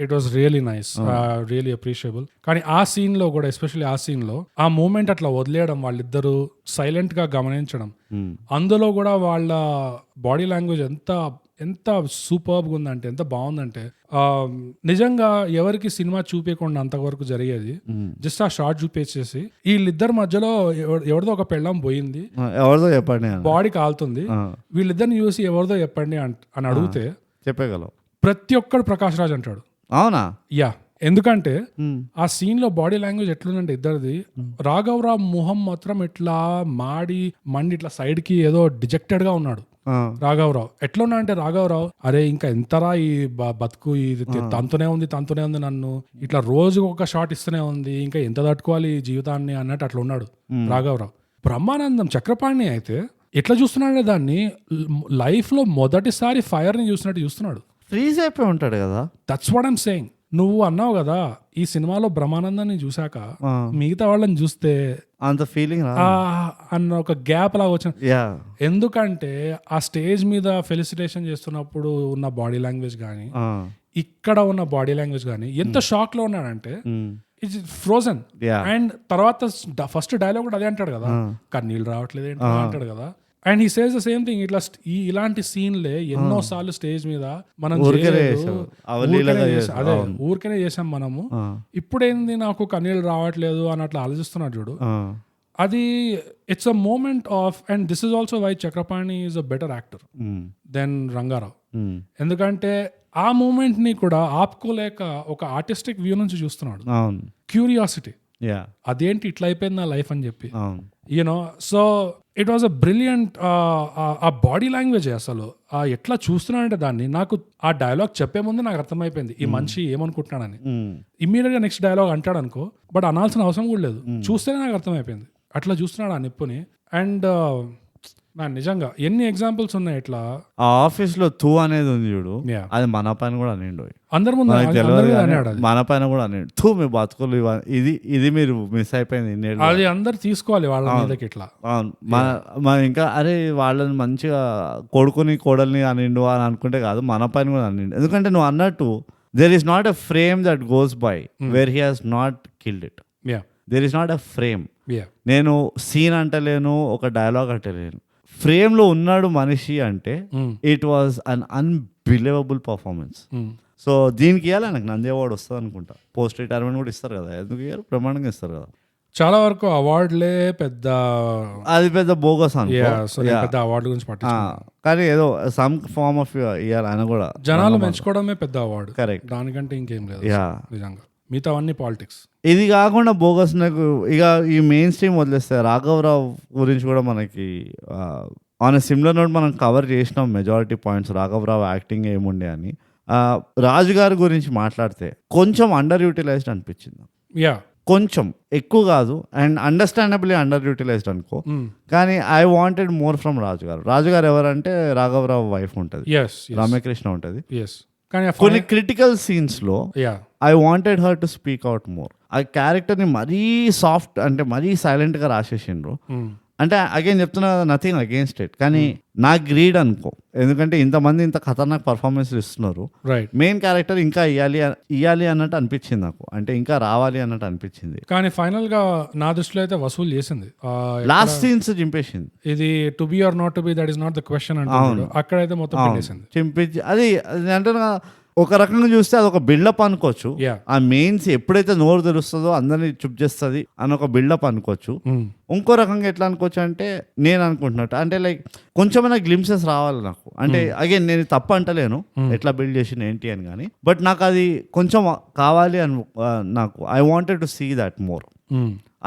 It was really nice, really appreciable. కానీ ఆ సీన్ లో కూడా, ఎస్పెషల్లీ ఆ సీన్ లో ఆ మూమెంట్ అట్లా వదిలేయడం, వాళ్ళిద్దరు సైలెంట్ గా గమనించడం, అందులో కూడా వాళ్ళ బాడీ లాంగ్వేజ్ ఎంత సూపర్బ్గా ఉందంటే, ఎంత బాగుందంటే, నిజంగా ఎవరికి సినిమా చూపించకుండా అంతవరకు జరిగేది జస్ట్ ఆ షార్ట్ చూపించేసి వీళ్ళిద్దరి మధ్యలో ఎవరిదో ఒక పెళ్ళం పోయింది, ఎవరిదో చెప్పండి, బాడీ కాలుతుంది, వీళ్ళిద్దరిని చూసి ఎవరిదో చెప్పండి అని అడిగితే చెప్పగలవు ప్రతి ఒక్కడు ప్రకాష్ రాజ్ అంటాడు. అవునా? యా. ఎందుకంటే ఆ సీన్ లో బాడీ లాంగ్వేజ్ ఎట్లుందంటే ఇద్దరిది, రాఘవరావు మొహం మాత్రం ఇట్లా మండి ఇట్లా సైడ్ కి ఏదో డిజెక్టెడ్ గా ఉన్నాడు రాఘవరావు. ఎట్లా ఉన్నా అంటే రాఘవరావు, అరే ఇంకా ఎంతరా ఈ బతుకు, ఇది తంతునే ఉంది నన్ను, ఇట్లా రోజు ఒక షాట్ ఇస్తూనే ఉంది, ఇంకా ఎంత తట్టుకోవాలి ఈ జీవితాన్ని అన్నట్టు అట్లా ఉన్నాడు రాఘవరావు. బ్రహ్మానందం చక్రపాణి అయితే ఎట్లా చూస్తున్నాడే దాన్ని, లైఫ్ లో మొదటిసారి ఫైర్ ని చూసినట్టు చూస్తున్నాడు. ఫ్రీజ్ అయిపోయి ఉంటాడు కదా. That's what I'm saying. నువ్వు అన్నావు కదా ఈ సినిమాలో బ్రహ్మానందాన్ని చూసాక మిగతా వాళ్ళని చూస్తే అంత ఫీలింగ్ అన్న ఒక గ్యాప్ లాగా వచ్చిన. ఎందుకంటే ఆ స్టేజ్ మీద ఫెలిసిటేషన్ చేస్తున్నప్పుడు ఉన్న బాడీ లాంగ్వేజ్ కానీ, ఇక్కడ ఉన్న బాడీ లాంగ్వేజ్ కానీ ఎంత షాక్ లో ఉన్నాడంటే ఇట్స్ ఫ్రోజన్. అండ్ తర్వాత ఫస్ట్ డైలాగ్ కూడా అదే అంటాడు కదా, కన్నీళ్ళు రావట్లేదు అంటాడు కదా. And he says the same thing. ఇలాంటి సీన్లే ఎన్నోసార్లు స్టేజ్ మీద మనం ఊరికనే చేసాం మనము. ఇప్పుడేంది నాకు కన్నీళ్ళు రావట్లేదు అని అట్లా ఆలోచిస్తున్నాడు చూడు. అది it's a moment of, and this is also why Chakrapani is a better actor than Rangarao. ఎందుకంటే ఆ మూమెంట్ ని కూడా ఆపుకోలేక ఒక ఆర్టిస్టిక్ వ్యూ నుంచి చూస్తున్నాడు. క్యూరియాసిటీ, అదేంటి ఇట్లా అయిపోయింది నా లైఫ్ అని చెప్పి, you know. So it was a brilliant ఆ బాడీ లాంగ్వేజ్. అసలు ఎట్లా చూస్తున్నానంటే దాన్ని, నాకు ఆ డైలాగ్ చెప్పే ముందే నాకు అర్థమైపోయింది ఈ మనిషి ఏమనుకుంటున్నాడని. ఇమ్మీడియట్ గా నెక్స్ట్ డైలాగ్ అంటాడు అనుకో, బట్ అనాల్సిన అవసరం కూడా లేదు, చూస్తేనే నాకు అర్థమైపోయింది అట్లా చూస్తున్నాడు ఆ నిప్పుని. అండ్ నిజంగా ఎన్ని ఎగ్జాంపుల్స్ ఉన్నాయి ఇట్లా. ఆ ఆఫీస్ లో తూ అనేది ఉంది చూడు, అది మన పైన కూడా అనిండు, అందరి ముందు మన పైన కూడా అనిండు, తూ మీ బతుకులు ఇది మీరు మిస్ అయిపోయింది, అది అందరు తీసుకోవాలి వాళ్ళ మీదకి ఇట్లా. ఇంకా అరే వాళ్ళని మంచిగా కొడుకుని కోడల్ని అనిండు అని అనుకుంటే కాదు, మన పైన కూడా అనిండు. ఎందుకంటే నువ్వు అన్నట్టు there is not a frame that goes by where he has not killed it. there is not a frame. నేను సీన్ అంటలేను, ఒక డైలాగ్ అంటలేను, ఫ్రేమ్ లో ఉన్నాడు మనిషి అంటే it was an unbelievable performance. So దీనికి ఇవ్వాలి నాకు నంది అవార్డు వస్తుంది అనుకుంటా, పోస్ట్ రిటైర్మెంట్ కూడా ఇస్తారు కదా, ఎందుకు ఇయ్యారు, ప్రమాణంగా ఇస్తారు కదా. చాలా వరకు అవార్డులే పెద్ద అది పెద్ద బోగస్ సో పెద్ద అవార్డు గురించి పట్టించుకోను. కానీ ఏదో సమ్ ఫార్మ్ ఆఫ్ ఇయర్ ఆయన కూడా జనాలు మెచ్చుకోవడమే పెద్ద అవార్డు, కరెక్ట్. దానికంటే ఇంకేం లేదు నిజంగా. మిగతా అన్ని పాలిటిక్స్. ఇది కాకుండా బోగస్ నాకు ఇక ఈ మెయిన్ స్ట్రీమ్ వదిలేస్తే రాఘవరావు గురించి కూడా మనకి ఆన్ ఎ సిమిలర్ నోట్ మనం కవర్ చేసినాం మెజారిటీ పాయింట్స్. రాఘవరావు యాక్టింగ్ ఏముండే అని. రాజు గారి గురించి మాట్లాడితే కొంచెం అండర్ యూటిలైజ్డ్ అనిపించింది. కొంచెం, ఎక్కువ కాదు, అండ్ అండర్స్టాండబుల్లీ అండర్ యూటిలైజ్డ్ అనుకో. కానీ ఐ వాంటెడ్ మోర్ ఫ్రమ్ రాజు గారు. రాజు గారు ఎవరంటే రాఘవరావు వైఫ్ ఉంటుంది, రమ్యకృష్ణ ఉంటుంది. కొన్ని క్రిటికల్ సీన్స్ లో I wanted her to speak out more. ఆ క్యారెక్టర్ ని మరీ సాఫ్ట్ అంటే మరీ సైలెంట్ గా రాసేసిండ్రు. అంటే అగైన్ చెప్తున్నా, నథింగ్ అగేన్స్ట్ ఇట్, కానీ నా గ్రీడ్ అనుకో. ఎందుకంటే ఇంతమంది ఇంత ఖతర్నాక్ పర్ఫార్మెన్స్ ఇస్తున్నారు, మెయిన్ క్యారెక్టర్ ఇంకా ఇయ్యాలి అన్నట్టు అనిపించింది నాకు. అంటే ఇంకా రావాలి అన్నట్టు అనిపించింది. కానీ ఫైనల్ గా నా దృష్టిలో అయితే వసూలు చేసింది. లాస్ట్ సీన్స్ చింపేసింది. ఇది to be or not to be, that is not the question అంటే అక్కడైతే మొత్తం చింపించి అది అంటే ఒక రకంగా చూస్తే అది ఒక బిల్డప్ అనుకోవచ్చు. ఆ మెయిన్స్ ఎప్పుడైతే నోరు తెరుస్తుందో అందరినీ చుప్ చేస్తుంది అని ఒక బిల్డప్ అనుకోవచ్చు. ఇంకో రకంగా ఎట్లా అనుకోవచ్చు అంటే నేను అనుకుంటున్నట్టు అంటే లైక్ కొంచెమైనా గ్లిమ్సెస్ రావాలి నాకు. అంటే అగైన్ నేను తప్పు అంటలేను ఎట్లా బిల్డ్ చేసిన ఏంటి అని, కానీ బట్ నాకు అది కొంచెం కావాలి అని నాకు I wanted to see that more.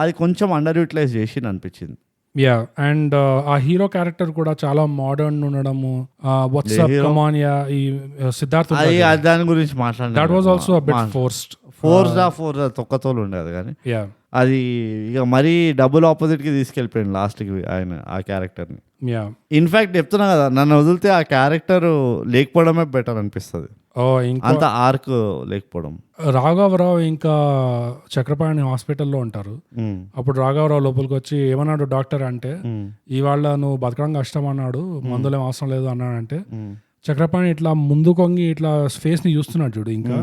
అది కొంచెం అండర్ యూటిలైజ్ చేసి అనిపించింది. అండ్ ఆ హీరో క్యారెక్టర్ కూడా చాలా మోడర్న్ ఉండడము, వాట్సాప్ కమాన్ యా ఈ సిద్ధార్థ్ దాని గురించి మాట్లాడారు. That was also a bit forced తొక్కతోలు ఉండేది. కానీ అది ఇక మరీ డబుల్ ఆపోజిట్ కి తీసుకెళ్ళిపోయింది లాస్ట్ కి ఆయన ఆ క్యారెక్టర్ ని. ఇన్ఫాక్ట్ చెప్తున్నా కదా, నన్ను వదిలితే ఆ క్యారెక్టర్ లేకపోవడమే బెటర్ అనిపిస్తుంది. అంత ఆర్క్ లేకపోవడం. రాఘవరావు ఇంకా చక్రపాణి హాస్పిటల్లో ఉంటారు. అప్పుడు రాఘవరావు లోపలికి వచ్చి ఏమన్నాడు డాక్టర్ అంటే, ఇవాళ నువ్వు బతకడం కష్టం అన్నాడు, మందులేం అవసరం లేదు అన్నాడంటే చక్రపాణి ఇట్లా ముందు కొంగి ఇట్లా ఫేస్ ని చూస్తున్నాడు చూడు, ఇంకా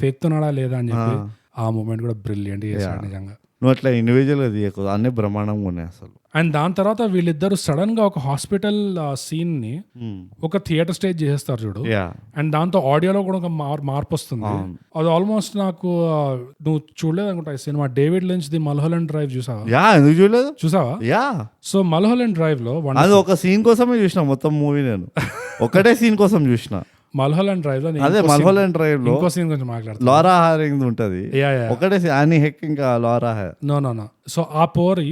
ఫేక్తున్నాడా లేదా అని చెప్పి. ఆ మూమెంట్ కూడా బ్రిలియంట్ చేశాడు నిజంగా. నువ్వు అట్లా ఇండివిజువల్ గా తీయకూడదు, అన్ని బ్రహ్మాండంగా ఉన్నాయి అసలు. అండ్ దాని తర్వాత వీళ్ళిద్దరు సడన్ గా ఒక హాస్పిటల్ సీన్ ని ఒక థియేటర్ స్టేజ్ చేస్తారు చూడు, అండ్ దాంతో ఆడియోలో కూడా ఒక మార్పు వస్తుంది. అది ఆల్మోస్ట్ నాకు నువ్వు చూడలేదు అనుకుంటా ఈ సినిమా, David Lynch the Mulholland Drive చూసావా? ఎందుకు చూడలేదు? చూసావా? సో మల్హోలాండ్ డ్రైవ్ లో అది ఒక సీన్ కోసమే చూసిన మొత్తం మూవీ. నేను ఒకటే సీన్ కోసం చూసిన మల్హోలాండ్ డ్రైవ్ లో. అదే మల్హోలాండ్ డ్రైవ్ లో ఇంకో సీన్ గురించి మాట్లాడుతా. లారా హారింగ్ ఉంటది ఒకటే అని హెక్ ఇంకా లారా హార్. నో సో ఆ పోరి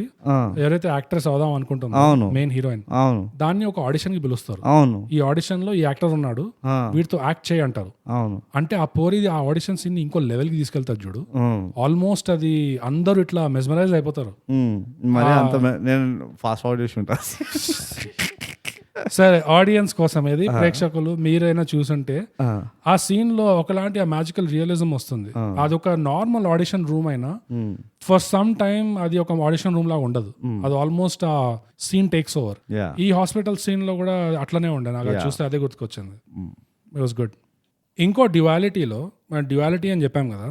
ఎవరైతే యాక్ట్రెస్ అవుదాం అనుకుంటుందో మెయిన్ హీరోయిన్, అవును, దాన్ని ఒక ఆడిషన్ కి పిలుస్తారు. అవును, ఈ ఆడిషన్ లో ఈ యాక్టర్ ఉన్నాడు, వీటితో యాక్ట్ చేయి అంటారు. అవును, అంటే ఆ పోరి ఆ ఆడిషన్ సీన్ ఇంకో లెవెల్ కి తీసుకెళ్తారు చూడు. ఆల్మోస్ట్ అది అందరూ ఇట్లా మెస్మరైజ్ అయిపోతారు. మరి అంత నేను ఫాస్ట్ ఫార్వర్డ్ చేసి ఉంటా. సరే, ఆడియన్స్ కోసం ఏది ప్రేక్షకులు మీరైనా చూసుంటే ఆ సీన్ లో ఒకలాంటి ఆ మ్యాజికల్ రియలిజం వస్తుంది. అదొక నార్మల్ ఆడిషన్ రూమ్ అయినా ఫర్ సమ్ టైమ్ అది ఒక ఆడిషన్ రూమ్ లాగా ఉండదు. అది ఆల్మోస్ట్ ఆ సీన్ టేక్స్ ఓవర్. ఈ హాస్పిటల్ సీన్ లో కూడా అట్లనే ఉండే, నాకు చూస్తే అదే గుర్తుకొచ్చింది. It was good. ఇంకో డ్యువాలిటీలో, డ్యువాలిటీ అని చెప్పాం కదా,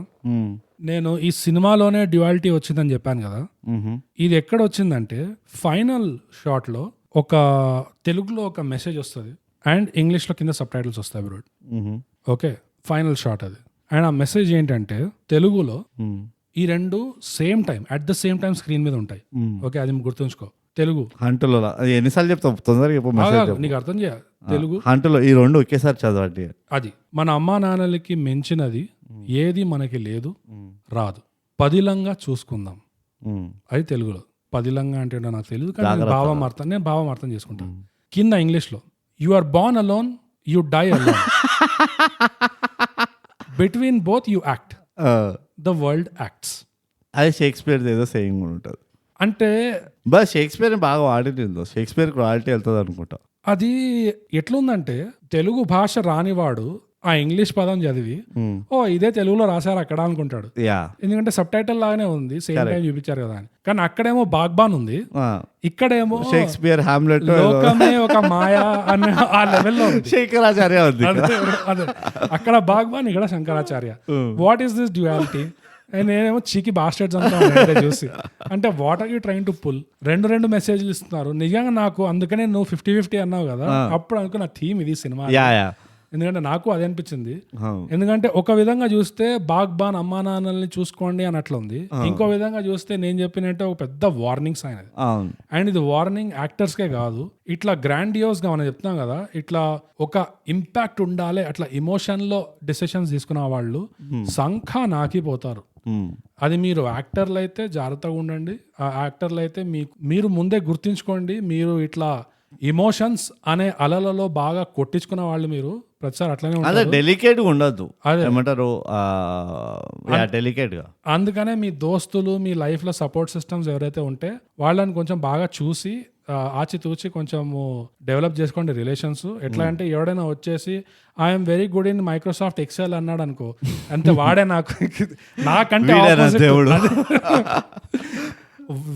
నేను ఈ సినిమాలోనే డ్యువాలిటీ వచ్చిందని చెప్పాను కదా, ఇది ఎక్కడ వచ్చిందంటే ఫైనల్ షాట్ లో ఒక తెలుగులో ఒక మెసేజ్ వస్తుంది అండ్ ఇంగ్లీష్లో కింద సబ్ టైటిల్స్ వస్తాయి బ్రో. ఓకే, ఫైనల్ షాట్ అది. అండ్ ఆ మెసేజ్ ఏంటంటే తెలుగులో ఈ రెండు same time at the same time screen మీద ఉంటాయి. ఓకే, అది గుర్తుంచుకో. తెలుగు హంటులో ఎన్నిసార్లు చెప్తావు, తొందరగా నీకు అర్థం చేయాలి. తెలుగు హంటులో ఈ రెండు ఒకేసారి చదవండి. అది మన అమ్మా నాన్నలకి మించినది ఏది మనకి లేదు రాదు, పదిలంగా చూసుకుందాం. అది తెలుగులో. పదిలంగా అంటే నాకు తెలియదు, కానీ నేను భావం అర్థం చేసుకుంటాను. కింద ఇంగ్లీష్లో you are born alone, you die alone, between both you act, the world acts. అది షేక్స్పియర్ ఏదో సేయింగ్ ఉంటుంది. అంటే బస్ షేక్స్పియర్ బాగా వాడిందో, షేక్స్పియర్ క్వాలిటీ వెళ్తుంది అనుకుంటా. అది ఎట్లుందంటే తెలుగు భాష రానివాడు ఆ ఇంగ్లీష్ పదం చదివి ఓ ఇదే తెలుగులో రాశారు అక్కడ అనుకుంటాడు. ఎందుకంటే సబ్ టైటిల్ లాగానే ఉంది, సేమ్ టైం చూపించారు కదా అని. కానీ అక్కడేమో బాగ్బాన్ ఉంది, ఇక్కడేమో షేక్స్పియర్, హామ్లెట్, లోకమే ఒక మాయా అనే ఆ లెవెల్లో శంకరాచార్య. అదే అక్కడ బాగ్బాన్, ఇక్కడ Shankaracharya. What is this duality? నేనేమో చీకి బాస్టర్డ్స్ అంతా చూసి, అంటే what are you trying to pull? రెండు మెసేజ్లు ఇస్తున్నారు నిజంగా నాకు. అందుకనే నువ్వు 50-50 అన్నావు కదా, అప్పుడు అనుకున్న థీమ్ ఇది సినిమా. ఎందుకంటే నాకు అదే అనిపించింది. ఎందుకంటే ఒక విధంగా చూస్తే బాగ్బాన్ అమ్మా నాన్నల్ని చూసుకోండి అని అట్లా ఉంది, ఇంకో విధంగా చూస్తే నేను చెప్పినట్టే ఒక పెద్ద వార్నింగ్ సైన్ అది. అండ్ ఇది వార్నింగ్ యాక్టర్స్కే కాదు, ఇట్లా గ్రాండియోస్ గా మనం చెప్తున్నాం కదా, ఇట్లా ఒక ఇంపాక్ట్ ఉండాలి, అట్లా ఇమోషన్ లో డెసిషన్స్ తీసుకున్న వాళ్ళు సంఖ నాకిపోతారు. అది మీరు యాక్టర్లు అయితే జాగ్రత్తగా ఉండండి, ఆ యాక్టర్లు అయితే మీరు ముందే గుర్తించుకోండి, మీరు ఇట్లా ఇమోషన్స్ అనే అలలలో బాగా కొట్టించుకున్న వాళ్ళు మీరు ప్రతిసారి అట్లనే ఉంటారు. డెలికేట్ గా ఉండద్దు, ఏమంటారు డెలికేట్ గా. అందుకనే మీ దోస్తులు, మీ లైఫ్ లో సపోర్ట్ సిస్టమ్స్ ఎవరైతే ఉంటే వాళ్ళని కొంచెం బాగా చూసి ఆచితూచి కొంచెం డెవలప్ చేసుకోండి రిలేషన్స్. ఎట్లా అంటే ఎవడైనా వచ్చేసి I'm very good in Microsoft Excel అన్నాడు అనుకో, అంతే వాడే నాకంటే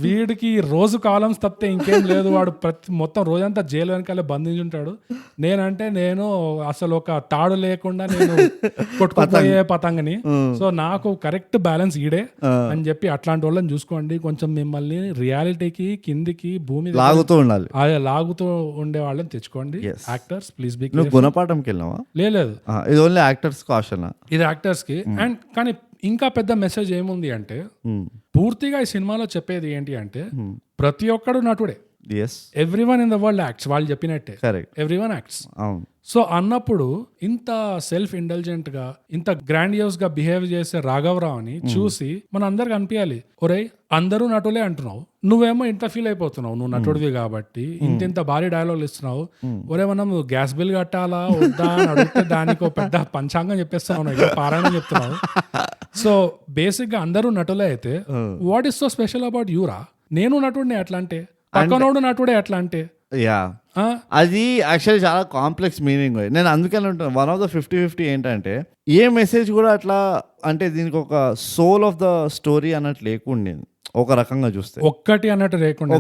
వీడికి రోజు కాలమ్స్ తప్పితే ఇంకేం లేదు, వాడు మొత్తం రోజంతా జైలు వెనకాలే బంధించుంటాడు. నేను అసలు ఒక తాడు లేకుండా నేను కొట్టుకుపోయే పతంగని. సో నాకు కరెక్ట్ బ్యాలెన్స్ ఈడే అని చెప్పి అట్లాంటి వాళ్ళని చూసుకోండి. కొంచెం మిమ్మల్ని రియాలిటీకి కిందికి భూమి లాగుతూ ఉండాలి, అదే లాగుతూ ఉండే వాళ్ళని తెచ్చుకోండి. Actors please be. గుణపాఠంకి వెళ్ళావా? లేదు, ఇది ఓన్లీ యాక్టర్స్ కాషన్, ఇది యాక్టర్స్ కి. అండ్ కానీ ఇంకా పెద్ద మెసేజ్ ఏముంది అంటే, పూర్తిగా ఈ సినిమాలో చెప్పేది ఏంటి అంటే ప్రతి ఒక్కడు నటుడే. Everyone in the world acts, వాళ్ళు చెప్పినట్టే ఎవ్రీవన్ యాక్ట్స్. సో అన్నప్పుడు ఇంత సెల్ఫ్ ఇంటెలిజెంట్ గా, ఇంత గ్రాండియోస్ గా బిహేవ్ చేసే రాఘవరావుని చూసి మన అందరికి అనిపించాలి, ఒరే అందరూ నటులే అంటున్నావు, నువ్వేమో ఇంత ఫీల్ అయిపోతున్నావు, నువ్వు నటుడివి కాబట్టి ఇంత భారీ డైలాగులు ఇస్తున్నావు, ఒరే మనం గ్యాస్ బిల్ కట్టాలా వద్దా అని అడిగితే దానికి ఒక పెద్ద పంచాంగం చెప్పేస్తున్నావు, పారాయణం చెప్తున్నావు. సో బేసిక్ గా అందరూ నటులే అయితే what is so special about యూరా? నేను నటుడిని ఎట్లా అంటే, పక్కనోడు నటుడే ఎట్లా అంటే, అది యాక్చువల్లీ చాలా కాంప్లెక్స్ మీనింగ్. నేను అందుకని ఉంటాను, 1 of the 50-50 ఏంటంటే ఏ మెసేజ్ కూడా అట్లా అంటే దీనికి ఒక సోల్ ఆఫ్ ద స్టోరీ అన్నట్టు లేకుండా, ఒక రకంగా చూస్తే ఒక్కటి అన్నట్టు లేకుండా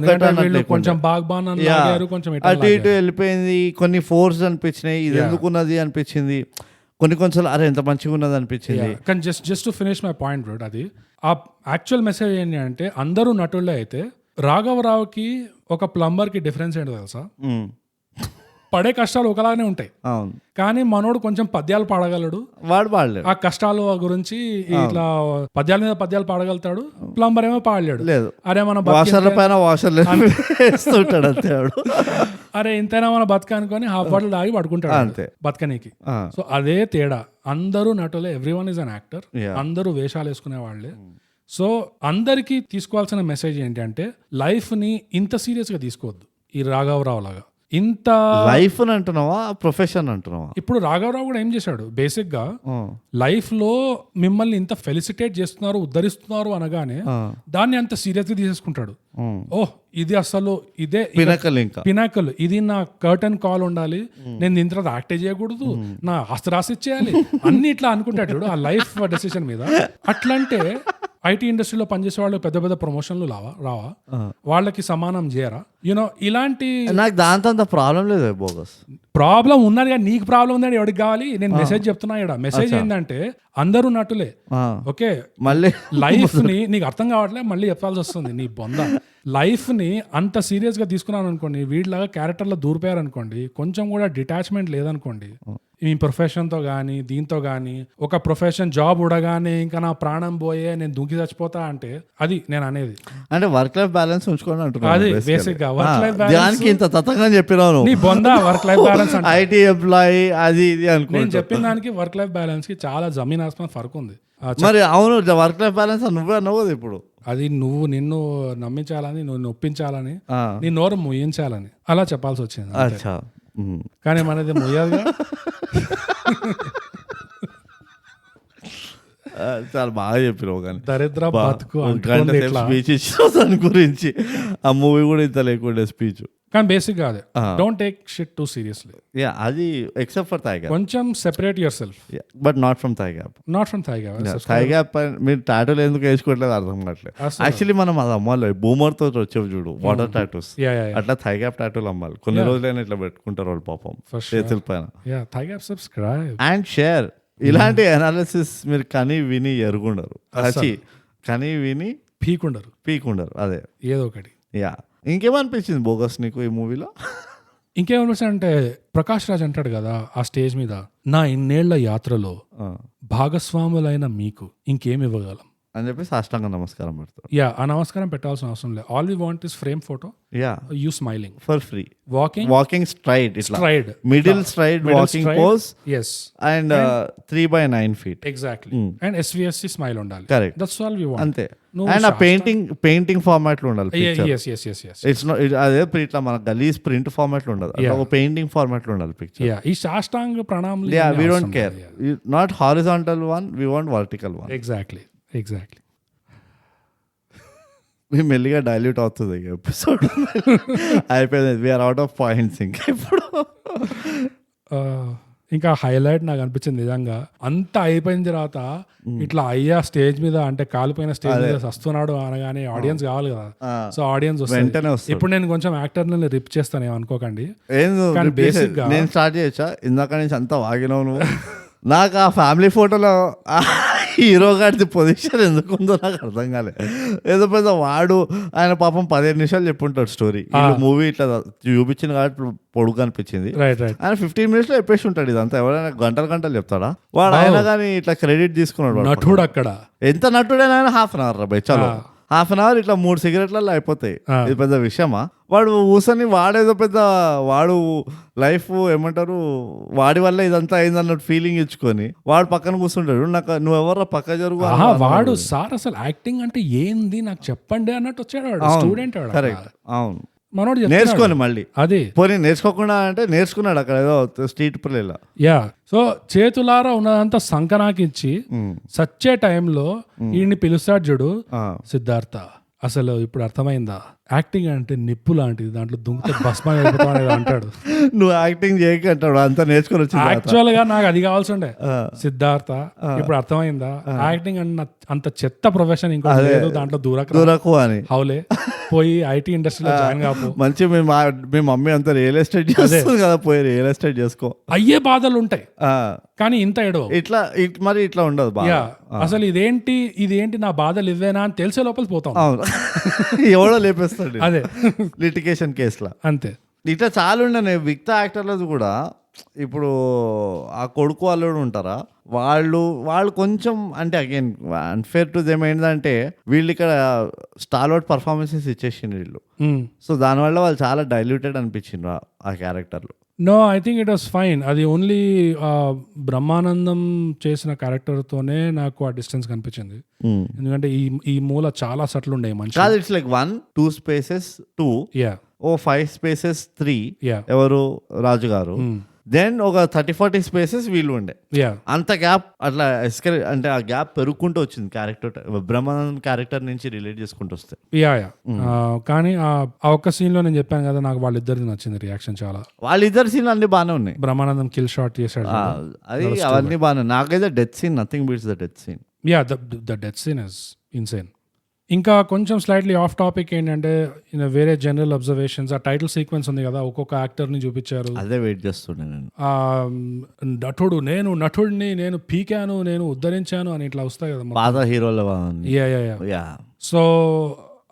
కొంచెం కొంచెం అటు ఇటు వెళ్ళిపోయింది, కొన్ని ఫోర్స్ అనిపించినాయి, ఇది ఎందుకున్నది అనిపించింది, కొన్నిసార్లు అరే ఎంత మంచిగా ఉన్నది అనిపించింది. కానీ just to finish my point bro, అది ఆ యాక్చువల్ మెసేజ్ ఏంటి అంటే అందరూ నటుళ్ళే అయితే రాఘవరావుకి ఒక ప్లంబర్ కి డిఫరెన్స్ ఏంటో తెలుసా? పడే కష్టాలు ఒకలానే ఉంటాయి, కానీ మనోడు కొంచెం పద్యాలు పాడగలడు, వాడు పాడలేడు. ఆ కష్టాల గురించి ఇట్లా పద్యాల మీద పద్యాలు పాడగలుగుతాడు, ప్లంబర్ ఏమో పాడలేడు. అరే మన అరే ఇంతైనా మన బతక అనుకొని హాఫ్ బాటిల్ తాగి పడుకుంటాడు అంతే బతకనీకి. సో అదే తేడా, అందరూ నటులే, ఎవ్రీవన్ ఈజ్ అన్ యాక్టర్, అందరూ వేషాలు వేసుకునే వాళ్ళే. సో అందరికీ తీసుకోవాల్సిన మెసేజ్ ఏంటి అంటే లైఫ్ ని ఇంత సీరియస్ గా తీసుకోవద్దు. ఈ రాఘవరావు లాగా ఇంత లైఫ్ అంటున్నావా, ప్రొఫెషన్ అంటున్నావా? ఇప్పుడు రాఘవరావు కూడా ఏం చేశాడు, బేసిక్ గా లైఫ్ లో మిమ్మల్ని ఇంత ఫెలిసిటేట్ చేస్తున్నారు, ఉద్ధరిస్తున్నారు అనగానే దాన్ని అంత సీరియస్ గా తీసేసుకుంటాడు. ఓహ్ ఇది అసలు ఇదే పినాకల్, ఇది నా కర్టన్ కాల్ ఉండాలి, నేను దీని తర్వాత యాక్ట్ చేయకూడదు, నా ఆస్తి ఇచ్చేయాలి అన్ని ఇట్లా అనుకుంటాడు ఆ లైఫ్ డెసిషన్ మీద. అట్లంటే ఐటీ ఇండస్ట్రీలో పనిచేసే వాళ్ళు పెద్ద పెద్ద ప్రమోషన్లు రావా? వాళ్ళకి సమానం చేయరా? యూనో ఇలాంటి నాకు దాంతో అంత ప్రాబ్లం లేదు. బోగస్ ప్రాబ్లం ఉన్నది కానీ నీకు ప్రాబ్లం ఉందని ఎవరికి కావాలి? నేను మెసేజ్ చెప్తున్నా ఇక్కడ. మెసేజ్ ఏంటంటే అందరూ నటులే, ఓకే? మళ్ళీ లైఫ్ ని నీకు అర్థం కావట్లే, మళ్ళీ చెప్పాల్సి వస్తుంది నీ బొంద. లైఫ్ ని అంత సీరియస్ గా తీసుకున్నాను అనుకోండి, వీటిలాగా క్యారెక్టర్లో దూరిపోయారు అనుకోండి, కొంచెం కూడా డిటాచ్మెంట్ లేదనుకోండి ఈ ప్రొఫెషన్ తో గానీ దీంతో గానీ, ఒక ప్రొఫెషన్ జాబ్ ఉడగానే ఇంకా నా ప్రాణం పోయే నేను దుంకి చచ్చిపోతా అంటే అది నేను అనేది. అంటే వర్క్ లైఫ్ బ్యాలెన్స్ ఉంచుకోండి అంటున్నాను. అది బేసిక్ గా వర్క్ లైఫ్ బ్యాలెన్స్. ఇంత తతంగా చెప్పినాను నీ బొంద వర్క్ లైఫ్ బ్యాలెన్స్ అంటే ఐటీ ఎంప్లాయీ అది ఇది అనుకో. నేను చెప్పిన దానికి వర్క్ లైఫ్ బ్యాలెన్స్ కి చాలా జమీన్ ఆస్మాన్ ఫర్క్ ఉంది. మరి అవును, వర్క్ లైఫ్ బ్యాలెన్స్ నువ్వే అన్నావు ఇప్పుడు. అది నువ్వు నిన్ను నమ్మించాలని, నువ్వు నొప్పించాలని, నీ నోరు ముయ్యించాలని అలా చెప్పాల్సి వచ్చింది. కానీ మనది ముయ్యాలిగా. చాలా బాగా చెప్పినావు. కానీ దరిద్ర బతుకు స్పీచ్ ఇచ్చిన దాని గురించి ఆ మూవీ కూడా ఇంత లేకుండా స్పీచ్. కానీ బేసిక్ గా అదే, don't take shit too seriously. అది ఎక్సెప్ట్ ఫర్ థై గ్యాప్. కొంచెం separate yourself, but not from thigh gap. Thigh gap మీరు టాటూలు ఎందుకు వేసుకోవట్లేదు అర్థం కావట్లేదు. యాక్చువల్లీ మనం అది అమ్మాలి, బూమర్ తో వచ్చేవి చూడు వాటర్ టాటూస్, అట్లా థై గ్యాప్ టాటూలు అమ్మాలి. కొన్ని రోజులైనా ఇట్లా పెట్టుకుంటారు వాళ్ళు పాపం చేతుల పైన. అండ్ షేర్ ఇలాంటి అనాలిసిస్ మీరు కని విని ఎరుగుండరు, కని విని పీకుండరు. అదే ఏదో ఒకటి. ఇంకేమనిపించింది బోగస్ నీకు ఈ మూవీలో? ఇంకేమనిపిస్తుంది అంటే ప్రకాష్ రాజ్ అంటాడు కదా ఆ స్టేజ్ మీద, నా ఇన్నేళ్ల యాత్రలో భాగస్వాములైన మీకు ఇంకేమి ఇవ్వగలం అని చెప్పి సాష్టాంగ నమస్కారం పెడతాడు. యా, ఆ నమస్కారం పెట్టాల్సిన అవసరం లేదు. All we want is frame photo, yeah, you smiling for free, walking stride, ఇట్లా stride, middle stride walking pose, yes, and 3/9 feet exactly, and SVSC smile ఉండాలి. Correct, that's all we want. అంతే. And ఆ painting format లో ఉండాలి picture. It's not అదే ఇట్లా మన గలీజ్ ప్రింట్ ఫార్మాట్ లో ఉండదు, ఒక పెయింటింగ్ ఫార్మాట్ లో ఉండాలి పిక్చర్. యా, ఈ సాష్టాంగ ప్రణామాలు, yeah, we don't care, not horizontal one, we want vertical one. Exactly. మేము మెల్లిగా డైల్యూట్ అవుతుంది ఎపిసోడ్ అయిపోయింది. We're out of points. ఇంకా ఇప్పుడు ఇంకా హైలైట్ నాకు అనిపించింది నిజంగా, అంతా అయిపోయిన తర్వాత ఇట్లా అయ్యా స్టేజ్ మీద, అంటే కాలిపోయిన స్టేజ్ మీద వస్తున్నాడు అనగానే ఆడియన్స్ కావాలి కదా, సో ఆడియన్స్ వెంటనే వస్తారు. ఇప్పుడు నేను కొంచెం యాక్టర్ని రిప్ చేస్తాను ఏమనుకోకండి, కానీ బేసిక్ గా నేను స్టార్ట్ చేయొచ్చా? ఇందాక నుంచి అంతా వాగినావు నువ్వు. నాకు ఆ ఫ్యామిలీ ఫోటోలో హీరో గారిది పొజిషన్ ఎందుకుందో నాకు అర్థం కాలేదు. ఏదో పెద్ద వాడు ఆయన పాపం 15 నిమిషాలు చెప్పుంటాడు స్టోరీ, మూవీ ఇట్లా చూపించింది కాబట్టి పొడుగు అనిపించింది. ఆయన 15 minutes లో చెప్పేసి ఉంటాడు ఇదంతా. ఎవరైనా గంటలు చెప్తాడా వాడు? ఆయన కానీ ఇట్లా క్రెడిట్ తీసుకున్నాడు నటుడు. అక్కడ ఎంత నటుడైనా ఆయన 1/2 hour రా చలో, 1/2 hour ఇట్లా 3 cigarettes అయిపోతాయి. ఇది పెద్ద విషయమా? వాడు ఊసని వాడేదో పెద్ద వాడు లైఫ్ ఏమంటారు, వాడి వల్ల ఇదంతా అయిందన్నట్టు ఫీలింగ్ ఇచ్చుకొని వాడు పక్కన కూర్చుంటాడు. నాకు నువ్వెవర్రా పక్క జరుగు. వాడు సార్ అసలు యాక్టింగ్ అంటే ఏంది నాకు చెప్పండి అన్నట్టు వచ్చాడు స్టూడెంట్. కరెక్ట్, అవును, మనోడు నేర్చుకోని మళ్ళీ అదే పోనీ నేర్చుకోకుండా అంటే నేర్చుకున్నాడు అక్కడ ఏదో స్ట్రీట్ ప్లేలో. యా, సో చేతులారా ఉన్నదంతా సంకనాకిచ్చి సచ్చే టైంలో ఈయన్ని పిలుస్తాడు చూడు, సిద్ధార్థ అసలు ఇప్పుడు అర్థమైందా, యాక్టింగ్ అంటే నిప్పు లాంటిది, దాంట్లో దుంగితే భస్మం అయిపోతావు అంటాడు. నువ్వు యాక్టింగ్ చేయక అంటాడు, అంతా నేర్చుకొని వచ్చి. యాక్చువల్ గా నాకు అది కావాల్సి ఉండే, సిద్ధార్థ ఇప్పుడు అర్థమైందా, యాక్టింగ్ అన్న అంత చెత్త ప్రొఫెషన్ ఇంకో లేదు, దాంట్లో దూరకు అని హౌలే పోయి ఐటీ ఇండస్ట్రీలో జాయిన్ కాపు. మంచి మీ మమ్మీ అంతా రియల్ ఎస్టేట్ చేస్తుంది కదా, పోయి రియల్ ఎస్టేట్ చేసుకో. అయ్యే బాధలు ఉంటాయి కానీ ఇంత ఏడో ఇట్లా మరి ఇట్లా ఉండదు. అసలు ఇదేంటి నా బాధలు ఇవ్వేనా అని తెలిసే లోపల పోతాం. ఎవడో లేపేస్తాడు అదే లిటిగేషన్ కేసులో. అంతే. ఇట్లా చాలా ఉండే విక్త యాక్టర్లది కూడా. ఇప్పుడు ఆ కొడుకు వాళ్ళు ఉంటారా, వాళ్ళు కొంచెం అంటే అగైన్ అన్ఫేర్ టు దెమ్ ఏంటంటే వీళ్ళు ఇక్కడ స్టార్అవుట్ పర్ఫార్మెన్సెస్ ఇచ్చేసిండ్రు వీళ్ళు. సో దానివల్ల వాళ్ళు చాలా డైల్యూటెడ్ అనిపించిండ్రు ఆ క్యారెక్టర్లు. No, I think it was fine. అది ఓన్లీ బ్రహ్మానందం చేసిన క్యారెక్టర్తోనే నాకు ఆ డిస్టెన్స్ కనిపించింది. ఎందుకంటే ఈ మూల చాలా సట్లు ఉండే మంచి. It's like 1 2 spaces 2, oh 5 spaces 3 ఎవరు రాజు గారు, దెన్ ఒక 30-40 spaces వీళ్ళు ఉండే. అంత గ్యాప్ అట్లా అంటే ఆ గ్యాప్ పెరుగుకుంటూ వచ్చింది క్యారెక్టర్, బ్రహ్మానందం క్యారెక్టర్ నుంచి రిలేట్ చేసుకుంటూ వస్తే. కానీ ఆ ఒక్క సీన్ లో నేను చెప్పాను కదా, నాకు వాళ్ళిద్దరిది నచ్చింది రియాక్షన్ చాలా. వాళ్ళిద్దరు సీన్లు అన్ని బాగానే ఉన్నాయి. బ్రహ్మానందం కిల్ షాట్ చేశాడు, అది అవన్నీ బాగానే. నాకైతే death scene, nothing beats the death scene. The death scene is insane. ఇంకా కొంచెం స్లైట్లీ ఆఫ్ టాపిక్ ఏంటంటే, వేరే జనరల్ అబ్జర్వేషన్స్, ఆ టైటిల్ సీక్వెన్స్ ఉంది కదా, ఒక్కొక్క యాక్టర్ ని చూపించారు. అదే వెయిట్ చేస్తుండే నేను. నటుడిని నేను పీకాను, నేను ఉద్ధరించాను అని ఇట్లా వస్తాయి కదా పాత హీరోల. సో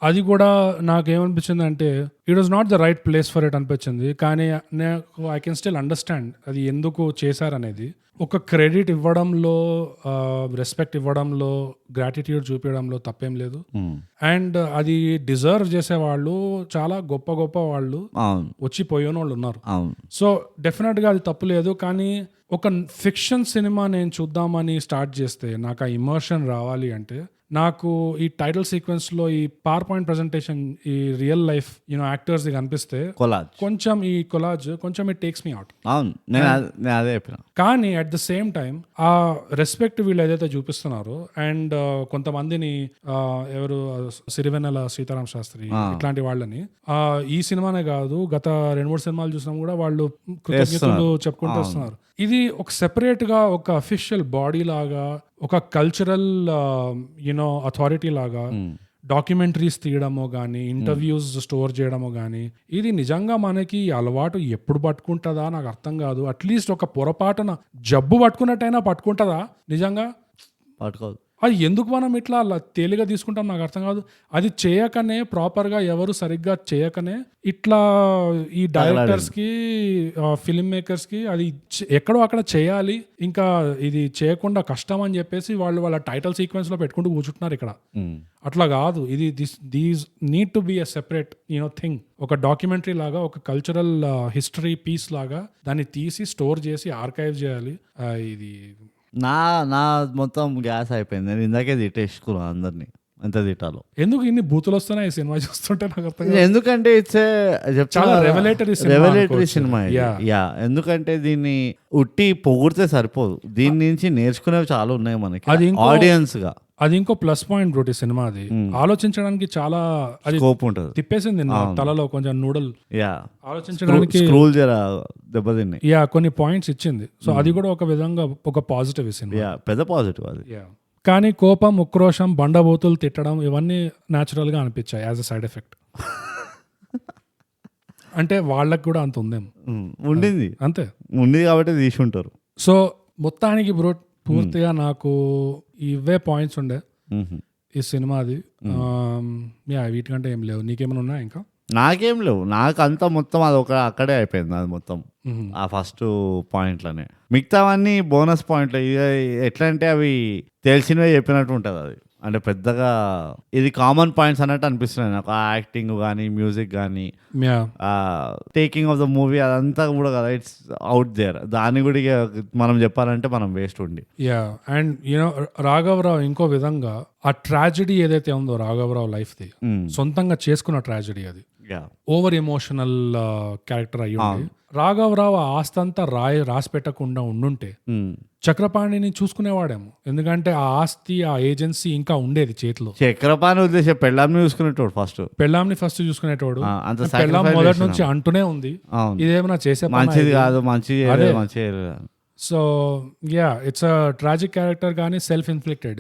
అది కూడా నాకేమనిపించింది అంటే, it was not the right place for it అనిపించింది. కానీ నాకు ఐ కెన్ స్టిల్ అండర్స్టాండ్ అది ఎందుకు చేశారనేది. ఒక క్రెడిట్ ఇవ్వడంలో, రెస్పెక్ట్ ఇవ్వడంలో, గ్రాటిట్యూడ్ చూపించడంలో తప్పేం లేదు. అండ్ అది డిజర్వ్ చేసే వాళ్ళు చాలా గొప్ప గొప్ప వాళ్ళు వచ్చి పోయిన వాళ్ళు ఉన్నారు. సో డెఫినెట్ గా అది తప్పు లేదు. కానీ ఒక ఫిక్షన్ సినిమా నేను చూద్దామని స్టార్ట్ చేస్తే నాకు ఆ ఇమర్షన్ రావాలి అంటే, నాకు ఈ టైటిల్ సీక్వెన్స్ లో ఈ పవర్ పాయింట్ ప్రెజెంటేషన్, ఈ రియల్ లైఫ్ యాక్టర్స్ కనిపిస్తే కొంచెం ఈ కొలాజ్ కొంచెం ఇట్ టేక్స్ మీ అవుట్. కానీ అట్ ద సేమ్ టైం ఆ రెస్పెక్ట్ వీళ్ళు ఏదైతే చూపిస్తున్నారో, అండ్ కొంతమందిని ఎవరు సిరివెన్నెల సీతారాం శాస్త్రి ఇట్లాంటి వాళ్ళని ఈ సినిమానే కాదు గత 2-3 సినిమాలు చూసినా కూడా వాళ్ళు కృతజ్ఞతలు చెప్పుకుంటూ వస్తున్నారు. ఇది ఒక సెపరేట్ గా ఒక అఫీషియల్ బాడీ లాగా, ఒక కల్చరల్ అథారిటీ లాగా డాక్యుమెంటరీస్ తీయడమో కానీ, ఇంటర్వ్యూస్ స్టోర్ చేయడమో కానీ, ఇది నిజంగా మనకి అలవాటు ఎప్పుడు పట్టుకుంటుందా నాకు అర్థం కాదు. అట్లీస్ట్ ఒక పొరపాటున జబ్బు పట్టుకున్నట్టయినా పట్టుకుంటుందా నిజంగా? పట్టుకోదు. అది ఎందుకు మనం ఇట్లా అలా తేలిగా తీసుకుంటాం నాకు అర్థం కాదు. అది చేయకనే ప్రాపర్గా ఎవరు సరిగ్గా చేయకనే ఇట్లా ఈ డైరెక్టర్స్ కి ఫిల్మ్ మేకర్స్ కి అది ఎక్కడో అక్కడ చేయాలి, ఇంకా ఇది చేయకుండా కష్టం అని చెప్పేసి వాళ్ళు వాళ్ళ టైటిల్ సీక్వెన్స్ లో పెట్టుకుంటూ కూర్చుంటున్నారు ఇక్కడ. అట్లా కాదు, ఇది these need to be a separate thing. ఒక డాక్యుమెంటరీ లాగా, ఒక కల్చరల్ హిస్టరీ పీస్ లాగా దాన్ని తీసి స్టోర్ చేసి ఆర్కైవ్ చేయాలి. ఇది నా మొత్తం గ్యాస్ అయిపోయింది. నేను ఇందాకే తిట్టేసుకున్నాను అందరినీ, ఎంత తిట్టాలో. ఎందుకు ఇన్ని బూతులు వస్తున్నాయి ఈ సినిమా చూస్తుంటే నాకు అర్థం కాదు. ఎందుకంటే ఇట్స్ చాలా రెవలేటరీ సినిమా. యా, ఎందుకంటే దీన్ని ఉట్టి పొగిడితే సరిపోదు, దీని నుంచి నేర్చుకునేవి చాలా ఉన్నాయి మనకి ఆడియన్స్ గా. అది ఇంకో ప్లస్ పాయింట్ బ్రోటి సినిమా. అది ఆలోచించడానికి చాలా అది స్కోప్ ఉంటుంది. తిప్పేసింది నా తలలో కొంచెం నూడల్ యా, ఆలోచించడానికి స్క్రోల్ జర దెబ్బతిన్నాయి. యా, కొన్ని పాయింట్స్ ఇచ్చింది. సో అది కూడా ఒక విధంగా ఒక పాజిటివ్ సినిమా. యా, పెద్ద పాజిటివ్ అది. కానీ కోపం, ఉక్రోషం, బండబోతులు తిట్టడం ఇవన్నీ న్యాచురల్ గా అనిపించాయి యాజ్ అ సైడ్ ఎఫెక్ట్. అంటే వాళ్ళకి కూడా అంత ఉందేమో, ఉండింది, అంతే ఉంది కాబట్టి తీసి ఉంటారు. సో మొత్తానికి బ్రో పూర్తిగా నాకు ఇవే పాయింట్స్ ఉండే ఈ సినిమాది. వీటికంటే ఏం లేవు. నీకేమైనా ఉన్నాయా ఇంకా? నాకేం లేవు, నాకు అంతా మొత్తం అది అక్కడే అయిపోయింది అది మొత్తం, ఆ ఫస్ట్ పాయింట్లనే. మిగతావన్నీ బోనస్ పాయింట్లు. ఎట్లా అంటే అవి తెలిసినవే చెప్పినట్టు ఉంటుంది అది. అంటే పెద్దగా ఇది కామన్ పాయింట్స్ అన్నట్టు అనిపిస్తున్నాయి నాకు. ఆ యాక్టింగ్ కానీ, మ్యూజిక్ కానీ, టేకింగ్ ఆఫ్ ద మూవీ అదంతా కూడా కదా, ఇట్స్ అవుట్ దేర్. దాన్ని కూడా మనం చెప్పాలంటే మనం వేస్ట్ ఉండి. అండ్ రాఘవరావు ఇంకో విధంగా ఆ ట్రాజెడీ ఏదైతే ఉందో రాఘవరావు లైఫ్ ది, సొంతంగా చేసుకున్న ట్రాజెడీ అది. ఓవర్ ఎమోషనల్ క్యారెక్టర్ అయ్యి రాఘవరావు ఆస్తంతా రాసి పెట్టకుండా ఉండుంటే చక్రపాణిని చూసుకునేవాడేమో. ఎందుకంటే ఆ ఆస్తి, ఆ ఏజెన్సీ ఇంకా ఉండేది చేతిలో. చక్రపాణి ఉద్దేశం పెళ్ళాంని చూసుకునేటోడు, పెళ్ళాంని ఫస్ట్ చూసుకునేటోడు. పెళ్ళాం మొదటి నుంచి అంటూనే ఉంది ఇదేమైనా చేసే మంచిది కాదు, మంచిది. So it's a tragic character కానీ self inflicted.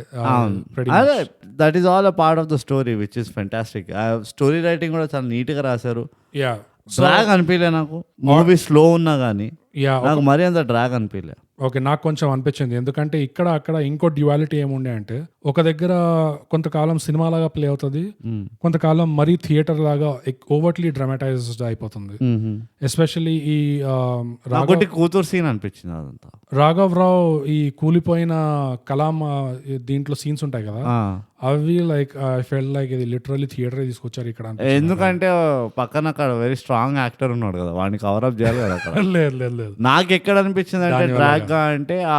That is all a part of the story which is fantastic. Story writing కూడా చాలా నీట్ గా రాశారు. డ్రాగ్ అనిపించలే నాకు. మూవీ స్లో ఉన్నా కానీ నాకు మరీ అంత డ్రాగ్ అనిపించలే. ఓకే, నాకు కొంచెం అనిపించింది. ఎందుకంటే ఇక్కడ అక్కడ ఇంకో డ్యువాలిటీ ఏముండే అంటే, ఒక దగ్గర కొంతకాలం సినిమా లాగా ప్లే అవుతుంది, కొంతకాలం మరీ థియేటర్ లాగా ఓవర్ట్లీ డ్రామాటైజ్డ్ అయిపోతుంది. ఎస్పెషల్లీ ఈ కూతురు సీన్ అనిపించింది అదంతా. రాఘవరావు ఈ కూలిపోయిన కలాం దీంట్లో సీన్స్ ఉంటాయి కదా, అవి లైక్ ఐ ఫెల్ట్ లైక్ ఇది లిటరల్లీ థియేటర్ తీసుకొచ్చారు ఇక్కడ. ఎందుకంటే పక్కన అక్కడ వెరీ స్ట్రాంగ్ యాక్టర్ ఉన్నాడు కదా, వాడిని కవరప్ చేయాలి కదా. లేదు, నాకు ఎక్కడ అనిపించింది అంటే డ్రాగ్ గా అంటే ఆ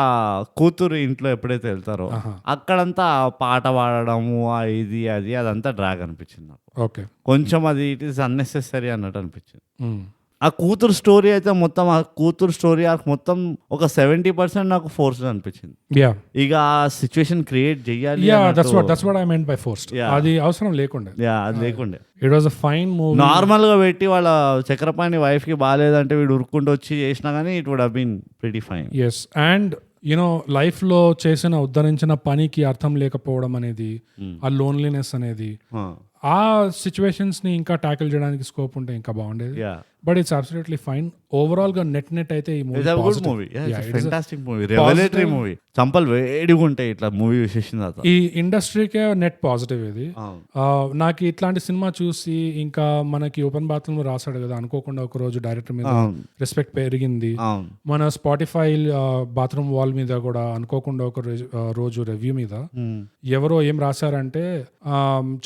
కూతురు ఇంట్లో ఎప్పుడైతే వెళ్తారో అక్కడంతా పాట పాడడము ఇది అది అదంతా డ్రాగ్ అనిపించింది నాకు. ఓకే, కొంచెం అది ఇట్ ఈస్ అన్నెసెసరీ అన్నట్టు అనిపించింది. ఆ కూతురు స్టోరీ అయితే మొత్తం, ఆ కూతురు స్టోరీ ఆర్క్ మొత్తం ఒక 70% నాకు ఫోర్స్ అనిపించింది. ఇక ఆ సిచ్యువేషన్ క్రియేట్ చేయాలి, అది అవసరం లేకుండా. అది లేకుండే. It was a fine movie. Normal గా పెట్టి వాళ్ళ చక్రపాణి వైఫ్ కి బాగాలేదంటే వీడు ఉరుక్కుంటూ వచ్చి చేసినా కానీ it would have been pretty fine. Yes, and life లో చేసిన ఉద్ధరించిన పనికి అర్థం లేకపోవడం అనేది, ఆ లోన్లీనెస్ అనేది, ఆ సిచ్యువేషన్స్ ని ఇంకా ట్యాకిల్ చేయడానికి స్కోప్ ఉంటే ఇంకా బాగుండేది. But it's absolutely fine. Overall గా నెట్ అయితే ఈ మూవీ ఫెంటాస్టిక్ మూవీ, రెవల్యూటరీ మూవీ. చంపలు వేడిగా ఉంటాయి ఇట్లా మూవీ విశేషం. ఈ ఇండస్ట్రీకే నెట్ పాజిటివ్ ఇది. నాకు ఇట్లాంటి సినిమా చూసి ఇంకా మనకి ఓపెన్ బాత్రూమ్ రాసాడు కదా, అనుకోకుండా ఒక రోజు డైరెక్టర్ మీద రెస్పెక్ట్ పెరిగింది. మన స్పాటిఫై బాత్రూమ్ వాల్ మీద కూడా అనుకోకుండా ఒక రోజు రివ్యూ మీద ఎవరో ఏం రాశారంటే,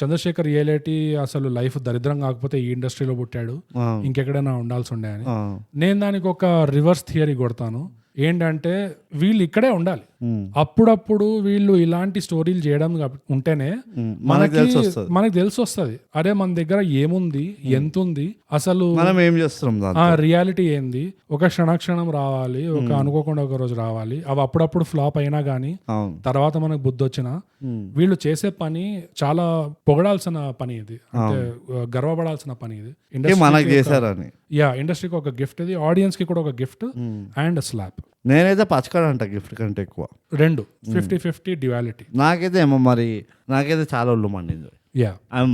చంద్రశేఖర్ ఏలేటి అసలు లైఫ్ దరిద్రం కాకపోతే ఈ ఇండస్ట్రీలో పుట్టాడు, ఇంకెక్కడైనా ఉండాల్సి ఉండే అని. నేను దానికి ఒక రివర్స్ థియరీ కొడతాను. ఏంటంటే వీళ్ళు ఇక్కడే ఉండాలి, అప్పుడప్పుడు వీళ్ళు ఇలాంటి స్టోరీలు చేయడం ఉంటేనే మనకి తెలిసి వస్తుంది, అరే మన దగ్గర ఏముంది, ఎంత ఉంది, అసలు మనం ఏం చేస్తున్నాం, రియాలిటీ ఏంది. ఒక క్షణక్షణం రావాలి, ఒక అనుకోకుండా ఒక రోజు రావాలి. అవి అప్పుడప్పుడు ఫ్లాప్ అయినా గానీ తర్వాత మనకు బుద్ధి వచ్చినా, వీళ్ళు చేసే పని చాలా పొగడాల్సిన పని ఇది, అంటే గర్వపడాల్సిన పని ఇది. ఇండస్ట్రీకి ఒక గిఫ్ట్ ఇది, ఆడియన్స్ కి కూడా ఒక గిఫ్ట్ అండ్ స్లాప్. నేనైతే పచ్చకాడ అంట గిఫ్ట్ కంటే ఎక్కువ, రెండు 50-50 డ్యువాలిటీ. నాకైతే ఏమో మరి నాకైతే చాలా ఒళ్ళు మండింది.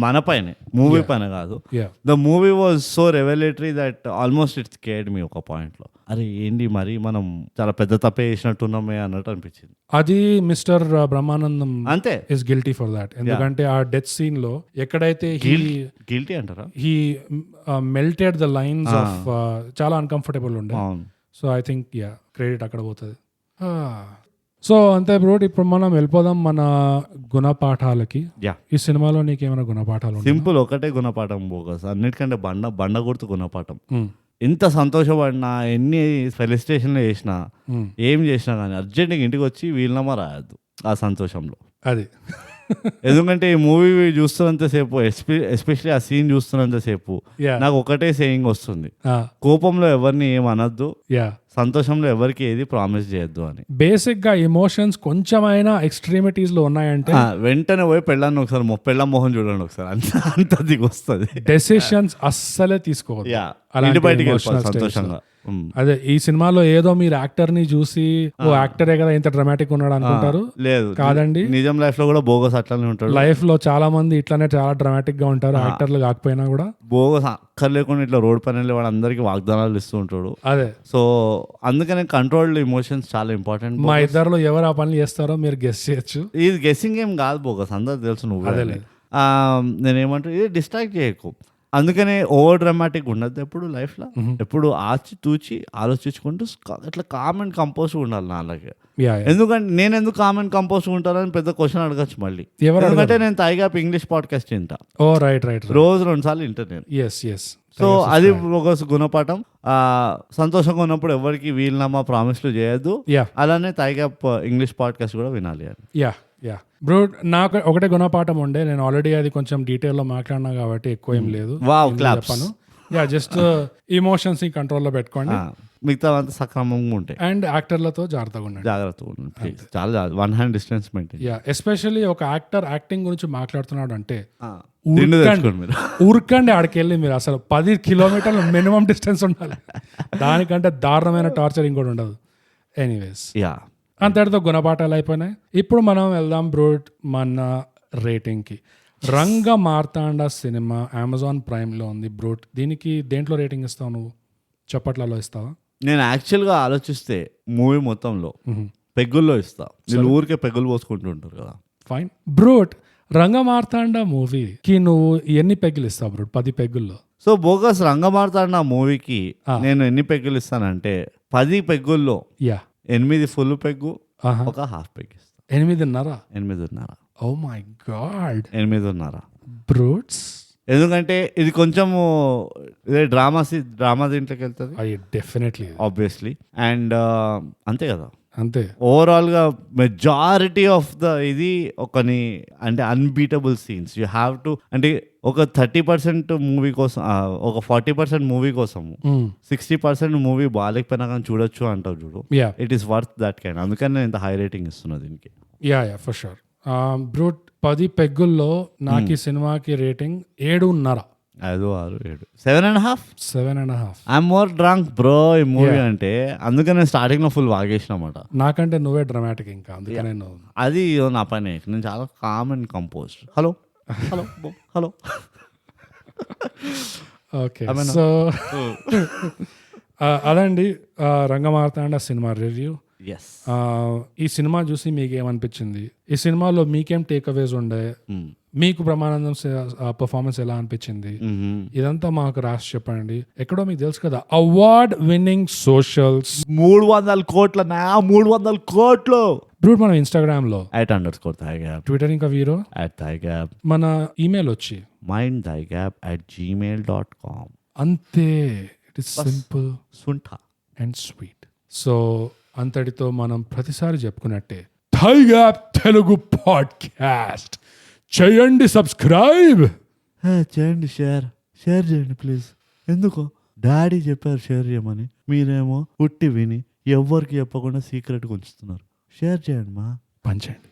మన పైన మూవీ పైన కాదు. The movie was so revolutionary that almost it's cared me ఒక పాయింట్ లో. అరే ఏంటి మరి మనం చాలా పెద్ద తప్పే చేసినట్టున్నామే అన్నట్టు అనిపించింది. అది మిస్టర్ బ్రహ్మానందం అంతే ఇస్ గిల్టీ ఫర్ దాట్. ఎందుకంటే ఆ డెత్ సీన్ లో ఎక్కడైతే గిల్టీ అంటారా, he melted the lines of చాలా అన్కంఫర్టబుల్ ఉండే. సో ఐ థింక్ క్రెడిట్ అక్కడ పోతుంది. సో అంతే బ్రో, ఇప్పుడు మనం వెళ్ళిపోదాం మన గుణపాఠాలకి. ఈ సినిమాలో నీకేమైనా గుణపాఠాలు? సింపుల్ ఒకటే గుణపాఠం బోగస్, అన్నిటికంటే బండ గుర్తు గుణపాఠం. ఎంత సంతోషపడినా, ఎన్ని ఫెలిస్టేషన్లు చేసినా, ఏం చేసినా కానీ అర్జెంట్గా ఇంటికి వచ్చి వీళ్ళనమా రాయద్దు ఆ సంతోషంలో. అది ఎందుకంటే ఈ మూవీ చూస్తున్నంతసేపు, ఎస్పెషల్లీ ఆ సీన్ చూస్తున్నంతసేపు నాకు ఒకటే సేయింగ్ వస్తుంది, కోపంలో ఎవరిని ఏం అనొద్దు, సంతోషంలో ఎవరికి ఏది ప్రామిస్ చేయొద్దు అని. బేసిక్ గా ఎమోషన్స్ కొంచెమైనా ఎక్స్ట్రీమిటీస్ లో ఉన్నాయంటే వెంటనే పోయి పెళ్ళాన్ని ఒకసారి పెళ్ళ మొహం చూడండి ఒకసారి, అంత దిగి వస్తుంది. డెసిషన్స్ అస్సలే తీసుకోవద్దు. బయటికి సంతోషంగా. అదే ఈ సినిమాలో ఏదో మీరు యాక్టర్ ని చూసి ఓ యాక్టరే కదా ఇంత డ్రామాటిక్ ఉన్నాడు అనుకుంటారు. లేదు, కాదండి, నిజం లైఫ్ లో కూడా బోగస్ అట్లానే ఉంటాడు. లైఫ్ లో చాలా మంది ఇట్లానే చాలా డ్రామాటిక్ గా ఉంటారు, యాక్టర్లు కాకపోయినా కూడా. బోగస్ అక్కర్లేకుండా ఇట్లా రోడ్ పైన వాడు అందరికి వాగ్దానాలు ఇస్తూ ఉంటాడు. అదే, సో అందుకనే కంట్రోల్డ్ ఎమోషన్స్ చాలా ఇంపార్టెంట్. మా ఇద్దరులో ఎవరు ఆ పనులు చేస్తారో మీరు గెస్ చేయొచ్చు. ఇది గెస్సింగ్ ఏం కాదు బోగస్, అందరు తెలుసు నువ్వు. నేనేమంటా, ఇది డిస్ట్రాక్ట్ చేయకు. అందుకనే ఓవర్ డ్రామాటిక్ ఉండద్దు ఎప్పుడు లైఫ్లో. ఎప్పుడు ఆచి తూచి ఆలోచించుకుంటూ అట్లా కామ్ అండ్ కంపోజ్ ఉండాలి నాలాగే. ఎందుకంటే నేను ఎందుకు కామ్ అండ్ కంపోజ్ ఉంటానని పెద్ద క్వశ్చన్ అడగచ్చు మళ్ళీ. ఎందుకంటే నేను తాయిగాప్ ఇంగ్లీష్ పాడ్కాస్ట్ వింటా. ఓ రైట్ రైట్, రోజు 2 సార్లు వింటాను నేను. సో అది ఒక గుణపాఠం. సంతోషంగా ఉన్నప్పుడు ఎవరికి వీలునామా ప్రామిస్లు చేయొద్దు. అలానే తాయిగాప్ ఇంగ్లీష్ పాడ్కాస్ట్ కూడా వినాలి అని. బ్రో, నాకు ఒకటే గుణపాఠం ఉండే, నేను ఆల్రెడీ అది కొంచెం డీటెయిల్లో మాట్లాడినా కాబట్టి ఎక్కువ ఏం లేదు. చెప్పాను. జస్ట్ ఎమోషన్స్ ని కంట్రోల్లో పెట్టుకోండి, మిగతా అంతా సక్రమంగా ఉంటాయి. అండ్ యాక్టర్లతో జాగ్రత్తగా ఉండండి. చాలా 1 hand డిస్టెన్స్ మెయింటైన్. ఎస్పెషల్లీ ఒక యాక్టర్ యాక్టింగ్ గురించి మాట్లాడుతున్నాడు అంటే ఊరికండి ఆడికి వెళ్ళి మీరు అసలు 10 kilometers మినిమం డిస్టెన్స్ ఉండాలి. దానికంటే దారుణమైన టార్చర్ ఇంకోటి ఉండదు. ఎనీవేస్, అంతటితో గుణపాఠాలు అయిపోయినాయి. ఇప్పుడు మనం వెళ్దాం బ్రో మన రేటింగ్ కి. రంగ మార్తాండ సినిమా అమెజాన్ ప్రైమ్ లో ఉంది బ్రో. దీనికి దేంట్లో రేటింగ్ ఇస్తావు నువ్వు? చప్పట్లలో ఇస్తావా? నేను యాక్చువల్గా ఆలోచిస్తే మూవీ మొత్తంలో పెగ్గుల్లో ఇస్తా. నేను ఊరికే పెగ్గులు పోసుకుంటుంటారు కదా. ఫైన్ బ్రూట్, రంగ మార్తాండ మూవీకి నువ్వు ఎన్ని పెగ్గులు ఇస్తావు బ్రూట్? 10 పెగ్గుల్లో. సో బోగస్, రంగ మార్తాండ మూవీకి నేను ఎన్ని పెగ్గులు ఇస్తానంటే 10 పెగ్గుల్లో 8 ఫుల్ పెగ్గు, ఒక హాఫ్ పెగ్ ఇస్తా. 8.5. Oh my God, 8.5 brutes. ఎందుకంటే ఇది కొంచెము డ్రామా దీంట్లోకి వెళ్తుంది డెఫినెట్లీ, ఆబ్వియస్లీ. అండ్ అంతే కదా, అంతే. ఓవరాల్ గా మెజారిటీ ఆఫ్ ద ఇది అంటే unbeatable scenes you have to. అంటే ఒక 30% మూవీ కోసం, ఒక 40% మూవీ కోసం 60% మూవీ బాగాలేకపోయినా కానీ చూడొచ్చు అంటావు చూడు. It is worth that kind. అందుకని నేను ఇంత హై రేటింగ్ ఇస్తున్నా దీనికి. For sure. బ్రూట్, 10 పెగ్గుల్లో నాకు ఈ సినిమాకి rating 7.5. 7.5. I'm more drunk bro ఈ మూవీ అంటే. అందుకని స్టార్టింగ్ లో ఫుల్ వాగేసిన అన్నమాట. నాకంటే నువ్వే డ్రామాటిక్ ఇంకా, అందుకనే అది నా పని. నేను చాలా calm and compose. Hello okay, so అదండి రంగమార్తాండ సినిమా రివ్యూ. ఈ సినిమా చూసి మీకు ఏమనిపించింది? ఈ సినిమాలో మీకేం టేక్ అవేస్ ఉండే? మీకు బ్రహ్మానందం పర్ఫార్మెన్స్ ఎలా అనిపించింది? ఇదంతా మాకు రాసి చెప్పండి. ఎక్కడో మీకు తెలుసు కదా, అవార్డ్ విన్నింగ్ సోషల్స్ 300 కోట్లు. బ్రూట్, మనం ఇన్స్టాగ్రామ్ లో @_thigap, ట్విట్టర్ ఇంకా వీరో @thigap, మన ఈమెయిల్ వచ్చి mindthigap@gmail.com. అంతే. It is simple and sweet. So అంతటితో మనం ప్రతిసారి చెప్పుకున్నట్టే థైగ్యాప్ తెలుగు పాడ్కాస్ట్ చేయండి, సబ్స్క్రైబ్ చేయండి, షేర్ చేయండి ప్లీజ్. ఎందుకో డాడీ చెప్పారు షేర్ చేయమని, మీరేమో పుట్టి విని ఎవ్వరికి చెప్పకుండా సీక్రెట్గా ఉంచుతున్నారు. షేర్ చేయండి, పంచండి.